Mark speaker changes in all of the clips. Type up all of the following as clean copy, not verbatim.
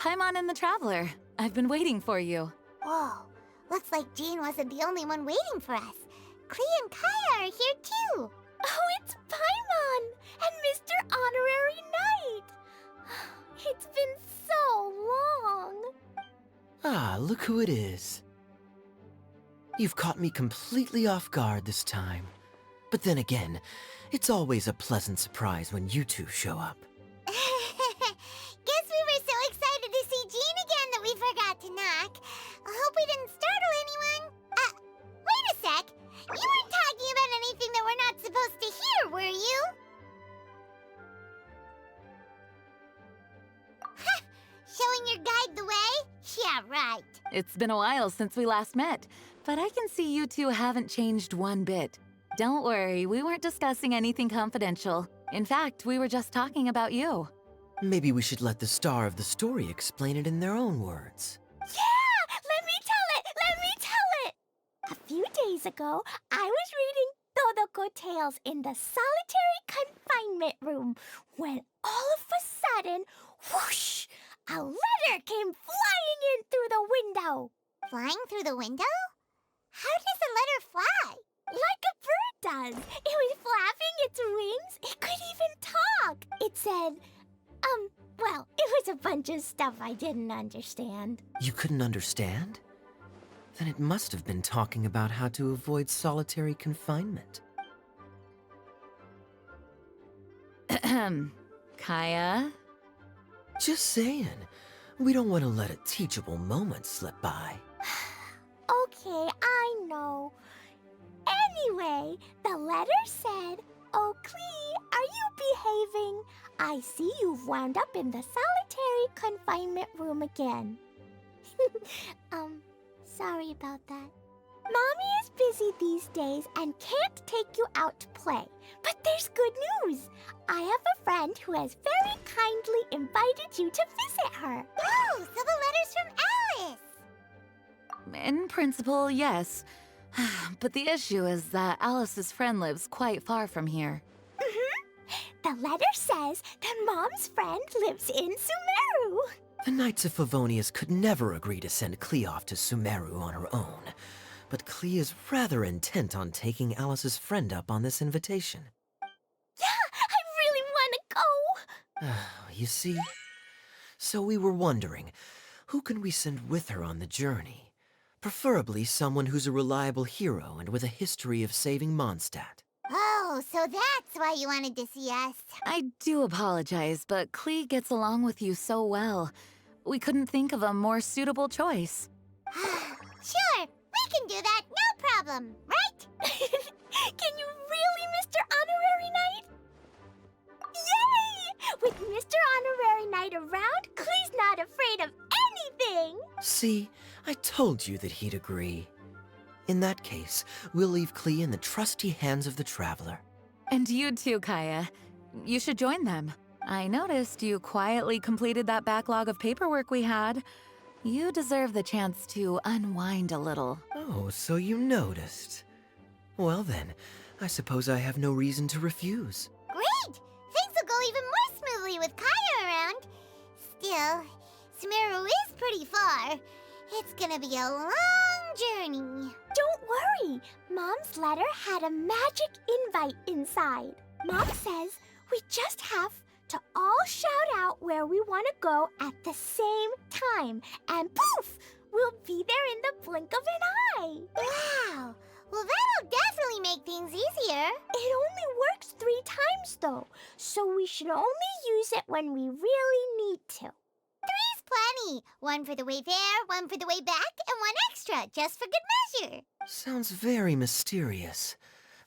Speaker 1: Paimon and the Traveler. I've been waiting for you.
Speaker 2: Whoa, looks like Jean wasn't the only one waiting for us. Klee and Kaya are here too.
Speaker 3: Oh, it's Paimon and Mr. Honorary Knight. It's been so long.
Speaker 4: Ah, look who it is. You've caught me completely off guard this time. But then again, it's always a pleasant surprise when you two show up.
Speaker 2: Guess we were so excited to see Jean again that we forgot to knock. I hope we didn't startle anyone. Wait a sec. You weren't talking about anything that we're not supposed to hear, were you? Showing your guide the way? Yeah, right.
Speaker 1: It's been a while since we last met, but I can see you two haven't changed one bit. Don't worry, we weren't discussing anything confidential. In fact, we were just talking about you.
Speaker 4: Maybe we should let the star of the story explain it in their own words.
Speaker 3: Yeah! Let me tell it! A few days ago, I was reading Todoko Tales in the solitary confinement room when all of a sudden, whoosh! A letter came flying in through the window.
Speaker 2: Flying through the window? How does a letter fly?
Speaker 3: Like a bird does. It was flapping its wings. It could even talk. It said, well, it was a bunch of stuff I didn't understand.
Speaker 4: You couldn't understand? Then it must have been talking about how to avoid solitary confinement.
Speaker 1: Kaya?
Speaker 4: Just saying. We don't want to let a teachable moment slip by.
Speaker 3: Okay, I know. Anyway, the letter said, "Oh, Klee, are you behaving? I see you've wound up in the solitary confinement room again." Sorry about that. Mommy is busy these days and can't take you out to play. But there's good news. I have a friend who has very kindly invited you to visit her.
Speaker 2: Oh, so the letter's from Alice.
Speaker 1: In principle, yes. But the issue is that Alice's friend lives quite far from here.
Speaker 3: The letter says that Mom's friend lives in Sumeru.
Speaker 4: The Knights of Favonius could never agree to send Klee off to Sumeru on her own. But Klee is rather intent on taking Alice's friend up on this invitation.
Speaker 3: Yeah, I really want to go.
Speaker 4: You see? So we were wondering, who can we send with her on the journey? Preferably someone who's a reliable hero and with a history of saving Mondstadt.
Speaker 2: Oh, so that's why you wanted to see us.
Speaker 1: I do apologize, but Klee gets along with you so well. We couldn't think of a more suitable choice.
Speaker 2: Sure, we can do that, no problem, right?
Speaker 3: Can you really, Mr. Honorary Knight? Yay! With Mr. Honorary Knight around, Klee's not afraid of anything.
Speaker 4: See, I told you that he'd agree. In that case, we'll leave Klee in the trusty hands of the Traveler.
Speaker 1: And you too, Kaya. You should join them. I noticed you quietly completed that backlog of paperwork we had. You deserve the chance to unwind a little.
Speaker 4: Oh, so you noticed. Well then, I suppose I have no reason to refuse.
Speaker 2: Great! Things will go even more smoothly with Kaya around. Still, Sumeru is pretty far. It's gonna be a long journey.
Speaker 3: Don't worry. Mom's letter had a magic invite inside. Mom says we just have to all shout out where we want to go at the same time. And poof! We'll be there in the blink of an eye.
Speaker 2: Wow! Well, that'll definitely make things easier.
Speaker 3: It only works 3 times, though, so we should only use it when we really need to.
Speaker 2: 3's plenty. One for the way there, one for the way back, and one extra, just for good measure.
Speaker 4: Sounds very mysterious.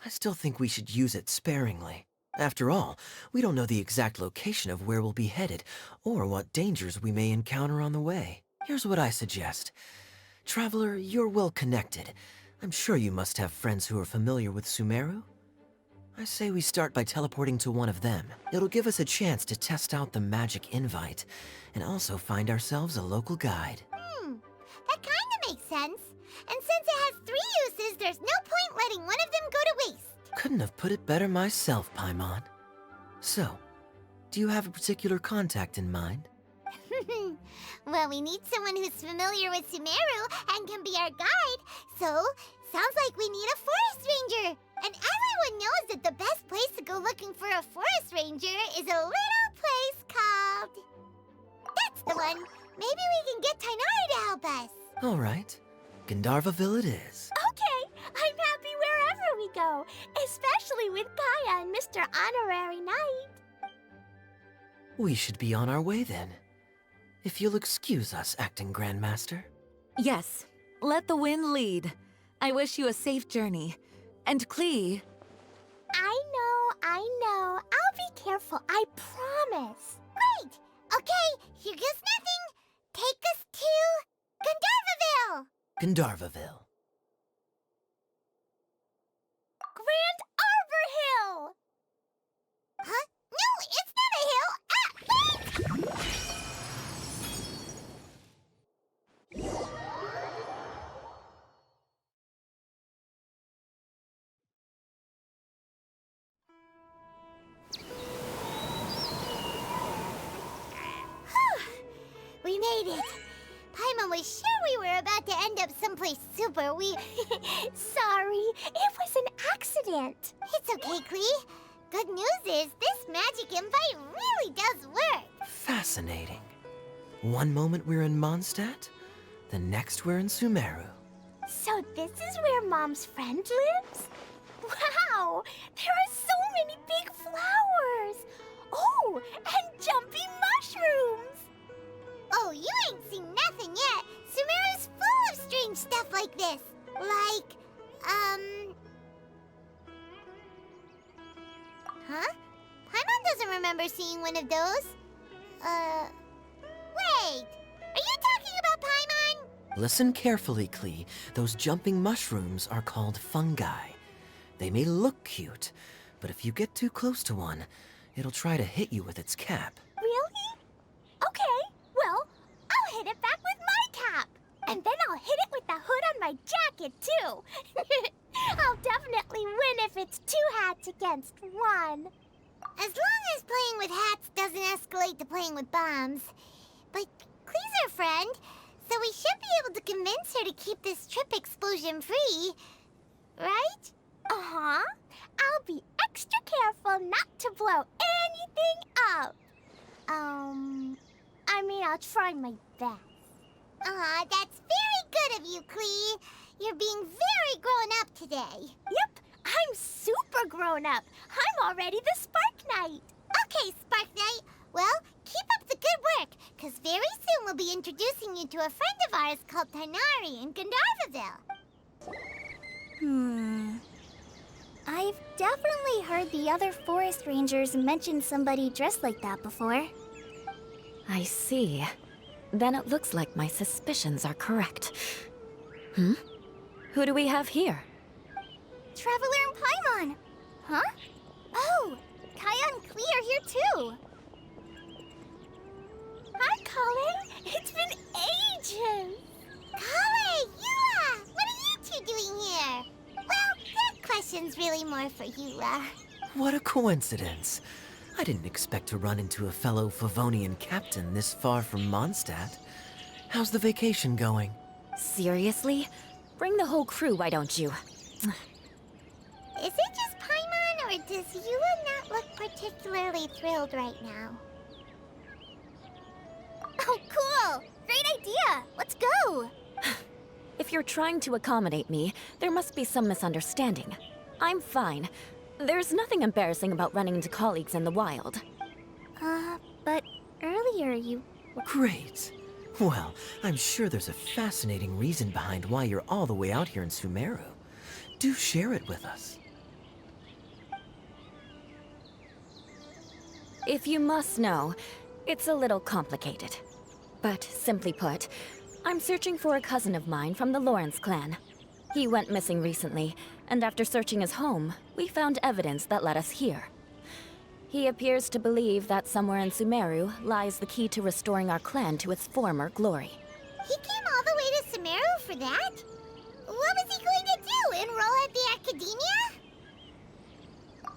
Speaker 4: I still think we should use it sparingly. After all, we don't know the exact location of where we'll be headed, or what dangers we may encounter on the way. Here's what I suggest. Traveler, you're well connected. I'm sure you must have friends who are familiar with Sumeru. I say we start by teleporting to one of them. It'll give us a chance to test out the magic invite, and also find ourselves a local guide.
Speaker 2: That kinda makes sense. And since it has 3 uses, there's no point letting one of them go to waste.
Speaker 4: Couldn't have put it better myself, Paimon. So, do you have a particular contact in mind?
Speaker 2: Well, we need someone who's familiar with Sumeru and can be our guide. So, sounds like we need a forest ranger. And everyone knows that the best place to go looking for a forest ranger is a little place called... That's the one. Maybe we can get Tainari to help us.
Speaker 4: All right. Gandharvaville it is.
Speaker 3: Okay, I'm happy wherever we go, especially with Gaia and Mr. Honorary Knight.
Speaker 4: We should be on our way then. If you'll excuse us, Acting Grandmaster.
Speaker 1: Yes, let the wind lead. I wish you a safe journey. And Klee,
Speaker 3: I know. I'll be careful, I promise.
Speaker 2: Great. Okay, here goes nothing. Take us to Gandharvaville.
Speaker 4: Gandharvaville.
Speaker 3: Grand Arbor Hill!
Speaker 2: Huh? No, it's not a hill. Ah, wait! We made it. Paimon was sure we were about to end up someplace super weird.
Speaker 3: Sorry, it was an accident.
Speaker 2: It's okay, Klee. Good news is this magic invite really does work.
Speaker 4: Fascinating. One moment we're in Mondstadt, the next we're in Sumeru.
Speaker 3: So this is where Mom's friend lives? Wow, there are so many big flowers. Oh, and jumpy mushrooms.
Speaker 2: Oh, you ain't seen nothing yet. Sumeru's full of strange stuff like this. Like, Huh? Paimon doesn't remember seeing one of those. Wait. Are you talking about Paimon?
Speaker 4: Listen carefully, Klee. Those jumping mushrooms are called fungi. They may look cute, but if you get too close to one, it'll try to hit you with its cap.
Speaker 3: Really? Okay, well, I'll hit it back with my cap. And then I'll hit it with the hood on my jacket, too. I'll definitely win if it's 2 hats against 1.
Speaker 2: As long as playing with hats doesn't escalate to playing with bombs. But Klee's our friend, so we should be able to convince her to keep this trip explosion-free. Right?
Speaker 3: Uh-huh. I'll be extra careful not to blow anything up. I mean, I'll try my best.
Speaker 2: Aw, that's very good of you, Klee. You're being very grown up today.
Speaker 3: Yep, I'm super grown up. I'm already the Spark Knight.
Speaker 2: Okay, Spark Knight. Well, keep up the good work, because very soon we'll be introducing you to a friend of ours called Tainari in Gandharvaville.
Speaker 3: I've definitely heard the other forest rangers mention somebody dressed like that before.
Speaker 1: I see. Then it looks like my suspicions are correct. Who do we have here?
Speaker 3: Traveler and Paimon. Huh? Oh, Kaya and Klee are here too. Hi, Colin. It's been ages.
Speaker 2: Kale, Yua! What are you two doing here? Well, that question's really more for Yua.
Speaker 4: What a coincidence. I didn't expect to run into a fellow Favonian captain this far from Mondstadt. How's the vacation going?
Speaker 1: Seriously? Bring the whole crew, why don't you?
Speaker 2: Is it just Paimon, or does Yua not look particularly thrilled right now?
Speaker 3: Oh, cool. Great idea. Let's go.
Speaker 1: If you're trying to accommodate me, there must be some misunderstanding. I'm fine. There's nothing embarrassing about running into colleagues in the wild.
Speaker 3: But earlier you...
Speaker 4: Great. Well, I'm sure there's a fascinating reason behind why you're all the way out here in Sumeru. Do share it with us.
Speaker 1: If you must know, it's a little complicated. But simply put, I'm searching for a cousin of mine from the Lawrence clan. He went missing recently, and after searching his home, we found evidence that led us here. He appears to believe that somewhere in Sumeru lies the key to restoring our clan to its former glory.
Speaker 2: He came all the way to Sumeru for that? What was he going to do, enroll at the academia?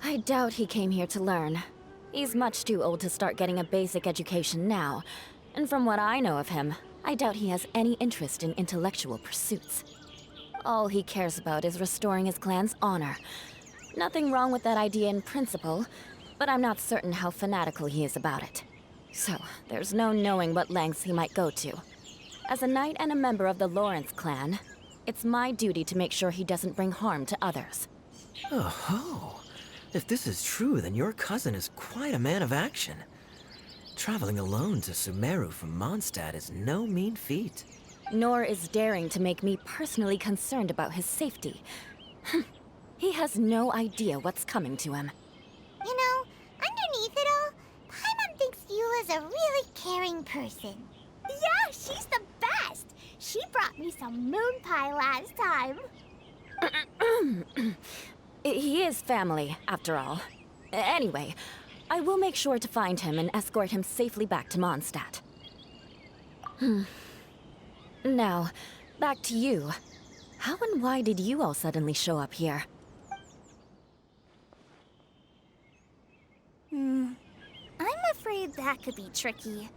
Speaker 1: I doubt he came here to learn. He's much too old to start getting a basic education now, And from what I know of him, I doubt he has any interest in intellectual pursuits. All he cares about is restoring his clan's honor. Nothing wrong with that idea in principle, but I'm not certain how fanatical he is about it. So, there's no knowing what lengths he might go to. As a knight and a member of the Lawrence clan, it's my duty to make sure he doesn't bring harm to others.
Speaker 4: Oh, if this is true, then your cousin is quite a man of action. Traveling alone to Sumeru from Mondstadt is no mean feat.
Speaker 1: Nor is daring to make me personally concerned about his safety. He has no idea what's coming to him.
Speaker 2: You know, underneath it all, Paimon thinks Eula's a really caring person.
Speaker 3: Yeah, she's the best. She brought me some moon pie last time.
Speaker 1: He is family, after all. Anyway, I will make sure to find him and escort him safely back to Mondstadt. Now, back to you. How and why did you all suddenly show up here?
Speaker 3: I'm afraid that could be tricky.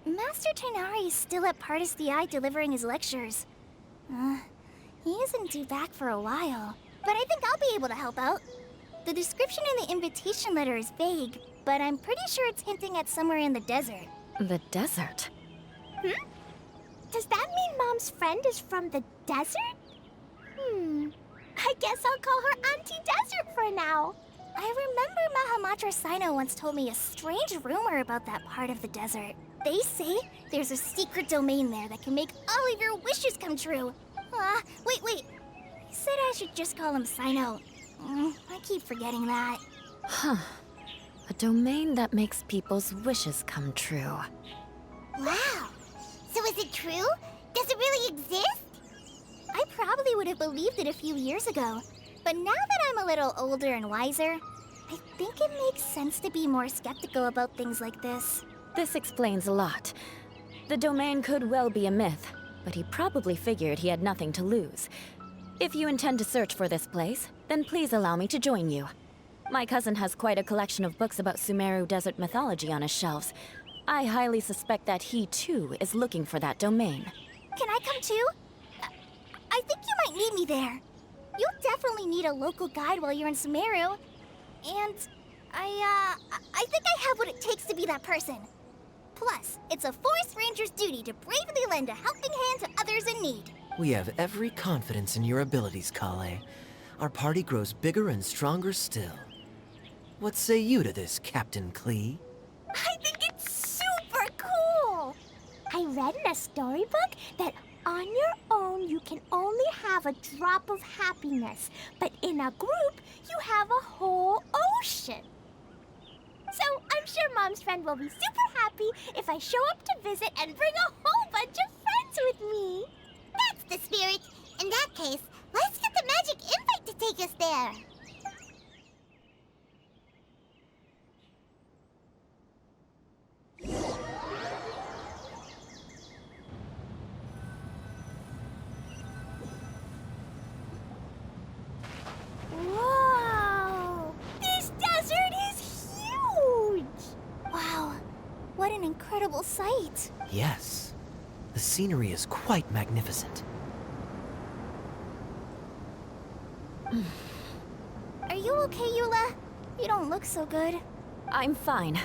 Speaker 3: Master Tighnari is still at Partis the Eye delivering his lectures. He isn't due back for a while, but I think I'll be able to help out. The description in the invitation letter is vague, but I'm pretty sure it's hinting at somewhere in the desert.
Speaker 1: The desert?
Speaker 3: Does that mean Mom's friend is from the desert? I guess I'll call her Auntie Desert for now. I remember Mahamatra Sino once told me a strange rumor about that part of the desert. They say there's a secret domain there that can make all of your wishes come true. Wait. He said I should just call him Sino. I keep forgetting that.
Speaker 1: Huh. A domain that makes people's wishes come true.
Speaker 2: Wow. So is it true? Does it really exist?
Speaker 3: I probably would have believed it a few years ago. But now that I'm a little older and wiser, I think it makes sense to be more skeptical about things like this.
Speaker 1: This explains a lot. The domain could well be a myth, but he probably figured he had nothing to lose. If you intend to search for this place, then please allow me to join you. My cousin has quite a collection of books about Sumeru desert mythology on his shelves. I highly suspect that he, too, is looking for that domain.
Speaker 3: Can I come too? I think you might need me there. You'll definitely need a local guide while you're in Sumeru. And I think I have what it takes to be that person. Plus, it's a forest ranger's duty to bravely lend a helping hand to others in need.
Speaker 4: We have every confidence in your abilities, Kale. Our party grows bigger and stronger still. What say you to this, Captain Klee?
Speaker 3: I think it's super cool! I read in a storybook that on your own you can only have a drop of happiness, but in a group you have a whole ocean. So I'm sure Mom's friend will be super happy if I show up to visit and bring a whole bunch of friends with me.
Speaker 2: That's the spirit. In that case, let's get the magic invite to take us there.
Speaker 3: Whoa! This desert is huge! Wow, what an incredible sight.
Speaker 4: Yes. The scenery is quite magnificent.
Speaker 3: Are you okay, Eula? You don't look so good.
Speaker 1: I'm fine.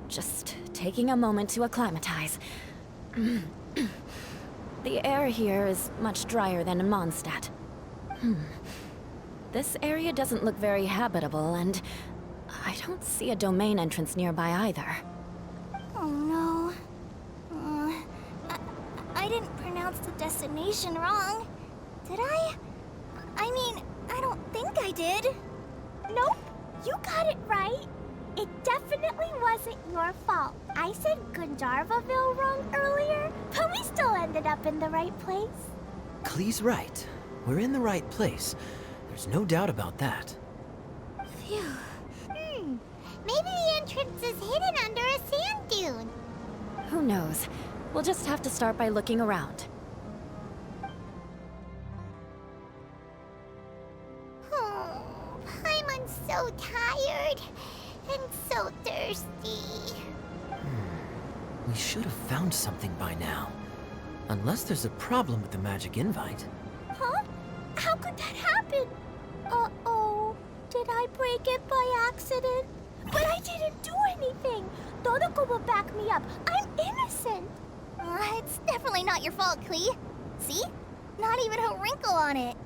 Speaker 1: Just taking a moment to acclimatize. The air here is much drier than in Mondstadt. This area doesn't look very habitable, and I don't see a domain entrance nearby either.
Speaker 3: Oh no. I didn't pronounce the destination wrong. Did I? I mean, I don't think I did. Nope, you got it right. It definitely wasn't your fault. I said Gandharvaville wrong earlier, but we still ended up in the right place.
Speaker 4: Klee's right. We're in the right place. There's no doubt about that.
Speaker 3: Phew.
Speaker 2: Maybe the entrance is hidden under a sand dune.
Speaker 1: Who knows? We'll just have to start by looking around.
Speaker 2: Oh, Paimon's so tired and so thirsty.
Speaker 4: We should have found something by now. Unless there's a problem with the magic invite.
Speaker 3: Huh? How could that happen? Uh-oh. Did I break it by accident? But I didn't do anything. Todoko will back me up. I'm innocent.
Speaker 2: It's definitely not your fault, Klee. See? Not even a wrinkle on it.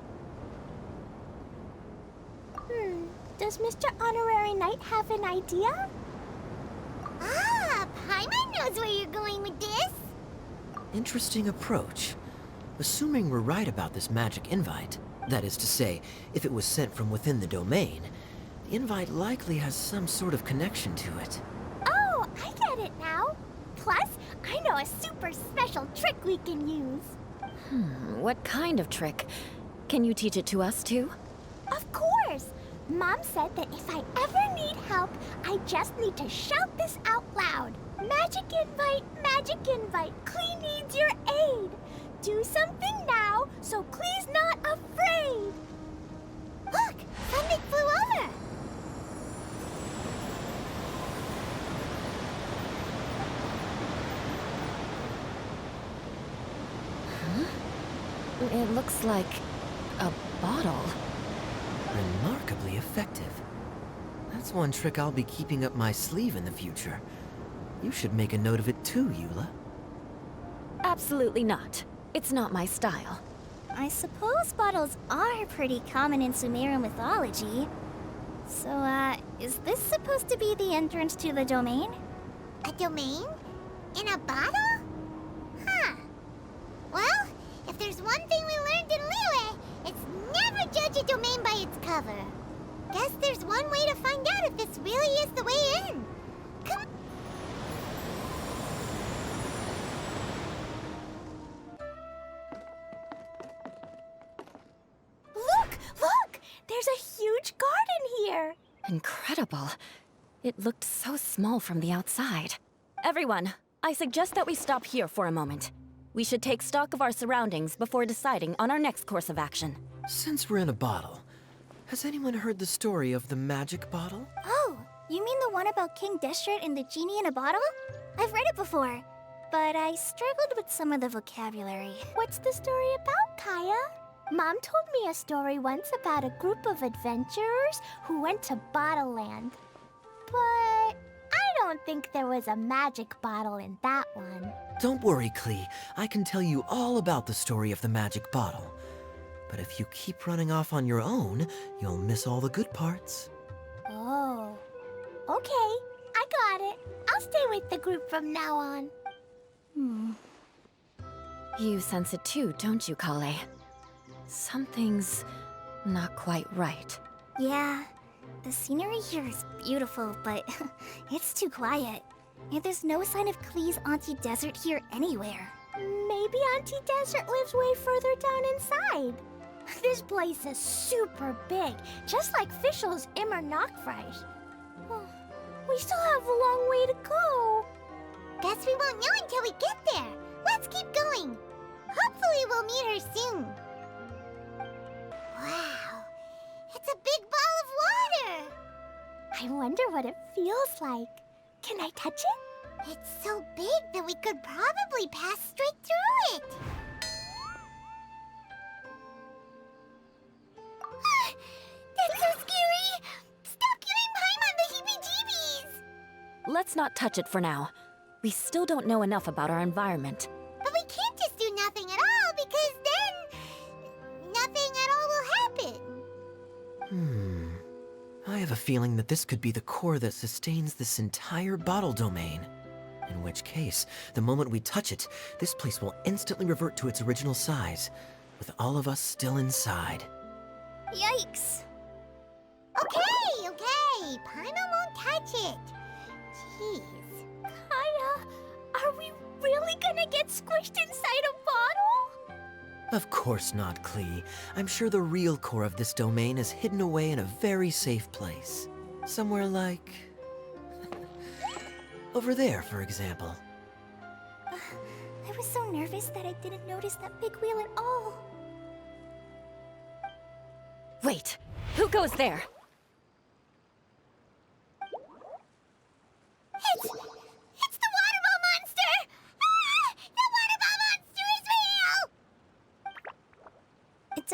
Speaker 3: Does Mr. Honorary Knight have an idea?
Speaker 2: Ah, Paimon knows where you're going with this.
Speaker 4: Interesting approach. Assuming we're right about this magic invite, that is to say, if it was sent from within the domain, the invite likely has some sort of connection to it.
Speaker 3: Oh, I get it now. Plus, I know a super special trick we can use.
Speaker 1: What kind of trick? Can you teach it to us too?
Speaker 3: Of course! Mom said that if I ever need help, I just need to shout this out loud. Magic invite, Klee needs your aid. Do something now, so Klee's not afraid.
Speaker 2: Look, something flew over.
Speaker 1: It looks like a bottle.
Speaker 4: Remarkably effective. That's one trick I'll be keeping up my sleeve in the future. You should make a note of it too, Eula.
Speaker 1: Absolutely not. It's not my style.
Speaker 2: I suppose bottles are pretty common in Sumeru mythology. So, is this supposed to be the entrance to the domain? A domain? In a bottle? Huh. Well, if there's one thing we learned in Liyue, it's never judge a domain by its cover. Guess there's one way to find out if this really is the way in. Come
Speaker 3: Look! There's a huge garden here.
Speaker 1: Incredible. It looked so small from the outside. Everyone, I suggest that we stop here for a moment. We should take stock of our surroundings before deciding on our next course of action.
Speaker 4: Since we're in a bottle, has anyone heard the story of the magic bottle?
Speaker 2: Oh, you mean the one about King Destret and the genie in a bottle? I've read it before, but I struggled with some of the vocabulary.
Speaker 3: What's the story about, Kaya? Mom told me a story once about a group of adventurers who went to Bottle Land. But I don't think there was a magic bottle in that one.
Speaker 4: Don't worry, Klee. I can tell you all about the story of the magic bottle. But if you keep running off on your own, you'll miss all the good parts.
Speaker 3: Oh. Okay, I got it. I'll stay with the group from now on.
Speaker 1: You sense it too, don't you, Kale? Something's not quite right.
Speaker 2: Yeah, the scenery here is beautiful, but it's too quiet. And there's no sign of Klee's Auntie Desert here anywhere.
Speaker 3: Maybe Auntie Desert lives way further down inside. This place is super big, just like Fischl's Immer Nachtreich. We still have a long way to go.
Speaker 2: Guess we won't know until we get there. Let's keep going. Hopefully we'll meet her soon. Wow, it's a big ball of water.
Speaker 3: I wonder what it feels like. Can I touch it?
Speaker 2: It's so big that we could probably pass straight through it. That's so scary! Stop giving Paimon the heebie-jeebies!
Speaker 1: Let's not touch it for now. We still don't know enough about our environment.
Speaker 2: But we can't just do nothing at all, because then nothing at all will happen.
Speaker 4: I have a feeling that this could be the core that sustains this entire bottle domain. In which case, the moment we touch it, this place will instantly revert to its original size, with all of us still inside.
Speaker 2: Yikes. Okay. Paimon won't touch it. Jeez.
Speaker 3: Kaya, are we really gonna get squished inside a bottle?
Speaker 4: Of course not, Klee. I'm sure the real core of this domain is hidden away in a very safe place. Somewhere like... over there, for example.
Speaker 2: I was so nervous that I didn't notice that big wheel at all.
Speaker 1: Wait, who goes there?
Speaker 2: It's the water ball monster!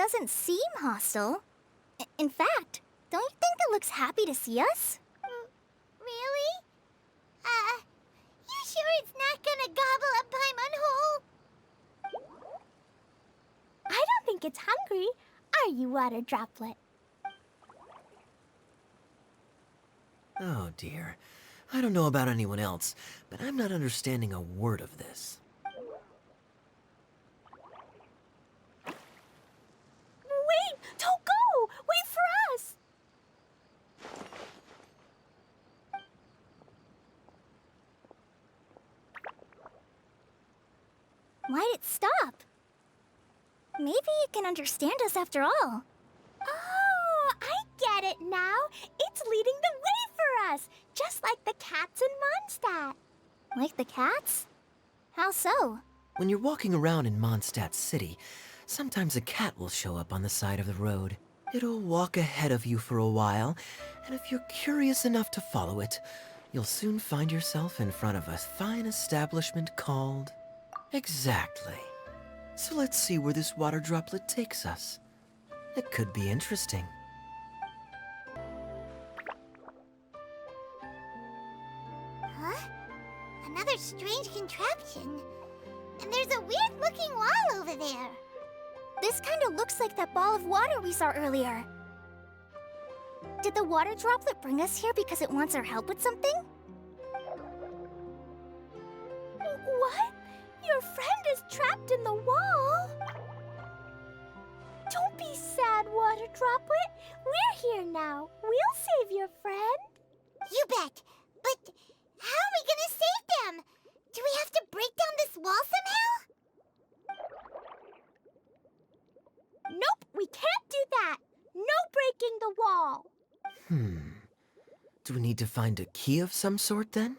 Speaker 3: doesn't seem hostile. In fact, don't you think it looks happy to see us?
Speaker 2: Really? You sure it's not gonna gobble up Paimon whole?
Speaker 3: I don't think it's hungry. Are you, Water Droplet?
Speaker 4: Oh dear. I don't know about anyone else, but I'm not understanding a word of this.
Speaker 3: Wait! Don't go! Wait for us! Why'd it stop? Maybe it can understand us after all. Oh, I get it now. It's leading the way for us, just like the cats in Mondstadt. Like the cats? How so?
Speaker 4: When you're walking around in Mondstadt City, sometimes a cat will show up on the side of the road. It'll walk ahead of you for a while, and if you're curious enough to follow it, you'll soon find yourself in front of a fine establishment called... Exactly. So let's see where this water droplet takes us. It could be interesting.
Speaker 2: Huh? Another strange contraption. And there's a weird-looking wall over there.
Speaker 3: This kind of looks like that ball of water we saw earlier. Did the water droplet bring us here because it wants our help with something? What? Your friend is trapped in the wall? Don't be sad, Water Droplet. We're here now. We'll save your friend.
Speaker 2: You bet. But how are we gonna save them? Do we have to break down this wall somehow?
Speaker 3: Nope, we can't do that. No breaking the wall.
Speaker 4: Do we need to find a key of some sort then?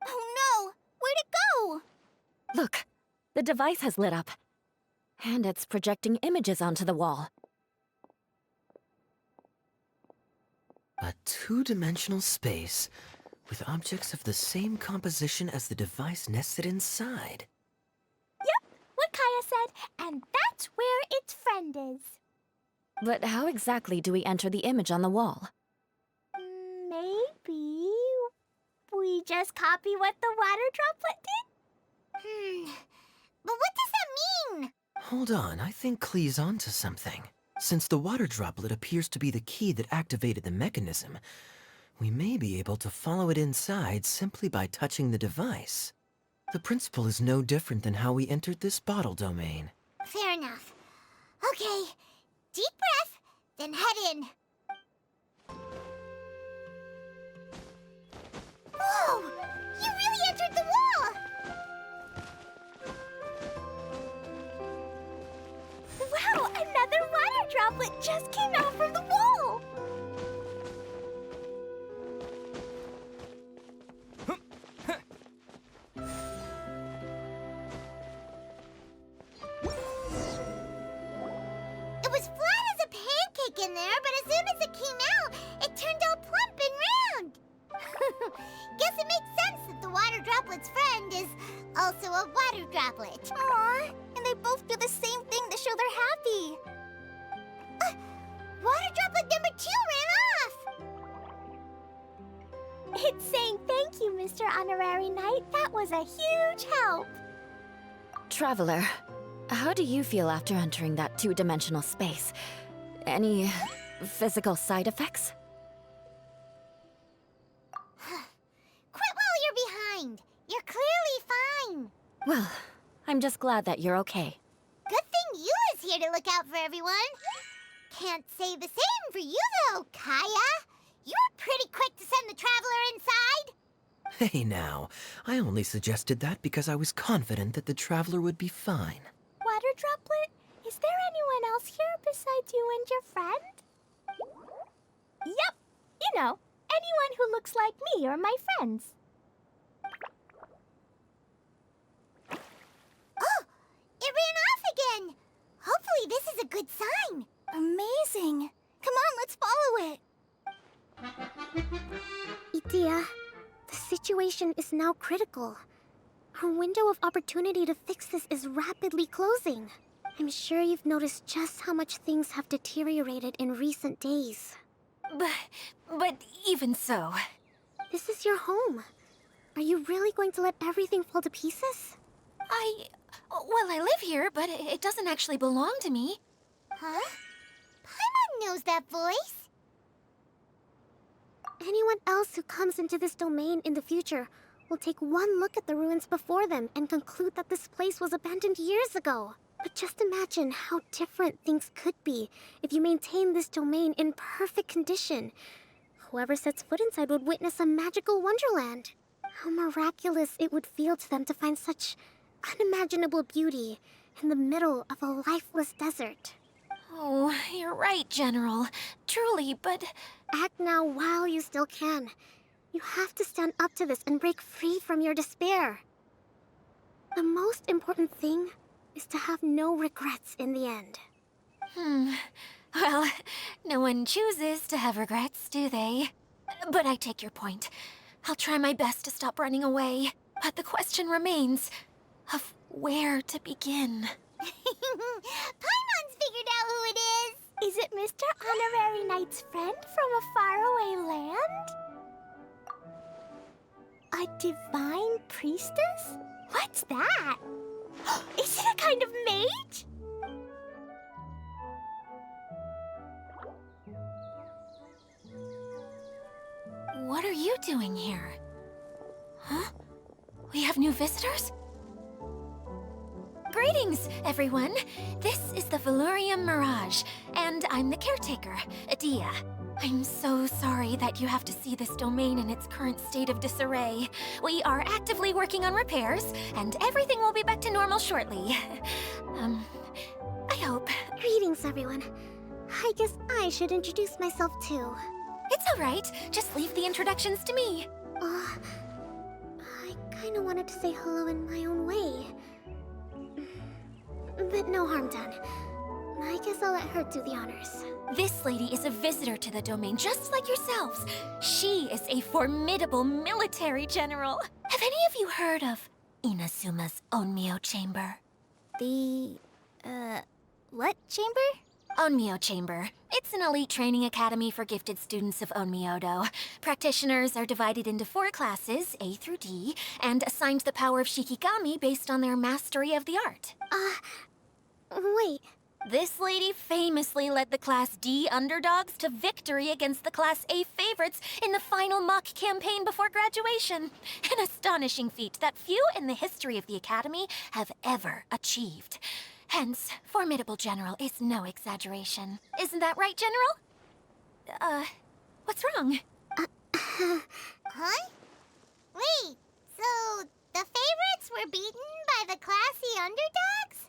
Speaker 3: Oh no! Where'd it go?
Speaker 1: Look, the device has lit up. And it's projecting images onto the wall.
Speaker 4: A two-dimensional space with objects of the same composition as the device nested inside.
Speaker 3: Yep, what Kaya said, and that's where its friend is.
Speaker 1: But how exactly do we enter the image on the wall?
Speaker 3: Maybe we just copy what the water droplet did?
Speaker 2: But what does that mean?
Speaker 4: Hold on, I think Klee's onto something. Since the water droplet appears to be the key that activated the mechanism, we may be able to follow it inside simply by touching the device. The principle is no different than how we entered this bottle domain.
Speaker 2: Fair enough. Okay, deep breath, then head in. Whoa! You really entered the wall!
Speaker 3: Wow, another water droplet just came out from the wall!
Speaker 2: It was flat as a pancake in there, but as soon as it came out, it turned all plump and round. Guess it makes sense that the water droplet's friend is also a water droplet.
Speaker 3: Aw, and they both do the same thing to show they're happy.
Speaker 2: Water droplet number 2 ran off!
Speaker 3: It's saying thank you, Mr. Honorary Knight. That was a huge help.
Speaker 1: Traveler, how do you feel after entering that two-dimensional space? Any physical side effects?
Speaker 2: Quit while you're behind. You're clearly fine.
Speaker 1: Well, I'm just glad that you're okay.
Speaker 2: Good thing you is here to look out for everyone. Can't say the same for you, though, Kaya. You were pretty quick to send the traveler inside.
Speaker 4: Hey now, I only suggested that because I was confident that the traveler would be fine.
Speaker 3: Water droplet, is there anyone else here besides you and your friend? Yep, you know, anyone who looks like me or my friends.
Speaker 2: Oh, it ran off again. Hopefully this is a good sign.
Speaker 3: Amazing. Come on, let's follow it. Itia, the situation is now critical.
Speaker 5: Our window of opportunity to fix this is rapidly closing. I'm sure you've noticed just how much things have deteriorated in recent days.
Speaker 3: But even so...
Speaker 5: This is your home. Are you really going to let everything fall to pieces?
Speaker 3: Well, I live here, but it doesn't actually belong to me.
Speaker 2: Huh? Paimon knows that voice.
Speaker 5: Anyone else who comes into this domain in the future will take one look at the ruins before them and conclude that this place was abandoned years ago. But just imagine how different things could be if you maintain this domain in perfect condition. Whoever sets foot inside would witness a magical wonderland. How miraculous it would feel to them to find such unimaginable beauty in the middle of a lifeless desert.
Speaker 3: Oh, you're right, General. Truly, but...
Speaker 5: Act now while you still can. You have to stand up to this and break free from your despair. The most important thing is to have no regrets in the end.
Speaker 3: Well, no one chooses to have regrets, do they? But I take your point. I'll try my best to stop running away. But the question remains of where to begin.
Speaker 2: Paimon's figured out who it is.
Speaker 3: Is it Mr. Honorary Knight's friend from a faraway land? A divine priestess? What's that? Is it a kind of mage? What are you doing here? Huh? We have new visitors? Greetings, everyone. This is the Valurium Mirage, and I'm the caretaker, Adia. I'm so sorry that you have to see this domain in its current state of disarray. We are actively working on repairs, and everything will be back to normal shortly. I hope.
Speaker 5: Greetings, everyone. I guess I should introduce myself too.
Speaker 3: It's all right. Just leave the introductions to me.
Speaker 5: I kinda wanted to say hello in my own way. But no harm done. I guess I'll let her do the honors.
Speaker 3: This lady is a visitor to the domain, just like yourselves. She is a formidable military general. Have any of you heard of Inazuma's Onmyo Chamber?
Speaker 2: The, what chamber?
Speaker 3: Onmyo Chamber. It's an elite training academy for gifted students of Onmyodo. Practitioners are divided into 4 classes, A through D, and assigned the power of Shikigami based on their mastery of the art.
Speaker 5: Wait.
Speaker 3: This lady famously led the Class D underdogs to victory against the Class A favorites in the final mock campaign before graduation. An astonishing feat that few in the history of the Academy have ever achieved. Hence, formidable general is no exaggeration. Isn't that right, General? What's wrong?
Speaker 2: Huh? Wait, so the favorites were beaten by the classy underdogs?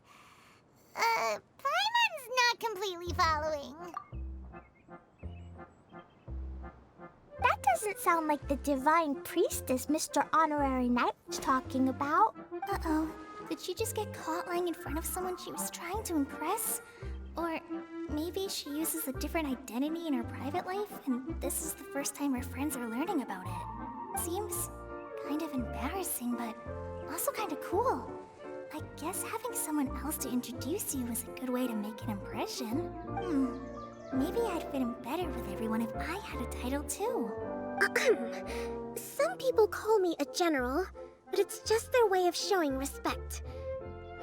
Speaker 2: Paimon's not completely following.
Speaker 3: That doesn't sound like the divine priestess Mr. Honorary Knight was talking about.
Speaker 2: Uh-oh. Did she just get caught lying in front of someone she was trying to impress? Or maybe she uses a different identity in her private life, and this is the first time her friends are learning about it. Seems kind of embarrassing, but also kind of cool. I guess having someone else to introduce you is a good way to make an impression. Maybe I'd fit in better with everyone if I had a title too.
Speaker 5: Some people call me a general, but it's just their way of showing respect.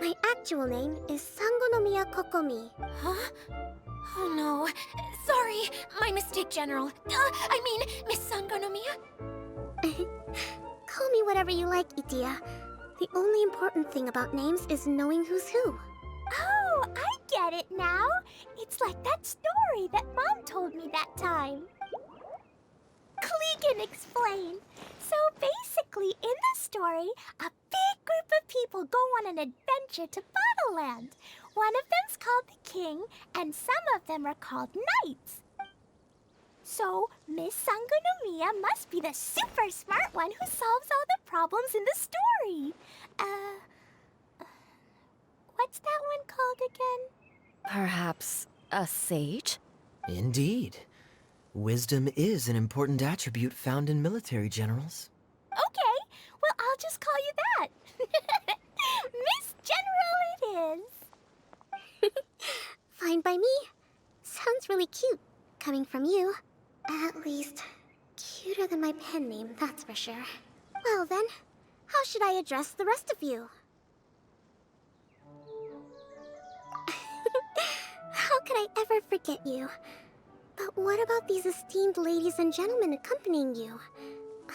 Speaker 5: My actual name is Sangonomiya Kokomi.
Speaker 3: Huh? Oh no. Sorry, my mistake, General. I mean, Miss Sangonomiya.
Speaker 5: Call me whatever you like, Itia. The only important thing about names is knowing who's who.
Speaker 3: Oh, I get it now. It's like that story that Mom told me that time. Klee can explain. So basically, in the story, a big group of people go on an adventure to Bottleland. One of them's called the King, and some of them are called Knights. So, Miss Sangonomiya must be the super smart one who solves all the problems in the story. What's that one called again?
Speaker 1: Perhaps a sage?
Speaker 4: Indeed. Wisdom is an important attribute found in military generals.
Speaker 3: Okay, well, I'll just call you that. Miss General it is.
Speaker 5: Fine by me. Sounds really cute, coming from you. At least, cuter than my pen name, that's for sure. Well then, how should I address the rest of you? How could I ever forget you? But what about these esteemed ladies and gentlemen accompanying you?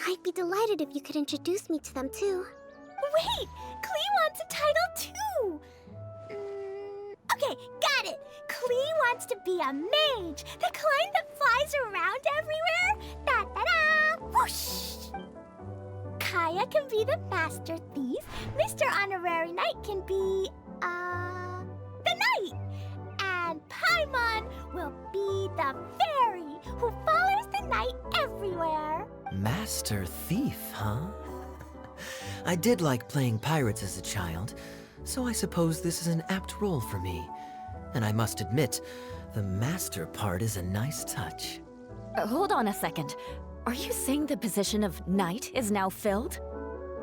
Speaker 5: I'd be delighted if you could introduce me to them too.
Speaker 3: Wait, Klee wants a title too. Okay, got it. Klee wants to be a mage, the kind that flies around everywhere. Da da da! Whoosh! Kaya can be the master thief. Mr. Honorary Knight can be, the knight. And Paimon will be the fairy who follows the knight everywhere.
Speaker 4: Master Thief, huh? I did like playing pirates as a child, so I suppose this is an apt role for me. And I must admit, the master part is a nice touch.
Speaker 1: Hold on a second. Are you saying the position of knight is now filled?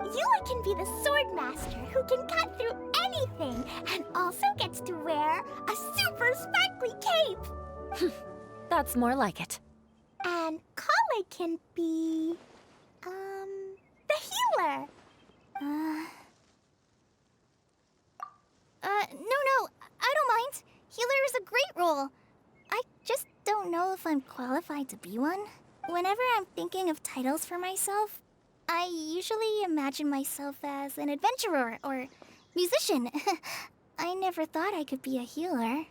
Speaker 3: Yula can be the sword master who can cut through anything and also gets to wear a super sparkly cape.
Speaker 1: That's more like it.
Speaker 3: And Kale can be, the healer.
Speaker 2: No, I don't mind. Healer is a great role. I just don't know if I'm qualified to be one. Whenever I'm thinking of titles for myself, I usually imagine myself as an adventurer or musician. I never thought I could be a healer.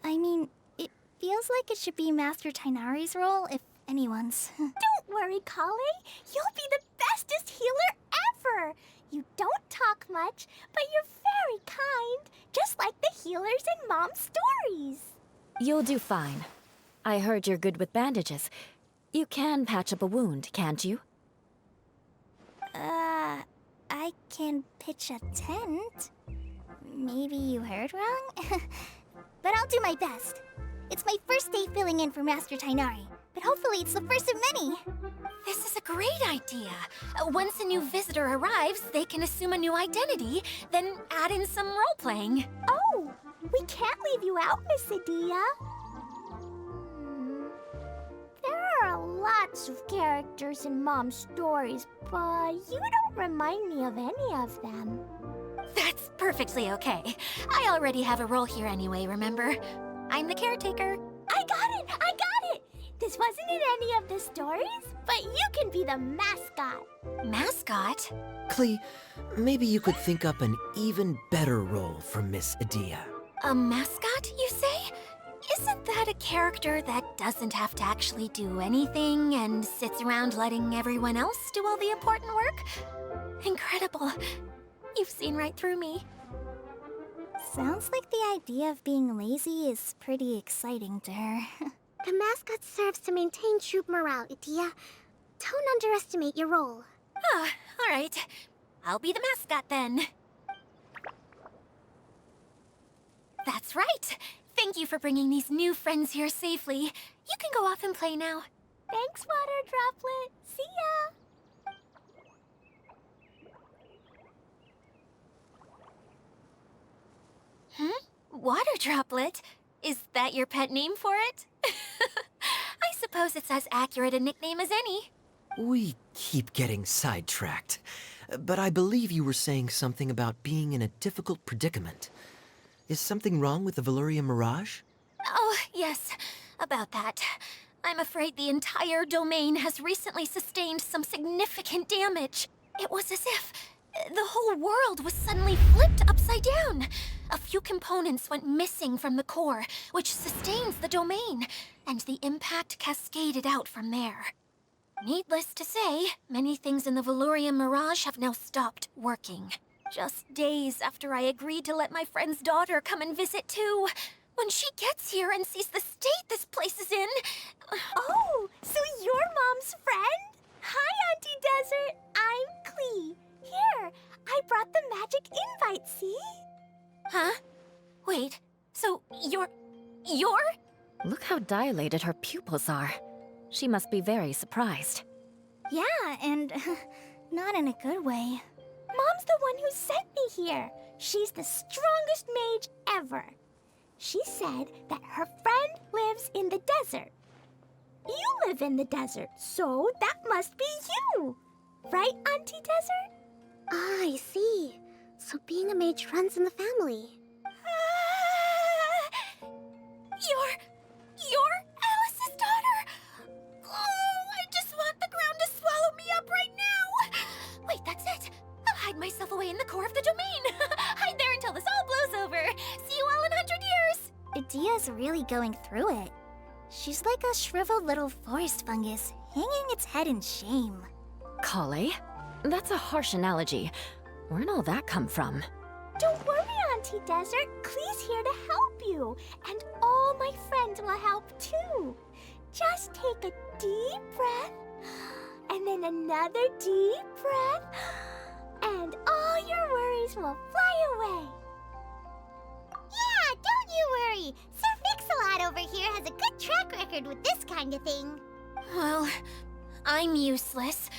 Speaker 2: I mean, it feels like it should be Master Tainari's role, if anyone's.
Speaker 3: Don't worry, Kale. You'll be the bestest healer ever. You don't talk much, but you're very kind, just like the healers in Mom's stories.
Speaker 1: You'll do fine. I heard you're good with bandages. You can patch up a wound, can't you?
Speaker 2: I can pitch a tent. Maybe you heard wrong? But I'll do my best. It's my first day filling in for Master Tainari, but hopefully it's the first of many.
Speaker 6: This is a great idea. Once a new visitor arrives, they can assume a new identity, then add in some role-playing.
Speaker 3: Oh, we can't leave you out, Miss Adia. There are lots of characters in Mom's stories, but you don't remind me of any of them.
Speaker 6: That's perfectly okay. I already have a role here anyway, remember? I'm the caretaker.
Speaker 3: I got it! I got it! This wasn't in any of the stories, but you can be the mascot.
Speaker 6: Mascot?
Speaker 4: Klee, maybe you could think up an even better role for Miss Adia.
Speaker 6: A mascot, you say? Isn't that a character that doesn't have to actually do anything and sits around letting everyone else do all the important work? Incredible. You've seen right through me.
Speaker 2: Sounds like the idea of being lazy is pretty exciting to her.
Speaker 5: The mascot serves to maintain troop morale, Adia. Don't underestimate your role.
Speaker 6: Ah, all right. I'll be the mascot then. That's right. Thank you for bringing these new friends here safely. You can go off and play now.
Speaker 3: Thanks, Water Droplet. See ya!
Speaker 6: Water Droplet? Is that your pet name for it? I suppose it's as accurate a nickname as any.
Speaker 4: We keep getting sidetracked, but I believe you were saying something about being in a difficult predicament. Is something wrong with the Valyria Mirage?
Speaker 6: Oh, yes, about that. I'm afraid the entire domain has recently sustained some significant damage. It was as if the whole world was suddenly flipped upside down. A few components went missing from the core, which sustains the domain, and the impact cascaded out from there. Needless to say, many things in the Valyria Mirage have now stopped working. Just days after I agreed to let my friend's daughter come and visit too. When she gets here and sees the state this place is in...
Speaker 3: Oh, so you're Mom's friend? Hi, Auntie Desert. I'm Klee. Here, I brought the magic invite, see?
Speaker 6: Huh? Wait, so you're...
Speaker 1: Look how dilated her pupils are. She must be very surprised.
Speaker 2: Yeah, and not in a good way.
Speaker 3: Mom's the one who sent me here. She's the strongest mage ever. She said that her friend lives in the desert. You live in the desert, so that must be you. Right, Auntie Desert?
Speaker 5: Ah, I see. So being a mage runs in the family.
Speaker 6: You're Alice's daughter? Oh, I just want the ground to swallow me up right now. Wait, that's it. I'll hide myself away in the core of the domain. Hide there until this all blows over. See you all in 100 years.
Speaker 2: Idia's really going through it. She's like a shriveled little forest fungus, hanging its head in shame.
Speaker 1: Kale? That's a harsh analogy. Where'd all that come from?
Speaker 3: Don't worry, Auntie Desert. Klee's here to help you. And all my friends will help too. Just take a deep breath, and then another deep breath, and all your worries will fly away.
Speaker 2: Yeah, don't you worry. Sir Mix-a-Lot over here has a good track record with this kind of thing.
Speaker 6: Well, I'm useless.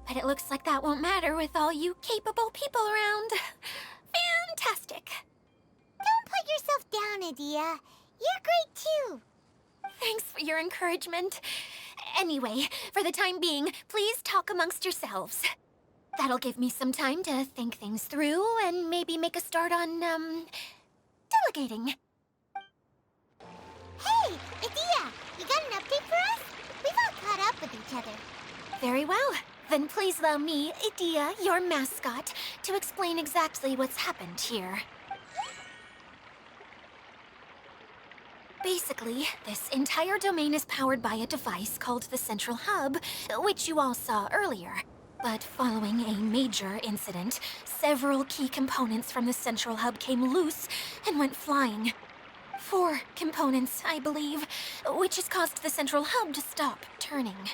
Speaker 6: But it looks like that won't matter with all you capable people around. Fantastic.
Speaker 2: Don't put yourself down, Idia. You're great too.
Speaker 6: Thanks for your encouragement. Anyway, for the time being, please talk amongst yourselves. That'll give me some time to think things through and maybe make a start on, delegating.
Speaker 2: Hey, Idia, you got an update for us? We've all caught up with each other.
Speaker 6: Very well. Then please allow me, Idia, your mascot, to explain exactly what's happened here. Basically, this entire domain is powered by a device called the Central Hub, which you all saw earlier. But following a major incident, several key components from the Central Hub came loose and went flying. 4 components, I believe, which has caused the Central Hub to stop turning.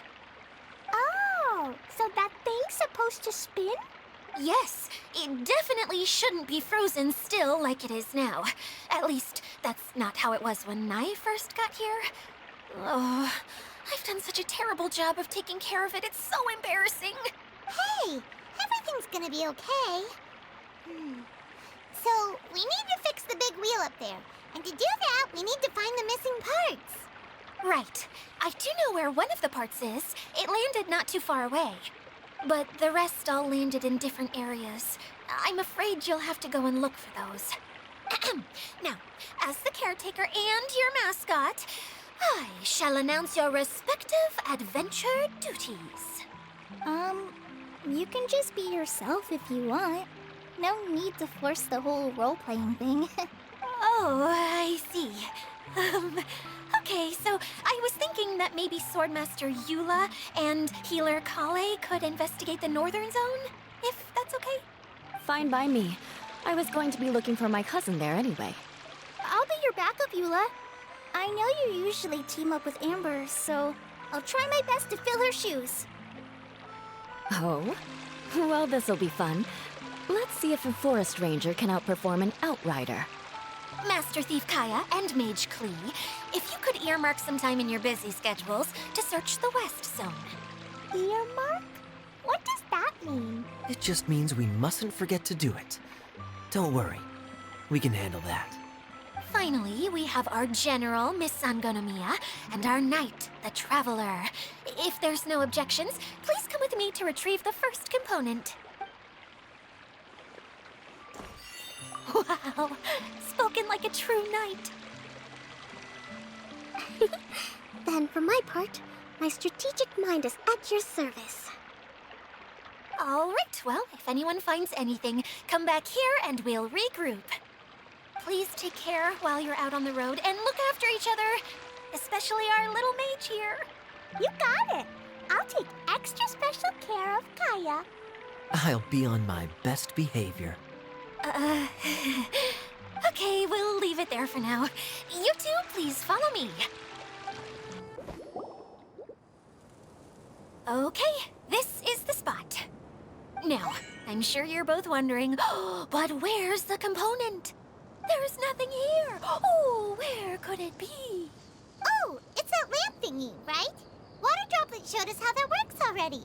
Speaker 3: Oh, so that thing's supposed to spin?
Speaker 6: Yes, it definitely shouldn't be frozen still like it is now. At least, that's not how it was when I first got here. Oh, I've done such a terrible job of taking care of it. It's so embarrassing.
Speaker 2: Hey, everything's gonna be okay. So, we need to fix the big wheel up there. And to do that, we need to find the missing parts.
Speaker 6: Right. I do know where one of the parts is. It landed not too far away. But the rest all landed in different areas. I'm afraid you'll have to go and look for those. Now, as the caretaker and your mascot, I shall announce your respective adventure duties.
Speaker 2: You can just be yourself if you want. No need to force the whole role-playing thing.
Speaker 6: Oh, I see. Okay, so I was thinking that maybe Swordmaster Eula and Healer Kale could investigate the Northern Zone, if that's okay?
Speaker 1: Fine by me. I was going to be looking for my cousin there anyway.
Speaker 2: I'll be your backup, Eula. I know you usually team up with Amber, so I'll try my best to fill her shoes.
Speaker 1: Oh? Well, this'll be fun. Let's see if a forest ranger can outperform an outrider.
Speaker 6: Master Thief Kaya and Mage Klee, if you could earmark some time in your busy schedules to search the West Zone.
Speaker 3: Earmark? What does that mean?
Speaker 4: It just means we mustn't forget to do it. Don't worry. We can handle that.
Speaker 6: Finally, we have our General, Miss Sangonomiya, and our Knight, the Traveler. If there's no objections, please come with me to retrieve the first component. Wow, spoken like a true knight.
Speaker 5: Then, for my part, my strategic mind is at your service.
Speaker 6: All right, well, if anyone finds anything, come back here and we'll regroup. Please take care while you're out on the road and look after each other, especially our little mage here.
Speaker 3: You got it. I'll take extra special care of Kaya.
Speaker 4: I'll be on my best behavior.
Speaker 6: Okay, we'll leave it there for now. You two, please follow me. Okay, this is the spot. Now, I'm sure you're both wondering, but where's the component? There's nothing here. Oh, where could it be?
Speaker 2: Oh, it's that lamp thingy, right? Water Droplet showed us how that works already.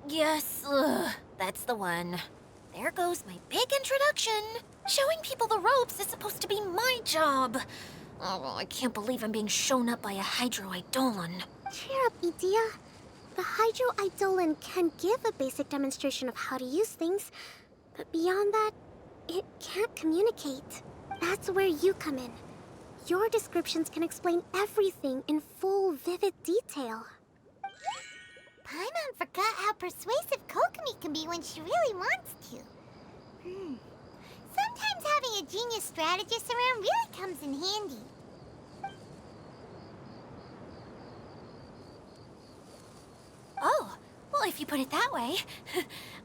Speaker 6: Yes, that's the one. There goes my big introduction. Showing people the ropes is supposed to be my job. Oh, I can't believe I'm being shown up by a Hydro-Eidolon.
Speaker 5: Cheer up, Edea. The Hydro-Eidolon can give a basic demonstration of how to use things, but beyond that, it can't communicate. That's where you come in. Your descriptions can explain everything in full, vivid detail.
Speaker 2: Paimon forgot how persuasive Kokomi can be when she really wants to. Sometimes having a genius strategist around really comes in handy.
Speaker 6: Oh, well, if you put it that way.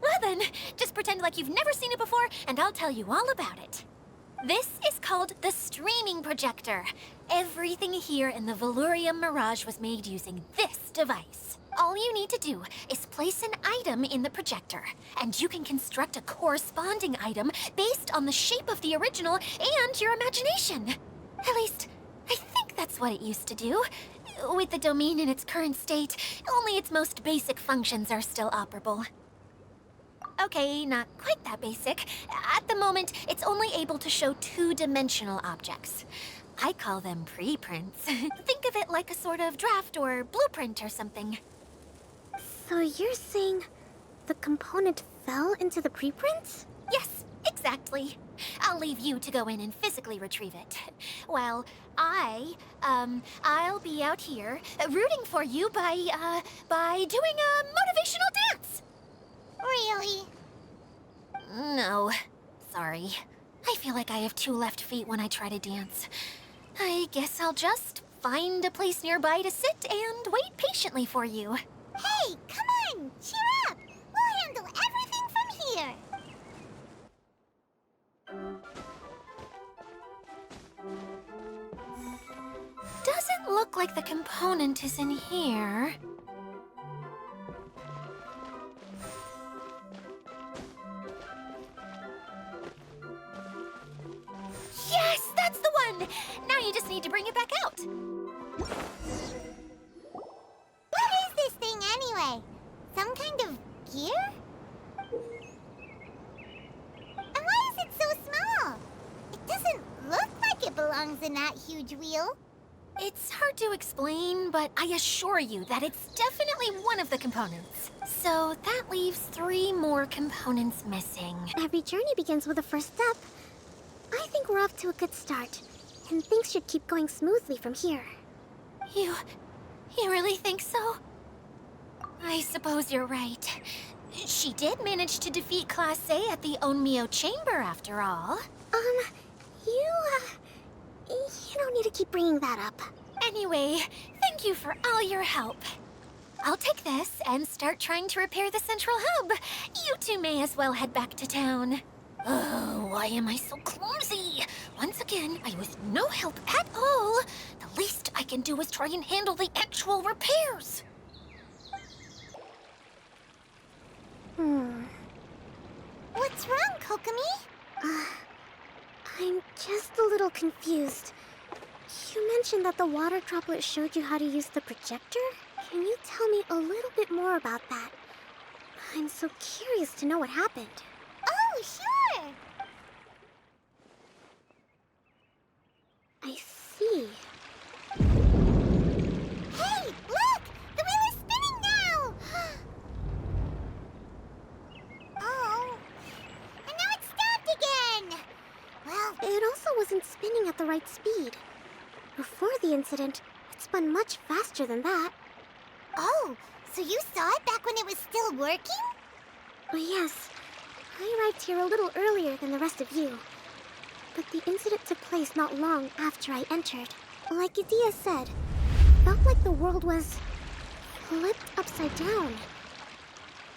Speaker 6: Well then, just pretend like you've never seen it before, and I'll tell you all about it. This is called the streaming projector. Everything here in the Valurium Mirage was made using this device. All you need to do is place an item in the projector, and you can construct a corresponding item based on the shape of the original and your imagination. At least, I think that's what it used to do. With the domain in its current state, only its most basic functions are still operable. Okay, not quite that basic. At the moment, it's only able to show two-dimensional objects. I call them preprints. Think of it like a sort of draft or blueprint or something.
Speaker 5: So you're saying the component fell into the preprints?
Speaker 6: Yes, exactly. I'll leave you to go in and physically retrieve it. Well, I'll be out here rooting for you by doing a motivational dance.
Speaker 2: Really?
Speaker 6: No, sorry. I feel like I have two left feet when I try to dance. I guess I'll just find a place nearby to sit and wait patiently for you.
Speaker 2: Hey, come on! Cheer up! We'll handle everything from here!
Speaker 6: Doesn't look like the component is in here. Yes, that's the one! Now you just need to bring it back out.
Speaker 2: What is this thing anyway? Some kind of gear? And why is it so small? It doesn't look like it belongs in that huge wheel.
Speaker 6: It's hard to explain, but I assure you that it's definitely one of the components. So that leaves 3 more components missing.
Speaker 5: Every journey begins with a first step. I think we're off to a good start, and things should keep going smoothly from here.
Speaker 6: You really think so? I suppose you're right. She did manage to defeat Class A at the Onmyo Chamber, after all.
Speaker 5: You don't need to keep bringing that up.
Speaker 6: Anyway, thank you for all your help. I'll take this and start trying to repair the central hub. You two may as well head back to town. Oh, why am I so clumsy? Once again, I was no help at all. The least I can do is try and handle the actual repairs.
Speaker 2: What's wrong, Kokomi?
Speaker 5: I'm just a little confused. You mentioned that the water droplet showed you how to use the projector? Can you tell me a little bit more about that? I'm so curious to know what happened.
Speaker 2: Oh, sure!
Speaker 5: I see.
Speaker 2: Hey, look! The wheel is spinning now! Oh, and now it's stopped again! Well,
Speaker 5: It also wasn't spinning at the right speed. Before the incident, it spun much faster than that.
Speaker 2: oh, so you saw it back when it was still working?
Speaker 5: Oh yes, I arrived here a little earlier than the rest of you. But the incident took place not long after I entered. Like Edea said, felt like the world was flipped upside down.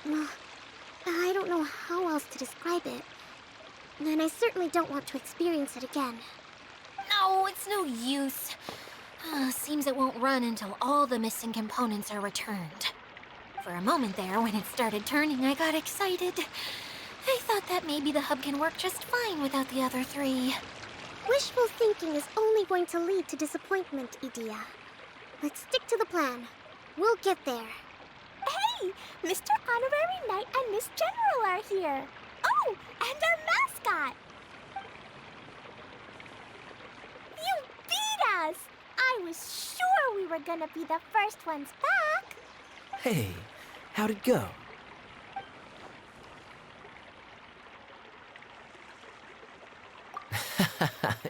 Speaker 5: Well, I don't know how else to describe it. And I certainly don't want to experience it again.
Speaker 6: No, it's no use. Seems it won't run until all the missing components are returned. For a moment there, when it started turning, I got excited. I thought that maybe the hub can work just fine without the other 3.
Speaker 5: Wishful thinking is only going to lead to disappointment, Edea. Let's stick to the plan. We'll get there.
Speaker 3: Hey, see! Mr. Honorary Knight and Miss General are here. Oh, and our mascot! You beat us! I was sure we were gonna be the first ones back.
Speaker 4: Hey, how'd it go?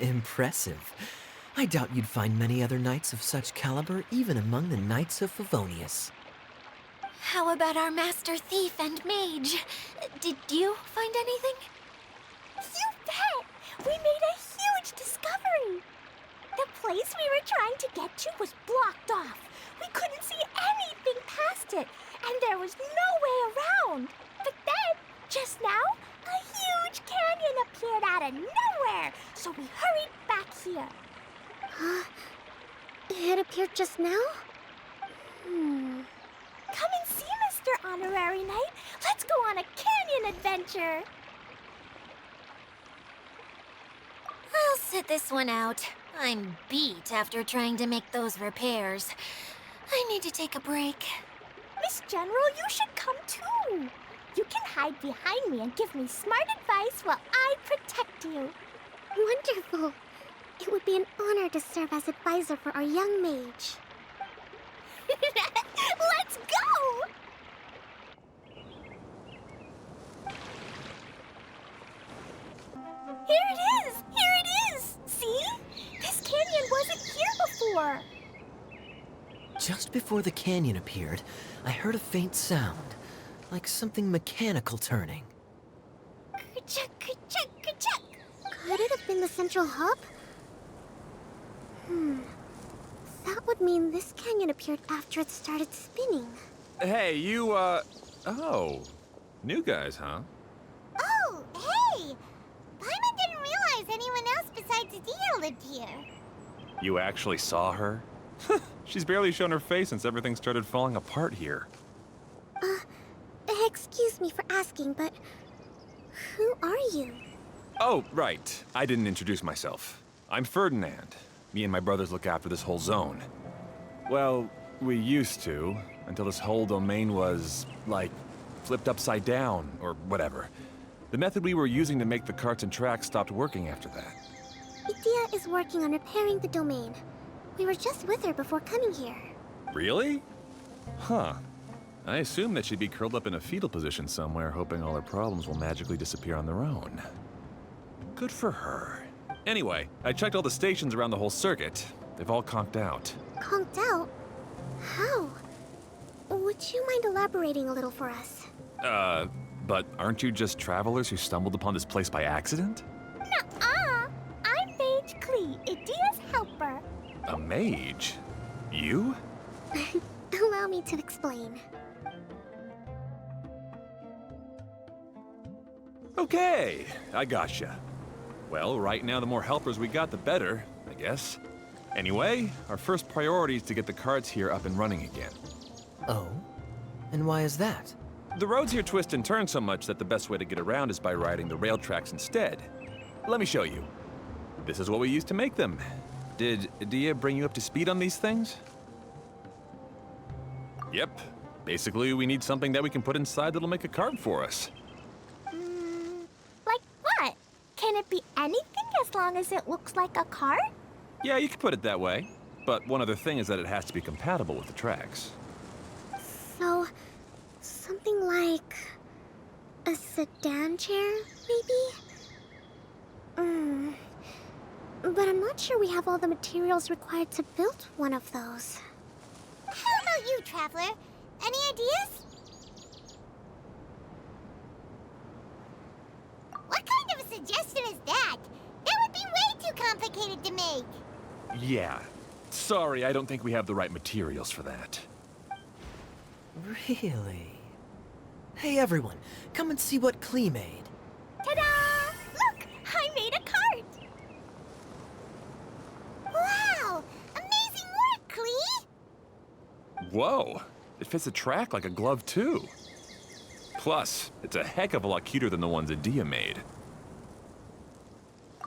Speaker 4: Impressive. I doubt you'd find many other knights of such caliber even among the Knights of Favonius.
Speaker 6: How about our master thief and mage? Did you find anything?
Speaker 3: You bet! We made a huge discovery! The place we were trying to get to was blocked off. We couldn't see anything past it, and there was no way around. But then, just now, a huge canyon appeared out of nowhere, so we hurried back here.
Speaker 5: It appeared just now?
Speaker 3: Come and see, Mr. Honorary Knight. Let's go on a canyon adventure.
Speaker 6: I'll sit this one out. I'm beat after trying to make those repairs. I need to take a break.
Speaker 3: Miss General, you should come too. You can hide behind me and give me smart advice while I protect you.
Speaker 5: Wonderful. It would be an honor to serve as advisor for our young mage.
Speaker 3: Let's go! Here it is! Here it is! See? This canyon wasn't here before.
Speaker 4: Just before the canyon appeared, I heard a faint sound, like something mechanical turning.
Speaker 3: Ka-chuck, ka-chuck, ka-chuck.
Speaker 5: Could it have been the central hub? That would mean this canyon appeared after it started spinning.
Speaker 7: Hey, you, oh. New guys, huh?
Speaker 2: Oh, hey! Paimon didn't realize anyone else besides Adia lived here.
Speaker 7: You actually saw her? She's barely shown her face since everything started falling apart here.
Speaker 5: Excuse me for asking, but who are you?
Speaker 7: Oh, right. I didn't introduce myself. I'm Ferdinand. Me and my brothers look after this whole zone. Well, we used to, until this whole domain was, like, flipped upside down, or whatever. The method we were using to make the carts and tracks stopped working after that.
Speaker 5: Idia is working on repairing the domain. We were just with her before coming here.
Speaker 7: Really? Huh. I assume that she'd be curled up in a fetal position somewhere, hoping all her problems will magically disappear on their own. Good for her. Anyway, I checked all the stations around the whole circuit. They've all conked out.
Speaker 5: Conked out? How? Would you mind elaborating a little for us?
Speaker 7: But aren't you just travelers who stumbled upon this place by accident?
Speaker 3: Nuh-uh. I'm Mage Klee, Idia's helper.
Speaker 7: A mage? You?
Speaker 5: Allow me to explain.
Speaker 7: Okay, I gotcha. Well, right now the more helpers we got, the better, I guess. Anyway, our first priority is to get the carts here up and running again.
Speaker 4: Oh? And why is that?
Speaker 7: The roads here twist and turn so much that the best way to get around is by riding the rail tracks instead. Let me show you. This is what we used to make them. Did Adia bring you up to speed on these things? Yep. Basically, we need something that we can put inside that'll make a cart for us.
Speaker 3: Like what? Can it be anything as long as it looks like a cart?
Speaker 7: Yeah, you could put it that way. But one other thing is that it has to be compatible with the tracks.
Speaker 5: So, something like a sedan chair, maybe? But I'm not sure we have all the materials required to build one of those.
Speaker 2: How about you, Traveler? Any ideas? What kind of a suggestion is that? That would be way too complicated to make.
Speaker 7: Yeah. Sorry, I don't think we have the right materials for that.
Speaker 4: Really? Hey everyone, come and see what Klee made.
Speaker 3: Ta-da! Look! I made a cart!
Speaker 2: Wow! Amazing work, Klee!
Speaker 7: Whoa! It fits the track like a glove, too. Plus, it's a heck of a lot cuter than the ones Adia made.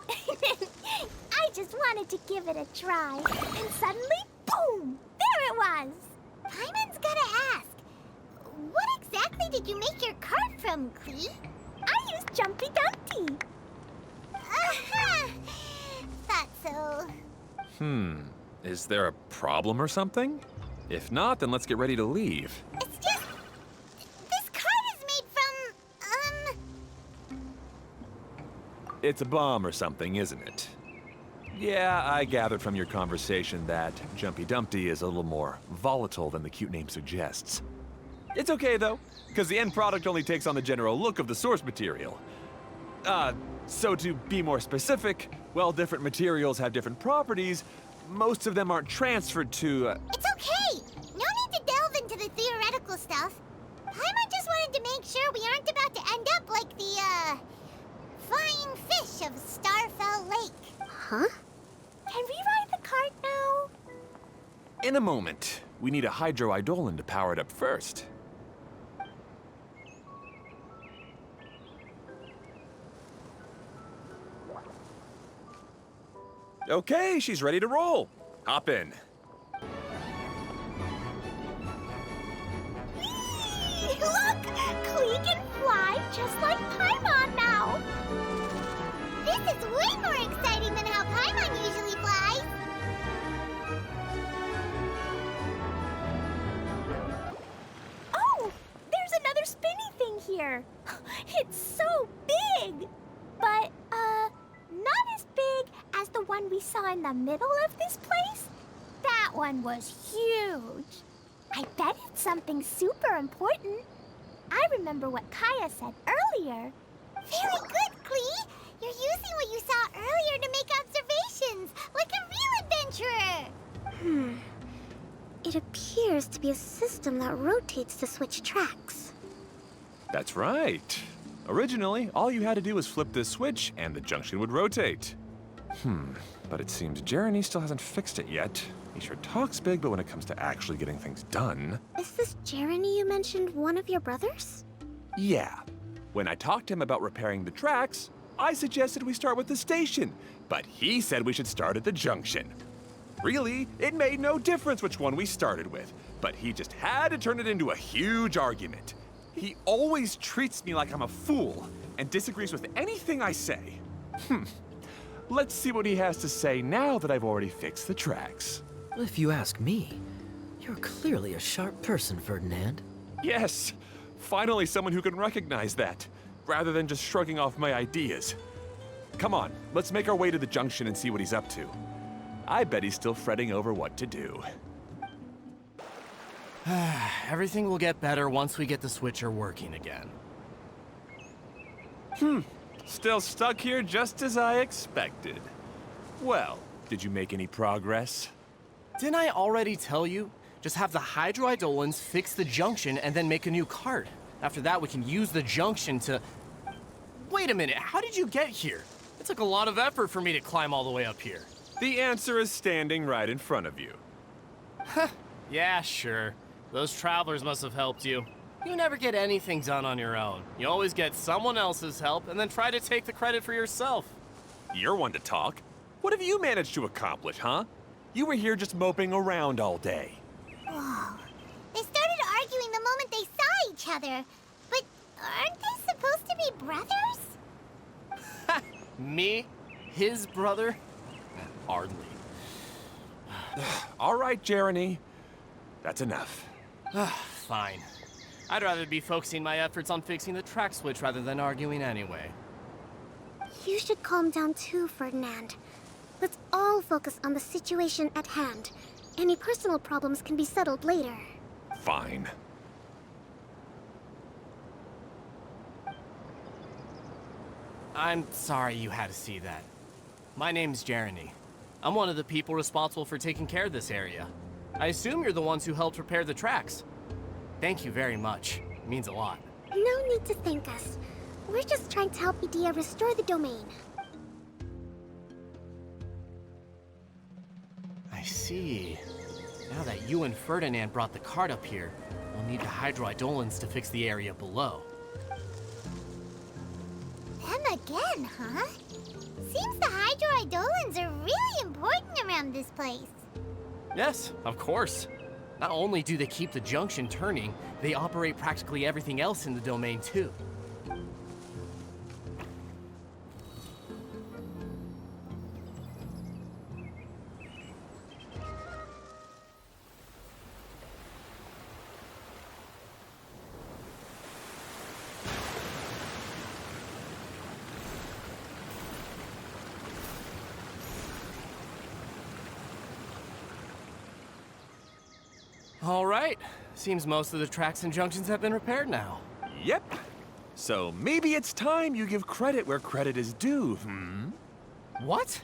Speaker 3: I just wanted to give it a try, and suddenly, boom! There it was!
Speaker 2: Paimon's gotta ask, what did you make your cart from, Klee?
Speaker 3: I used Jumpy Dumpty.
Speaker 2: Thought so.
Speaker 7: Is there a problem or something? If not, then let's get ready to leave.
Speaker 2: It's just... this cart is made from,
Speaker 7: It's a bomb or something, isn't it? Yeah, I gathered from your conversation that Jumpy Dumpty is a little more volatile than the cute name suggests. It's okay, though, because the end product only takes on the general look of the source material. So to be more specific, while different materials have different properties, most of them aren't transferred to,
Speaker 2: It's okay! No need to delve into the theoretical stuff. Paimon just wanted to make sure we aren't about to end up like the, flying fish of Starfell Lake.
Speaker 5: Huh?
Speaker 3: Can we ride the cart now?
Speaker 7: In a moment. We need a hydroidolin to power it up first. Okay, she's ready to roll. Hop in.
Speaker 3: Look! Klee can fly just like Paimon now.
Speaker 2: This is way more exciting than how Paimon usually flies.
Speaker 3: Oh, there's another spinny thing here. It's so big. But, not as big as the one we saw in the middle of this place. That one was huge. I bet it's something super important. I remember what Kaya said earlier.
Speaker 2: Very good, Klee. You're using what you saw earlier to make observations, like a real adventurer.
Speaker 5: It appears to be a system that rotates to switch tracks.
Speaker 7: That's right. Originally, all you had to do was flip this switch and the junction would rotate. But it seems Jeremy still hasn't fixed it yet. He sure talks big, but when it comes to actually getting things done...
Speaker 5: Is this Jeremy you mentioned one of your brothers?
Speaker 7: Yeah. When I talked to him about repairing the tracks, I suggested we start with the station, but he said we should start at the junction. Really, it made no difference which one we started with, but he just had to turn it into a huge argument. He always treats me like I'm a fool and disagrees with anything I say. Let's see what he has to say now that I've already fixed the tracks.
Speaker 4: If you ask me, you're clearly a sharp person, Ferdinand.
Speaker 7: Yes, finally someone who can recognize that, rather than just shrugging off my ideas. Come on, let's make our way to the junction and see what he's up to. I bet he's still fretting over what to do.
Speaker 8: Everything will get better once we get the switcher working again.
Speaker 7: Still stuck here just as I expected. Well, did you make any progress?
Speaker 8: Didn't I already tell you? Just have the hydroidolins fix the junction and then make a new cart. After that, we can use the junction to... Wait a minute, how did you get here? It took a lot of effort for me to climb all the way up here.
Speaker 7: The answer is standing right in front of you.
Speaker 8: Yeah, sure. Those travelers must have helped you. You never get anything done on your own. You always get someone else's help and then try to take the credit for yourself.
Speaker 7: You're one to talk. What have you managed to accomplish, huh? You were here just moping around all day.
Speaker 2: Whoa. They started arguing the moment they saw each other. But aren't they supposed to be brothers?
Speaker 8: Me? His brother? Hardly.
Speaker 7: All right, Jeremy. That's enough.
Speaker 8: Fine. I'd rather be focusing my efforts on fixing the track switch rather than arguing anyway.
Speaker 5: You should calm down too, Ferdinand. Let's all focus on the situation at hand. Any personal problems can be settled later.
Speaker 7: Fine.
Speaker 8: I'm sorry you had to see that. My name's Jeremy. I'm one of the people responsible for taking care of this area. I assume you're the ones who helped repair the tracks. Thank you very much. It means a lot.
Speaker 5: No need to thank us. We're just trying to help Edea restore the domain.
Speaker 8: I see. Now that you and Ferdinand brought the cart up here, we'll need the hydroidolins to fix the area below.
Speaker 2: Them again, huh? Seems the hydroidolins are really important around this place.
Speaker 8: Yes, of course. Not only do they keep the junction turning, they operate practically everything else in the domain too. All right. Seems most of the tracks and junctions have been repaired now.
Speaker 7: Yep. So maybe it's time you give credit where credit is due,
Speaker 8: What?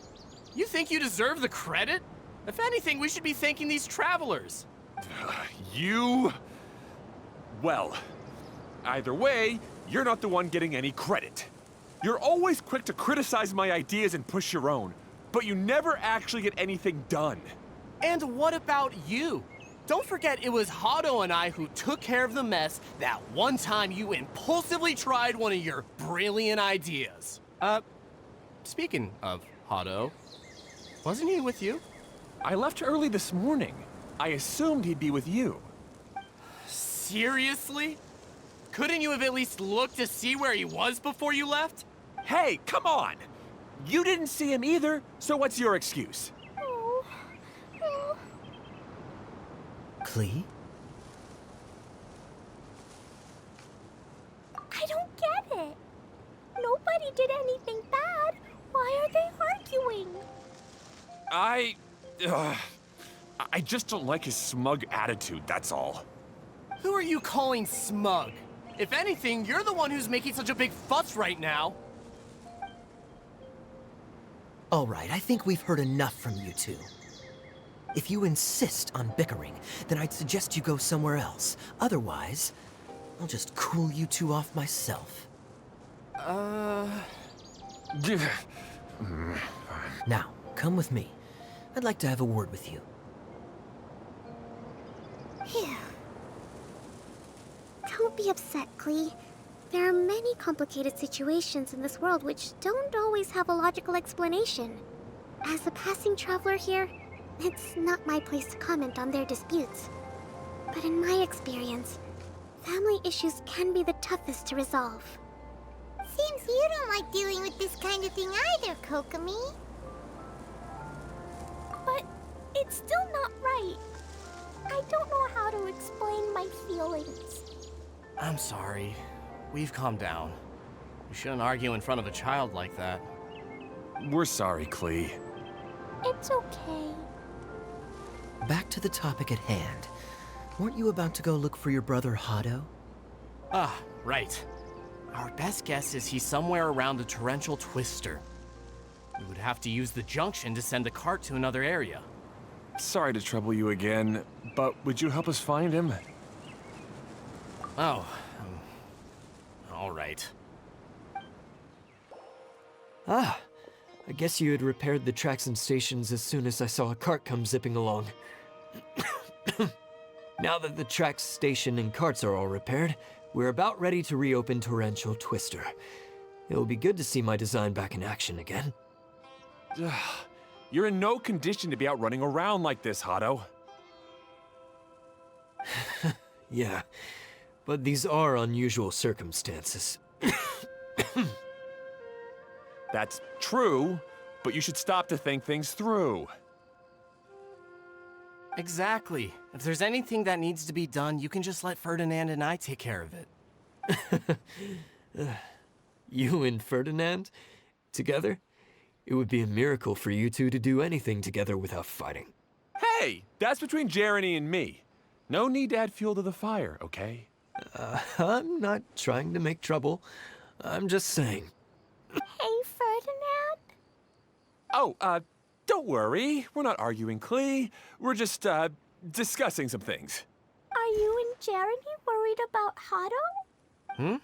Speaker 8: You think you deserve the credit? If anything, we should be thanking these travelers.
Speaker 7: You... Well, either way, you're not the one getting any credit. You're always quick to criticize my ideas and push your own, but you never actually get anything done.
Speaker 8: And what about you? Don't forget it was Hado and I who took care of the mess that one time you impulsively tried one of your brilliant ideas. Speaking of Hado, wasn't he with you?
Speaker 7: I left early this morning. I assumed he'd be with you.
Speaker 8: Seriously? Couldn't you have at least looked to see where he was before you left?
Speaker 7: Hey, come on! You didn't see him either, so what's your excuse?
Speaker 4: Klee?
Speaker 3: I don't get it. Nobody did anything bad. Why are they arguing?
Speaker 7: I just don't like his smug attitude, that's all.
Speaker 8: Who are you calling smug? If anything, you're the one who's making such a big fuss right now.
Speaker 4: All right, I think we've heard enough from you two. If you insist on bickering, then I'd suggest you go somewhere else. Otherwise, I'll just cool you two off myself. Now, come with me. I'd like to have a word with you.
Speaker 2: Phew.
Speaker 5: Don't be upset, Klee. There are many complicated situations in this world which don't always have a logical explanation. As a passing traveler here, it's not my place to comment on their disputes. But in my experience, family issues can be the toughest to resolve.
Speaker 2: Seems you don't like dealing with this kind of thing either, Kokomi.
Speaker 3: But it's still not right. I don't know how to explain my feelings.
Speaker 8: I'm sorry. We've calmed down. You shouldn't argue in front of a child like that.
Speaker 7: We're sorry, Klee.
Speaker 3: It's okay.
Speaker 4: Back to the topic at hand. Weren't you about to go look for your brother Hado?
Speaker 8: Ah, right. Our best guess is he's somewhere around the torrential twister. We would have to use the junction to send a cart to another area.
Speaker 7: Sorry to trouble you again, but would you help us find him?
Speaker 8: Oh, all right.
Speaker 9: Ah, I guess you had repaired the tracks and stations as soon as I saw a cart come zipping along. Now that the tracks, station, and carts are all repaired, we're about ready to reopen Torrential Twister. It'll be good to see my design back in action again.
Speaker 7: You're in no condition to be out running around like this, Hado.
Speaker 9: Yeah, but these are unusual circumstances.
Speaker 7: That's true, but you should stop to think things through.
Speaker 8: Exactly. If there's anything that needs to be done, you can just let Ferdinand and I take care of it.
Speaker 9: You and Ferdinand? Together? It would be a miracle for you two to do anything together without fighting.
Speaker 7: Hey, that's between Jeremy and me. No need to add fuel to the fire, okay?
Speaker 9: I'm not trying to make trouble. I'm just saying.
Speaker 3: Hey, Ferdinand?
Speaker 7: Oh, don't worry. We're not arguing, Klee. We're just, discussing some things.
Speaker 3: Are you and Jeremy worried about Hado? Why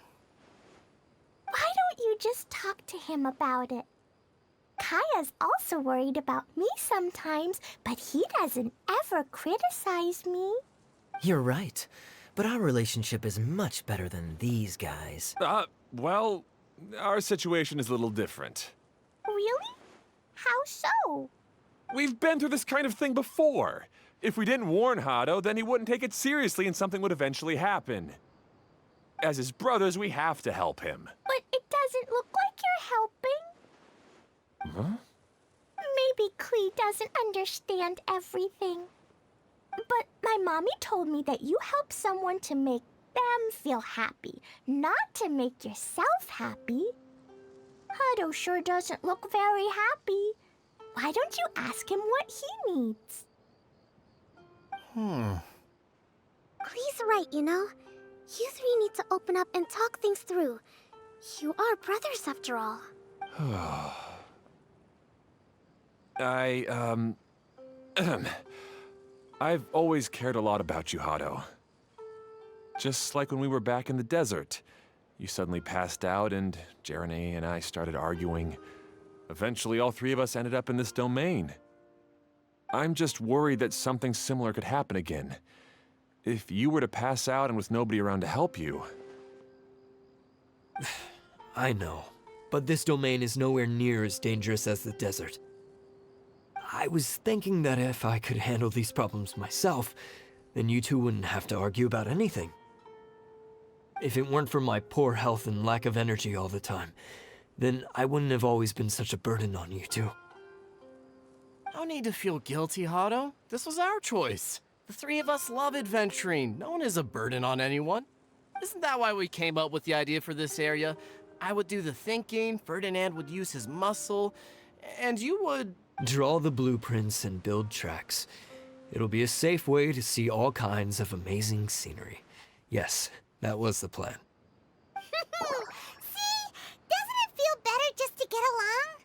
Speaker 3: don't you just talk to him about it? Kaya's also worried about me sometimes, but he doesn't ever criticize me.
Speaker 4: You're right, but our relationship is much better than these guys.
Speaker 7: Well, our situation is a little different.
Speaker 3: Really? How so?
Speaker 7: We've been through this kind of thing before. If we didn't warn Hado, then he wouldn't take it seriously and something would eventually happen. As his brothers, we have to help him.
Speaker 3: But it doesn't look like you're helping.
Speaker 7: Huh?
Speaker 3: Maybe Klee doesn't understand everything. But my mommy told me that you help someone to make them feel happy, not to make yourself happy. Hado sure doesn't look very happy. Why don't you ask him what he needs?
Speaker 5: Klee's right, you know. You three need to open up and talk things through. You are brothers after all.
Speaker 7: I've always cared a lot about you, Hado. Just like when we were back in the desert. You suddenly passed out and Jeremy and I started arguing. Eventually, all three of us ended up in this domain. I'm just worried that something similar could happen again. If you were to pass out and with nobody around to help you...
Speaker 9: I know, but this domain is nowhere near as dangerous as the desert. I was thinking that if I could handle these problems myself, then you two wouldn't have to argue about anything. If it weren't for my poor health and lack of energy all the time, then I wouldn't have always been such a burden on you two.
Speaker 8: No need to feel guilty, Hado. This was our choice. The three of us love adventuring. No one is a burden on anyone. Isn't that why we came up with the idea for this area? I would do the thinking, Ferdinand would use his muscle, and you would...
Speaker 9: Draw the blueprints and build tracks. It'll be a safe way to see all kinds of amazing scenery. Yes, that was the plan.
Speaker 2: See? Doesn't it feel better just to get along?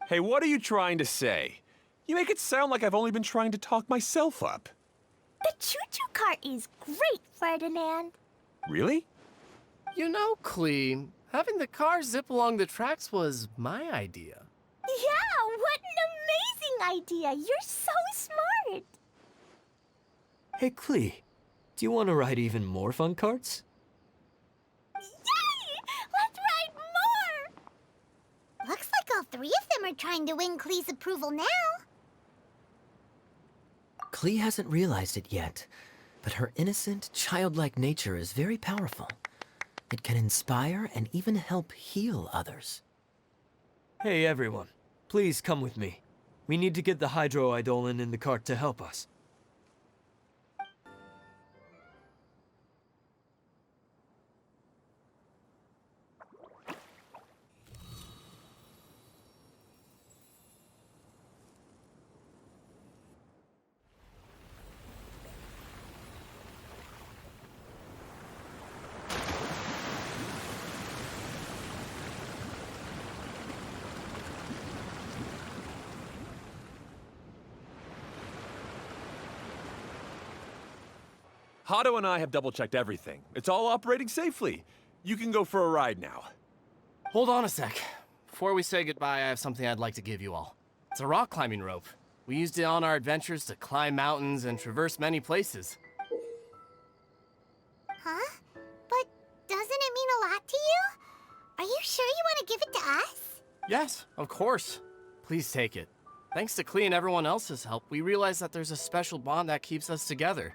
Speaker 7: Hey, what are you trying to say? You make it sound like I've only been trying to talk myself up.
Speaker 3: The choo-choo cart is great, Ferdinand.
Speaker 7: Really?
Speaker 8: You know, Klee, having the car zip along the tracks was my idea.
Speaker 3: Yeah, what an amazing idea! You're so smart!
Speaker 9: Hey, Klee, do you want to ride even more fun carts?
Speaker 3: Yay! Let's ride more!
Speaker 2: Looks like all three of them are trying to win Klee's approval now.
Speaker 4: Klee hasn't realized it yet, but her innocent, childlike nature is very powerful. It can inspire and even help heal others.
Speaker 9: Hey, everyone. Please come with me. We need to get the hydroidolin in the cart to help us.
Speaker 7: Hado and I have double-checked everything. It's all operating safely. You can go for a ride now.
Speaker 8: Hold on a sec. Before we say goodbye, I have something I'd like to give you all. It's a rock climbing rope. We used it on our adventures to climb mountains and traverse many places.
Speaker 2: Huh? But doesn't it mean a lot to you? Are you sure you want to give it to us?
Speaker 8: Yes, of course. Please take it. Thanks to Klee and everyone else's help, we realized that there's a special bond that keeps us together.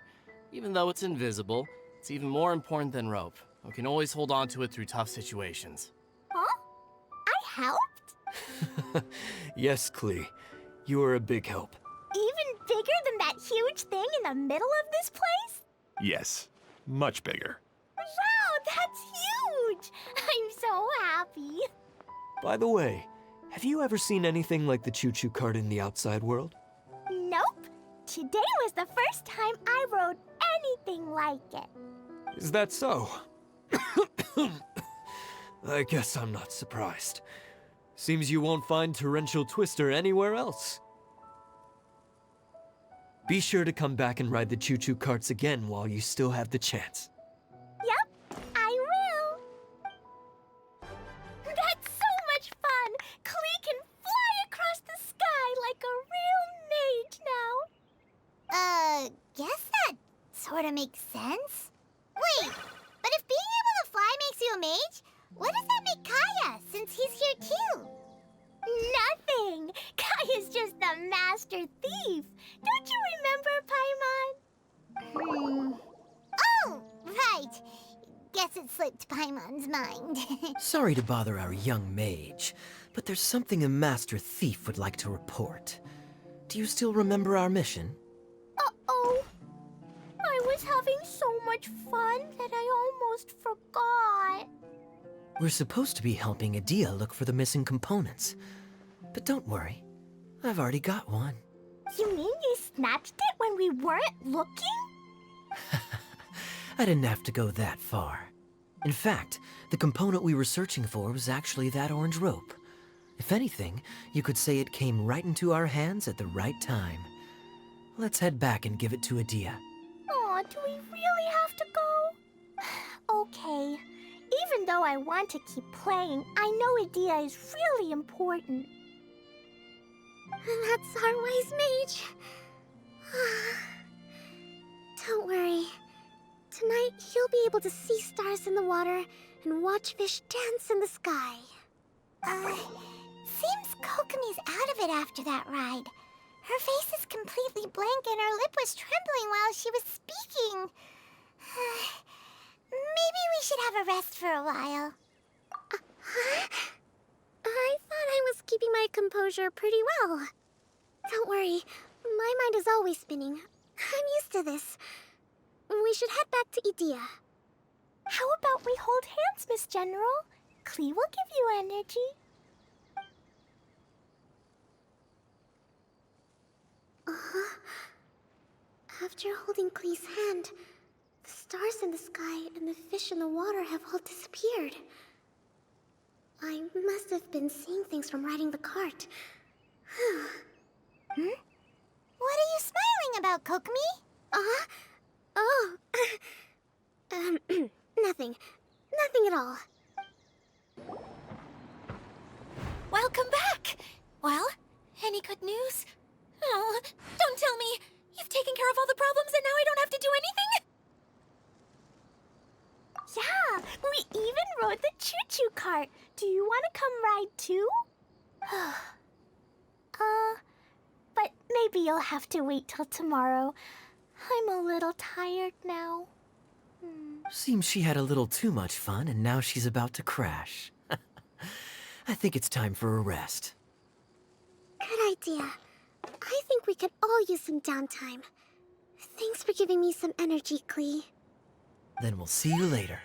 Speaker 8: Even though it's invisible, it's even more important than rope. We can always hold on to it through tough situations.
Speaker 3: Huh? I helped?
Speaker 9: Yes, Klee. You are a big help.
Speaker 3: Even bigger than that huge thing in the middle of this place?
Speaker 7: Yes, much bigger.
Speaker 3: Wow, that's huge! I'm so happy.
Speaker 9: By the way, have you ever seen anything like the choo-choo cart in the outside world?
Speaker 3: Nope. Today was the first time I rode anything like it.
Speaker 9: Is that so? I guess I'm not surprised. Seems you won't find Torrential Twister anywhere else. Be sure to come back and ride the choo-choo carts again while you still have the chance.
Speaker 3: Yep, I will. That's so much fun! Klee can fly across the sky like a real mage now.
Speaker 2: Guess that sort of makes sense. Wait, but if being able to fly makes you a mage, what does that make Kaya, since he's here too?
Speaker 3: Nothing! Kai is just the master thief! Don't you remember, Paimon?
Speaker 2: Oh, right. Guess it slipped Paimon's mind.
Speaker 4: Sorry to bother our young mage, but there's something a master thief would like to report. Do you still remember our mission?
Speaker 3: Uh-oh. I was having so much fun that I almost forgot.
Speaker 4: We're supposed to be helping Adia look for the missing components. But don't worry, I've already got one.
Speaker 3: You mean you snatched it when we weren't looking?
Speaker 4: I didn't have to go that far. In fact, the component we were searching for was actually that orange rope. If anything, you could say it came right into our hands at the right time. Let's head back and give it to Adia.
Speaker 3: Aw, do we really have to go? Okay. Even though I want to keep playing, I know Adia is really important.
Speaker 5: That's our wise mage. Don't worry. Tonight, you'll be able to see stars in the water and watch fish dance in the sky.
Speaker 2: Seems Kokomi's out of it after that ride. Her face is completely blank and her lip was trembling while she was speaking. Maybe we should have a rest for a while.
Speaker 5: I thought I was keeping my composure pretty well. Don't worry, my mind is always spinning. I'm used to this. We should head back to Idia.
Speaker 3: How about we hold hands, Miss General? Klee will give you energy.
Speaker 5: After holding Klee's hand, the stars in the sky and the fish in the water have all disappeared. I must have been seeing things from riding the cart.
Speaker 2: What are you smiling about, Kokomi?
Speaker 5: Oh. Nothing. Nothing at all.
Speaker 6: Welcome back! Well, any good news? Oh, don't tell me! You've taken care of all the problems and now I don't have to do anything?
Speaker 3: Yeah, we even rode the choo-choo cart. Do you want to come ride too? But maybe you'll have to wait till tomorrow. I'm a little tired now.
Speaker 4: Seems she had a little too much fun and now she's about to crash. I think it's time for a rest.
Speaker 5: Good idea. I think we could all use some downtime. Thanks for giving me some energy, Klee.
Speaker 4: Then we'll see you later.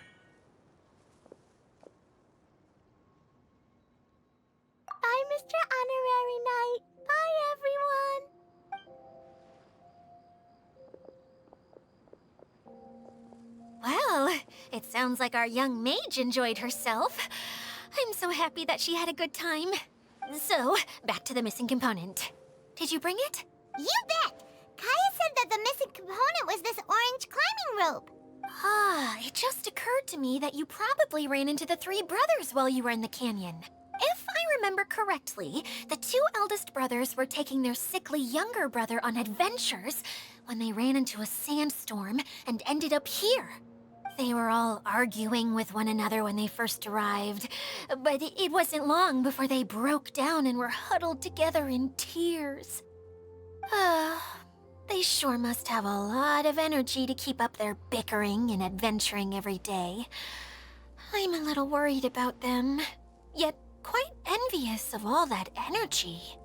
Speaker 3: Bye, Mr. Honorary Knight. Bye, everyone.
Speaker 6: Well, it sounds like our young mage enjoyed herself. I'm so happy that she had a good time. So, back to the missing component. Did you bring it?
Speaker 2: You bet! Kaya said that the missing component was this orange climbing rope.
Speaker 6: Ah, it just occurred to me that you probably ran into the three brothers while you were in the canyon. If I remember correctly, the two eldest brothers were taking their sickly younger brother on adventures when they ran into a sandstorm and ended up here. They were all arguing with one another when they first arrived, but it wasn't long before they broke down and were huddled together in tears. They sure must have a lot of energy to keep up their bickering and adventuring every day. I'm a little worried about them, yet quite envious of all that energy.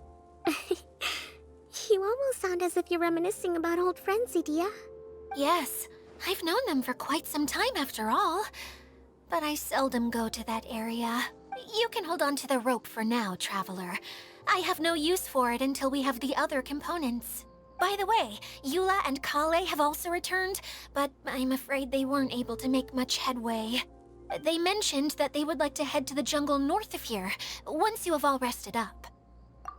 Speaker 5: You almost sound as if you're reminiscing about old friends, Idia.
Speaker 6: Yes, I've known them for quite some time after all. But I seldom go to that area. You can hold on to the rope for now, Traveler. I have no use for it until we have the other components. By the way, Eula and Kale have also returned, but I'm afraid they weren't able to make much headway. They mentioned that they would like to head to the jungle north of here, once you have all rested up.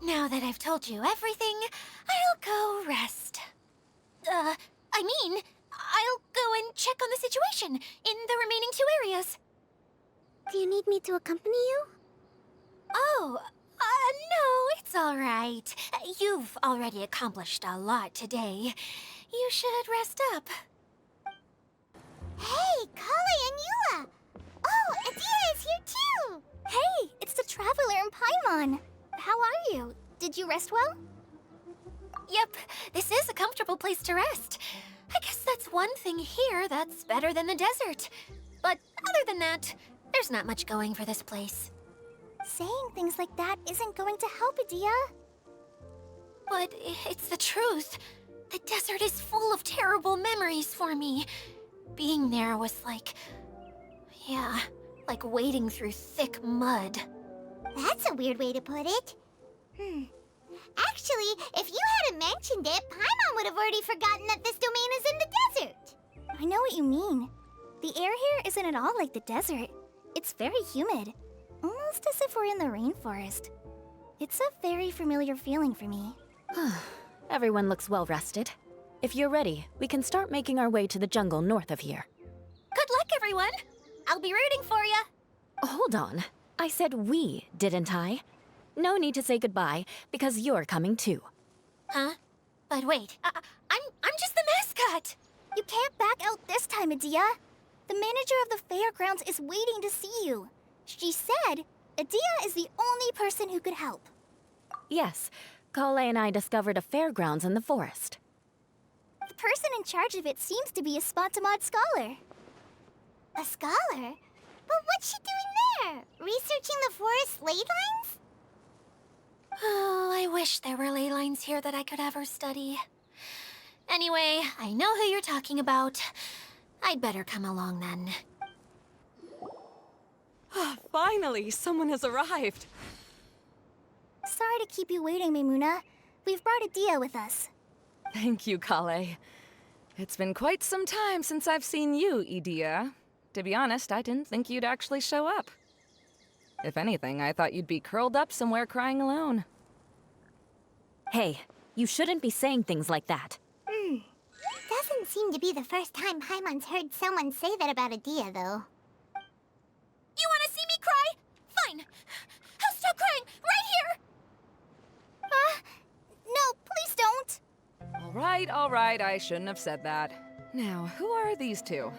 Speaker 6: Now that I've told you everything, I'll go rest. I'll go and check on the situation in the remaining two areas.
Speaker 5: Do you need me to accompany you?
Speaker 6: Oh, no, it's all right. You've already accomplished a lot today. You should rest up.
Speaker 2: Hey, Kale and Eula! Oh, Adia is here too!
Speaker 3: Hey, it's the Traveler and Paimon. How Did you rest well?
Speaker 6: Yep, this is a comfortable place to rest. I guess that's one thing here that's better than the desert. But other than that, there's not much going for this place.
Speaker 3: Saying things like that isn't going to help, Adia.
Speaker 6: But it's the truth. The desert is full of terrible memories for me. Being there was like... yeah, like wading through thick mud.
Speaker 2: That's a weird way to put it. Actually, if you hadn't mentioned it, Paimon would have already forgotten that this domain is in the desert.
Speaker 3: I know what you mean. The air here isn't at all like the desert. It's very humid. Almost as if we're in the rainforest. It's a very familiar feeling for me.
Speaker 1: Everyone looks well rested. If you're ready, we can start making our way to the jungle north of here.
Speaker 6: Good luck, everyone! I'll be rooting for you.
Speaker 1: Hold on. I said we, didn't I? No need to say goodbye, because you're coming too.
Speaker 6: Huh? But wait, I'm just the mascot!
Speaker 3: You can't back out this time, Adia. The manager of the fairgrounds is waiting to see you. She said Adia is the only person who could help.
Speaker 1: Yes, Kale and I discovered a fairgrounds in the forest.
Speaker 3: The person in charge of it seems to be a Spontamod scholar.
Speaker 2: A scholar? But what's she doing there? Researching the forest ley lines?
Speaker 6: Oh, I wish there were ley lines here that I could ever study. Anyway, I know who you're talking about. I'd better come along then.
Speaker 10: Finally, someone has arrived.
Speaker 3: Sorry to keep you waiting, Maimuna. We've brought Adia with us.
Speaker 10: Thank you, Kale. It's been quite some time since I've seen you, Idia. To be honest, I didn't think you'd actually show up. If anything, I thought you'd be curled up somewhere crying alone.
Speaker 1: Hey, you shouldn't be saying things like that.
Speaker 2: Doesn't seem to be the first time Paimon's heard someone say that about Adia, though.
Speaker 6: You want to see me cry? Fine. I'll stop crying right here.
Speaker 3: No, please don't.
Speaker 10: All right, I shouldn't have said that. Now, who are these two?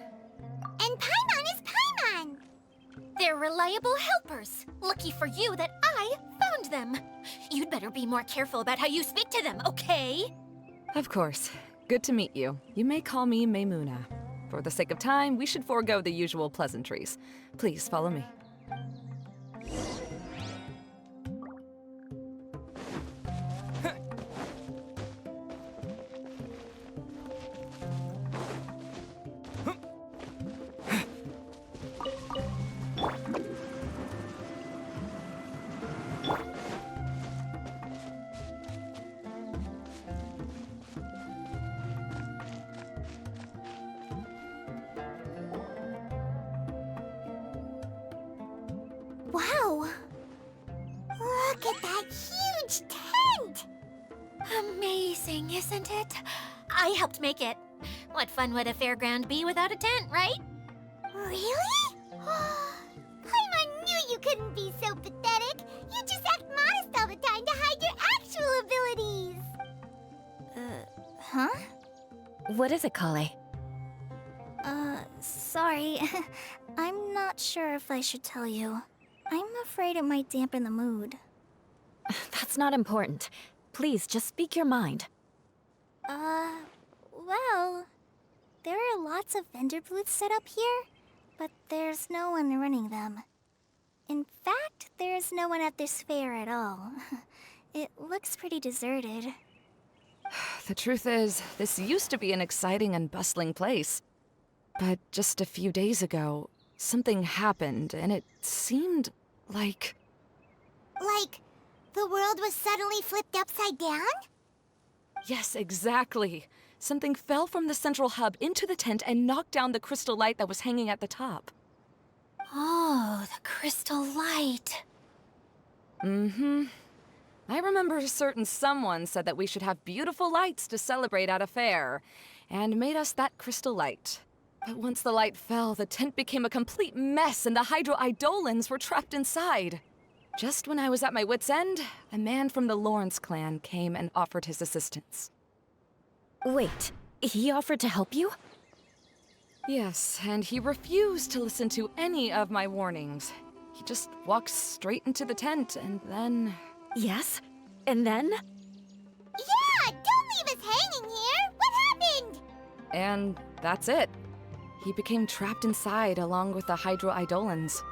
Speaker 2: And Paimon is Paimon!
Speaker 6: They're reliable helpers. Lucky for you that I found them. You'd better be more careful about how you speak to them, okay?
Speaker 10: Of course. Good to meet you. You may call me Maimuna. For the sake of time, we should forego the usual pleasantries. Please follow me.
Speaker 2: Wow! Look at that huge tent!
Speaker 6: Amazing, isn't it? I helped make it. What fun would a fairground be without a tent, right?
Speaker 2: Really? Paimon knew you couldn't be so pathetic. You just act modest all the time to hide your actual abilities.
Speaker 3: Huh?
Speaker 1: What is it, Kale?
Speaker 3: Sorry. I'm not sure if I should tell you. I'm afraid it might dampen the mood.
Speaker 1: That's not important. Please, just speak your mind.
Speaker 3: Well, there are lots of vendor booths set up here, but there's no one running them. In fact, there's no one at this fair at all. It looks pretty deserted.
Speaker 10: The truth is, this used to be an exciting and bustling place. But just a few days ago, something happened, and it seemed like...
Speaker 2: Like, the world was suddenly flipped upside down?
Speaker 10: Yes, exactly. Something fell from the central hub into the tent and knocked down the crystal light that was hanging at the top.
Speaker 6: Oh, the crystal light.
Speaker 10: Mm-hmm. I remember a certain someone said that we should have beautiful lights to celebrate at a fair, and made us that crystal light. But once the light fell, the tent became a complete mess and the Hydro-Eidolons were trapped inside. Just when I was at my wit's end, a man from the Lawrence clan came and offered his assistance.
Speaker 1: Wait, he offered to help you?
Speaker 10: Yes, and he refused to listen to any of my warnings. He just walked straight into the tent and then...
Speaker 1: Yes? And then?
Speaker 2: Yeah, don't leave us hanging here! What happened?
Speaker 10: And that's it. He became trapped inside along with the Hydro-Eidolons.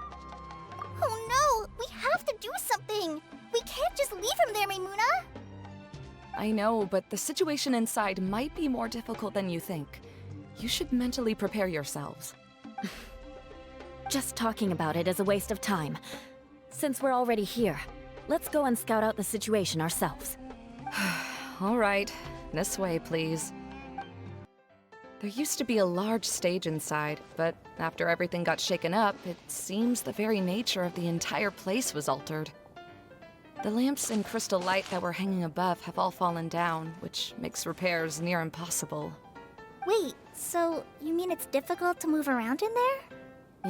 Speaker 3: Oh no! We have to do something! We can't just leave him there, Maimuna!
Speaker 10: I know, but the situation inside might be more difficult than you think. You should mentally prepare yourselves.
Speaker 1: Just talking about it is a waste of time. Since we're already here, let's go and scout out the situation ourselves.
Speaker 10: All right, this way, please. There used to be a large stage inside, but after everything got shaken up, it seems the very nature of the entire place was altered. The lamps and crystal light that were hanging above have all fallen down, which makes repairs near impossible.
Speaker 3: Wait, so you mean it's difficult to move around in there?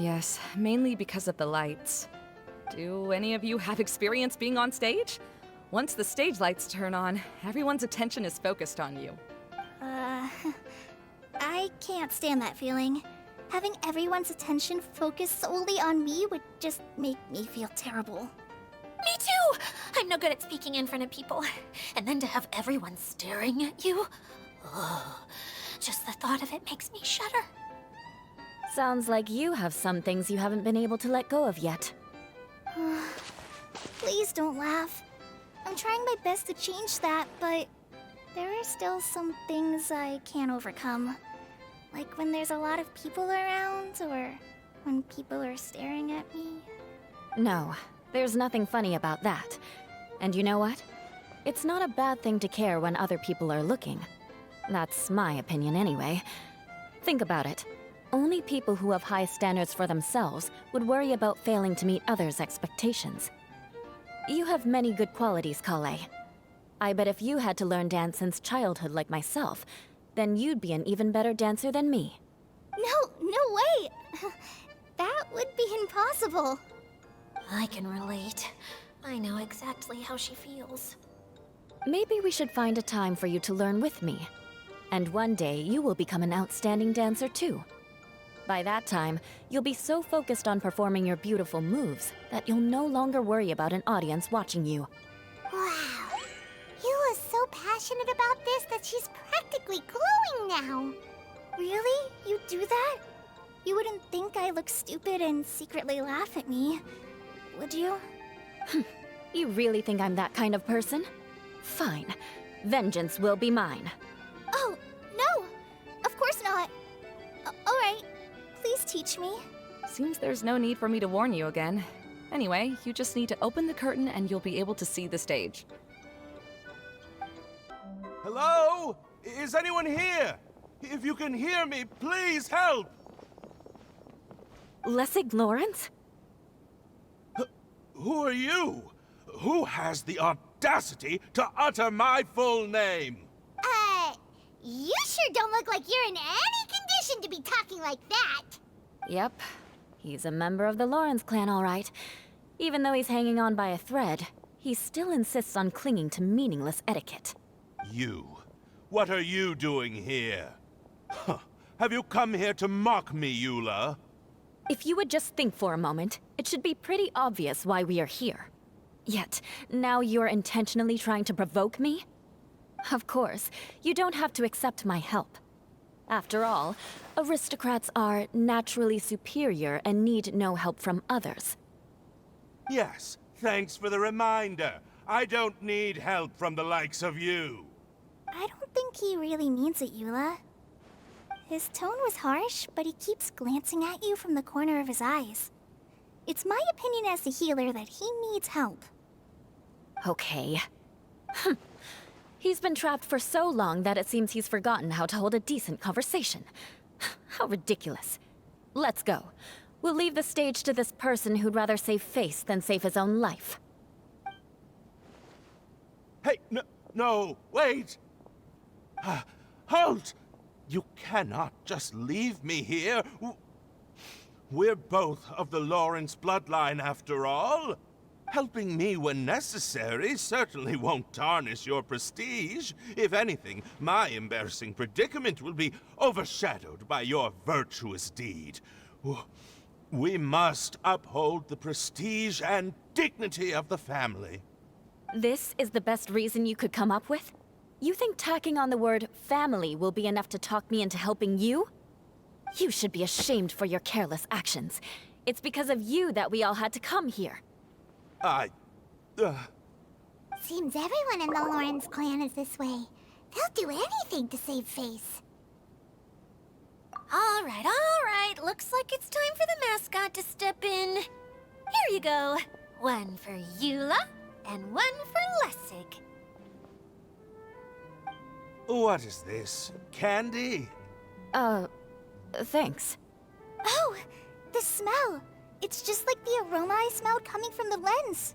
Speaker 10: Yes, mainly because of the lights. Do any of you have experience being on stage? Once the stage lights turn on, everyone's attention is focused on you.
Speaker 3: I can't stand that feeling. Having everyone's attention focused solely on me would just make me feel terrible.
Speaker 6: Me too! I'm no good at speaking in front of people. And then to have everyone staring at you. Ugh. Just the thought of it makes me shudder.
Speaker 1: Sounds like you have some things you haven't been able to let go of yet.
Speaker 3: Please don't laugh. I'm trying my best to change that, but there are still some things I can't overcome. Like when there's a lot of people around, or when people are staring at me.
Speaker 1: No, there's nothing funny about that. And you know what? It's not a bad thing to care when other people are looking. That's my opinion anyway. Think about it. Only people who have high standards for themselves would worry about failing to meet others' expectations. You have many good qualities, Kale. I bet if you had to learn dance since childhood like myself, then you'd be an even better dancer than me.
Speaker 3: No way! That would be impossible.
Speaker 6: I can relate. I know exactly how she feels.
Speaker 1: Maybe we should find a time for you to learn with me. And one day, you will become an outstanding dancer too. By that time, you'll be so focused on performing your beautiful moves that you'll no longer worry about an audience watching you.
Speaker 2: Wow. Eula's so passionate about this that she's practically glowing now.
Speaker 3: Really? You do that? You wouldn't think I look stupid and secretly laugh at me, would you?
Speaker 1: You really think I'm that kind of person? Fine. Vengeance will be mine.
Speaker 3: Oh, no! Of course not. Alright, please teach me.
Speaker 10: Seems there's no need for me to warn you again. Anyway, you just need to open the curtain and you'll be able to see the stage.
Speaker 11: Hello? Is anyone here? If you can hear me, please help!
Speaker 1: Lessig Lawrence?
Speaker 11: Who are you? Who has the audacity to utter my full name?
Speaker 2: You sure don't look like you're in any condition to be talking like that.
Speaker 1: Yep. He's a member of the Lawrence clan, all right. Even though he's hanging on by a thread, he still insists on clinging to meaningless etiquette.
Speaker 11: You. What are you doing here? Huh. Have you come here to mock me, Eula?
Speaker 1: If you would just think for a moment, it should be pretty obvious why we are here. Yet, now you're intentionally trying to provoke me? Of course, you don't have to accept my help. After all, aristocrats are naturally superior and need no help from others.
Speaker 11: Yes, thanks for the reminder. I don't need help from the likes of you.
Speaker 3: I don't think he really means it, Eula. His tone was harsh, but he keeps glancing at you from the corner of his eyes. It's my opinion as the healer that he needs help.
Speaker 1: Okay. He's been trapped for so long that it seems he's forgotten how to hold a decent conversation. How ridiculous. Let's go. We'll leave the stage to this person who'd rather save face than save his own life.
Speaker 11: Hey, no, wait! Halt! You cannot just leave me here. We're both of the Lawrence bloodline, after all. Helping me when necessary certainly won't tarnish your prestige. If anything, my embarrassing predicament will be overshadowed by your virtuous deed. We must uphold the prestige and dignity of the family.
Speaker 1: This is the best reason you could come up with? You think tacking on the word family will be enough to talk me into helping you? You should be ashamed for your careless actions. It's because of you that we all had to come here.
Speaker 2: Seems everyone in the Lawrence clan is this way. They'll do anything to save face.
Speaker 6: All right. Looks like it's time for the mascot to step in. Here you go. One for Eula, and one for Lessig.
Speaker 11: What is this? Candy?
Speaker 1: Thanks.
Speaker 3: Oh, the smell. It's just like the aroma I smelled coming from the lens.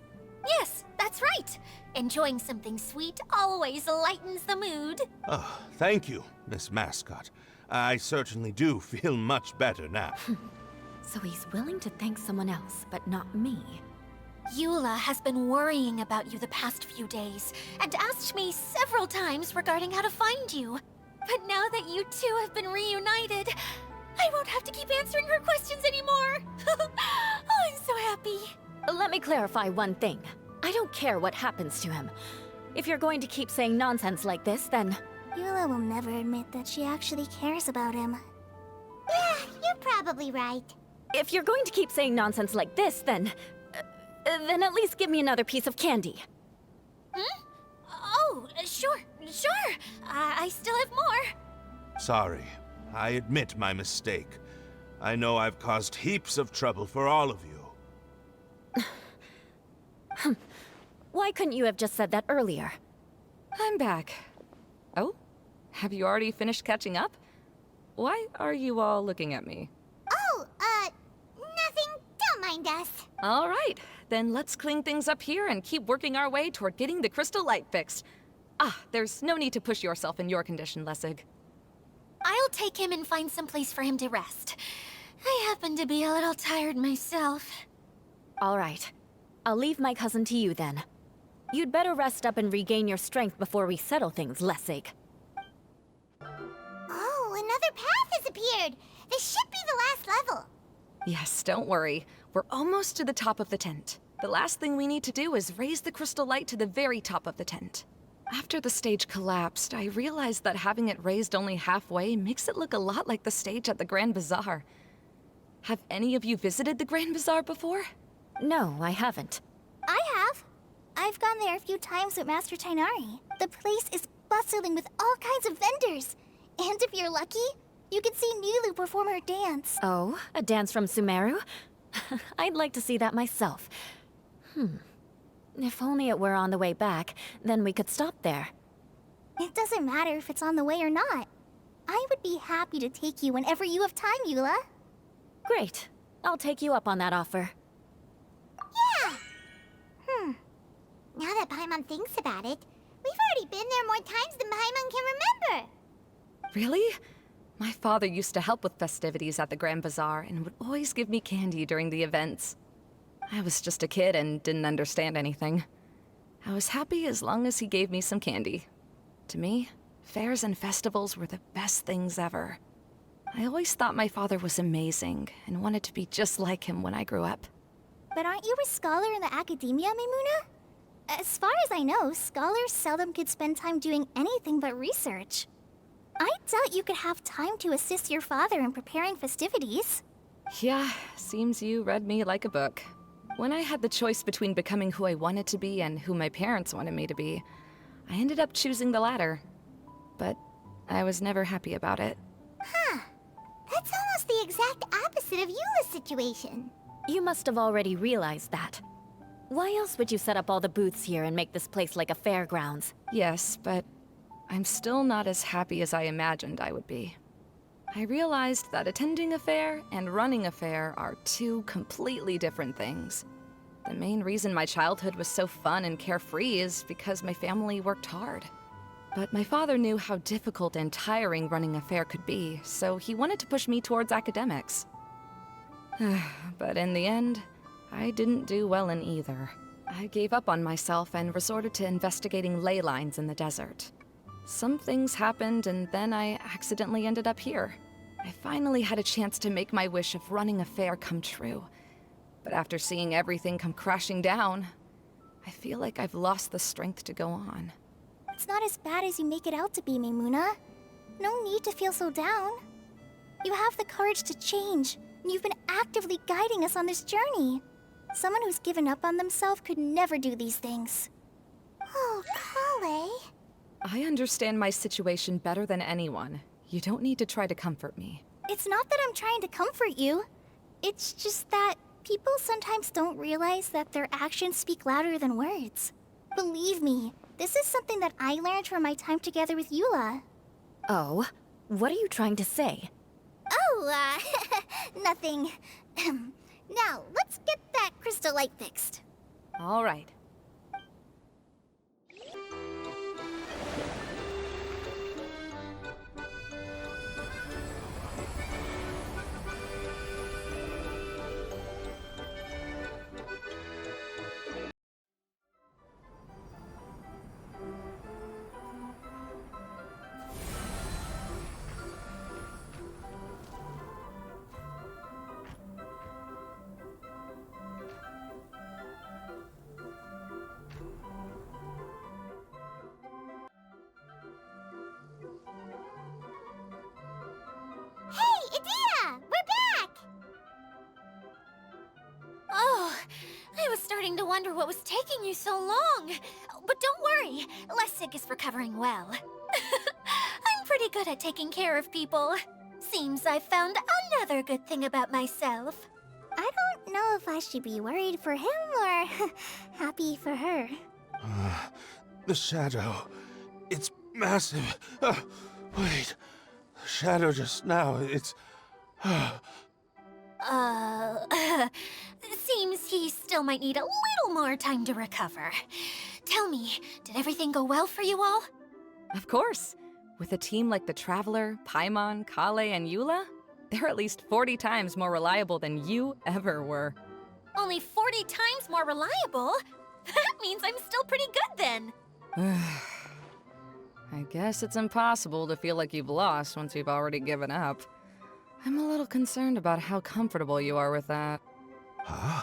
Speaker 6: Yes, that's right. Enjoying something sweet always lightens the mood.
Speaker 11: Oh, thank you, Miss Mascot. I certainly do feel much better now.
Speaker 1: So he's willing to thank someone else, but not me.
Speaker 6: Eula has been worrying about you the past few days, and asked me several times regarding how to find you. But now that you two have been reunited, I won't have to keep answering her questions anymore. Oh, I'm so happy.
Speaker 1: Let me clarify one thing. I don't care what happens to him. If you're going to keep saying nonsense like this, then...
Speaker 3: Eula will never admit that she actually cares about him.
Speaker 2: Yeah, you're probably right.
Speaker 1: If you're going to keep saying nonsense like this, then at least give me another piece of candy.
Speaker 6: Oh, sure. I still have more.
Speaker 11: Sorry. I admit my mistake. I know I've caused heaps of trouble for all of you.
Speaker 1: Why couldn't you have just said that earlier?
Speaker 10: I'm back. Oh? Have you already finished catching up? Why are you all looking at me?
Speaker 2: Oh, nothing. Don't mind us.
Speaker 10: All right, then let's clean things up here and keep working our way toward getting the crystal light fixed. There's no need to push yourself in your condition, Lessig.
Speaker 6: I'll take him and find some place for him to rest. I happen to be a little tired myself.
Speaker 1: All right. I'll leave my cousin to you then. You'd better rest up and regain your strength before we settle things, Lessig.
Speaker 2: Oh, another path has appeared. This should be the last level.
Speaker 10: Yes, don't worry. We're almost to the top of the tent. The last thing we need to do is raise the crystal light to the very top of the tent. After the stage collapsed, I realized that having it raised only halfway makes it look a lot like the stage at the Grand Bazaar. Have any of you visited the Grand Bazaar before?
Speaker 1: No, I haven't.
Speaker 3: I have. I've gone there a few times with Master Tainari. The place is bustling with all kinds of vendors. And if you're lucky, you can see Nulu perform her dance.
Speaker 1: Oh, a dance from Sumeru? I'd like to see that myself. If only it were on the way back, then we could stop there.
Speaker 3: It doesn't matter if it's on the way or not. I would be happy to take you whenever you have time, Eula.
Speaker 1: Great. I'll take you up on that offer.
Speaker 2: Yeah. Now that Paimon thinks about it, we've already been there more times than Paimon can remember.
Speaker 10: Really? My father used to help with festivities at the Grand Bazaar and would always give me candy during the events. I was just a kid and didn't understand anything. I was happy as long as he gave me some candy. To me, fairs and festivals were the best things ever. I always thought my father was amazing and wanted to be just like him when I grew up.
Speaker 3: But aren't you a scholar in the academia, Maimuna? As far as I know, scholars seldom could spend time doing anything but research. I doubt you could have time to assist your father in preparing festivities.
Speaker 10: Yeah, seems you read me like a book. When I had the choice between becoming who I wanted to be and who my parents wanted me to be, I ended up choosing the latter. But I was never happy about it.
Speaker 2: That's almost the exact opposite of Eula's situation.
Speaker 1: You must have already realized that. Why else would you set up all the booths here and make this place like a fairgrounds?
Speaker 10: Yes, but I'm still not as happy as I imagined I would be. I realized that attending a fair and running a fair are two completely different things. The main reason my childhood was so fun and carefree is because my family worked hard. But my father knew how difficult and tiring running a fair could be, so he wanted to push me towards academics. But in the end, I didn't do well in either. I gave up on myself and resorted to investigating ley lines in the desert. Some things happened, and then I accidentally ended up here. I finally had a chance to make my wish of running a fair come true. But after seeing everything come crashing down, I feel like I've lost the strength to go on.
Speaker 3: It's not as bad as you make it out to be, Maymuna. No need to feel so down. You have the courage to change, and you've been actively guiding us on this journey. Someone who's given up on themselves could never do these things.
Speaker 2: Oh, Kale.
Speaker 10: I understand my situation better than anyone. You don't need to try to comfort me.
Speaker 3: It's not that I'm trying to comfort you. It's just that people sometimes don't realize that their actions speak louder than words. Believe me, this is something that I learned from my time together with Eula.
Speaker 1: Oh, what are you trying to say?
Speaker 3: Oh, nothing. Now, let's get that crystal light fixed.
Speaker 10: All right.
Speaker 2: Hey, Edea! We're back!
Speaker 6: Oh, I was starting to wonder what was taking you so long. But don't worry, Lessig is recovering well. I'm pretty good at taking care of people. Seems I've found another good thing about myself.
Speaker 3: I don't know if I should be worried for him or happy for her.
Speaker 11: The shadow. It's massive. Wait. The shadow just now, it's...
Speaker 6: Seems he still might need a little more time to recover. Tell me, did everything go well for you all?
Speaker 10: Of course. With a team like the Traveler, Paimon, Kale, and Eula, they're at least 40 times more reliable than you ever were.
Speaker 6: Only 40 times more reliable? That means I'm still pretty good then.
Speaker 10: I guess it's impossible to feel like you've lost once you've already given up. I'm a little concerned about how comfortable you are with that.
Speaker 11: Huh?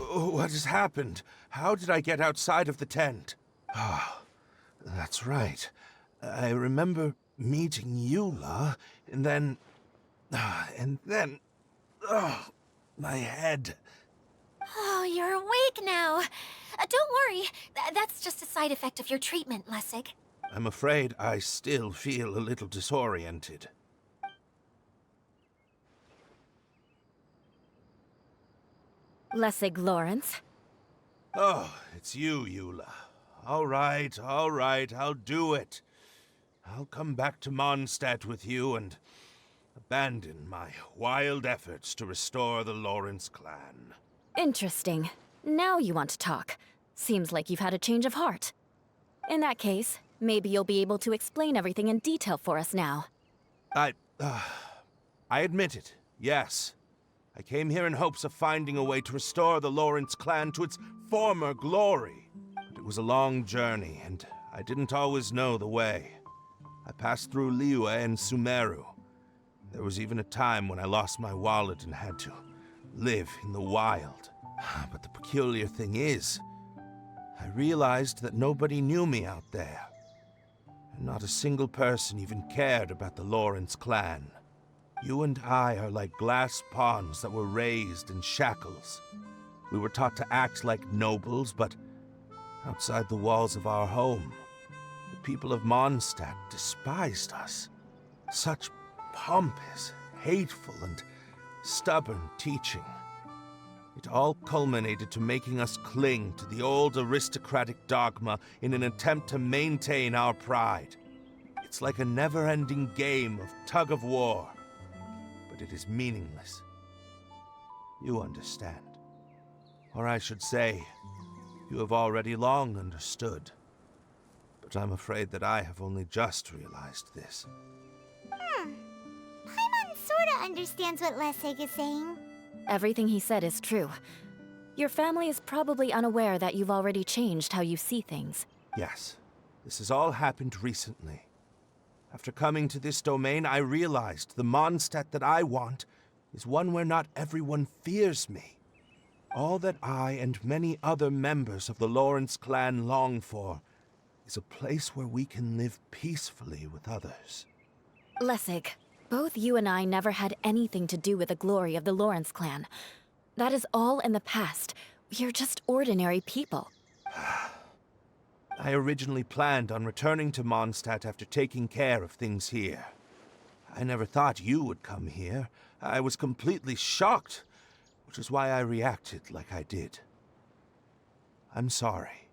Speaker 11: What has happened? How did I get outside of the tent? Ah, that's right. I remember meeting Eula, and then... Oh, my head.
Speaker 6: Oh, you're awake now. Don't worry, that's just a side effect of your treatment, Lessig.
Speaker 11: I'm afraid I still feel a little disoriented.
Speaker 1: Lessig Lawrence?
Speaker 11: Oh, it's you, Eula. All right, I'll do it. I'll come back to Mondstadt with you and abandon my wild efforts to restore the Lawrence clan.
Speaker 1: Interesting. Now you want to talk. Seems like you've had a change of heart. In that case, maybe you'll be able to explain everything in detail for us now.
Speaker 11: I admit it, yes. I came here in hopes of finding a way to restore the Lawrence clan to its former glory. But it was a long journey, and I didn't always know the way. I passed through Liyue and Sumeru. There was even a time when I lost my wallet and had to live in the wild. But the peculiar thing is, I realized that nobody knew me out there. And not a single person even cared about the Lawrence clan. You and I are like glass pawns that were raised in shackles. We were taught to act like nobles, but outside the walls of our home, the people of Mondstadt despised us. Such pompous, hateful, and stubborn teaching. It all culminated to making us cling to the old aristocratic dogma in an attempt to maintain our pride. It's like a never-ending game of tug-of-war, but it is meaningless. You understand. Or I should say, you have already long understood. But I'm afraid that I have only just realized this.
Speaker 2: Paimon sorta understands what Lessig is saying.
Speaker 1: Everything he said is true. Your family is probably unaware that you've already changed how you see things.
Speaker 11: Yes, this has all happened recently. After coming to this domain, I realized the Mondstadt that I want is one where not everyone fears me. All that I and many other members of the Lawrence clan long for is a place where we can live peacefully with others.
Speaker 1: Lessig, both you and I never had anything to do with the glory of the Lawrence clan. That is all in the past. We are just ordinary people.
Speaker 11: I originally planned on returning to Mondstadt after taking care of things here. I never thought you would come here. I was completely shocked, which is why I reacted like I did. I'm sorry.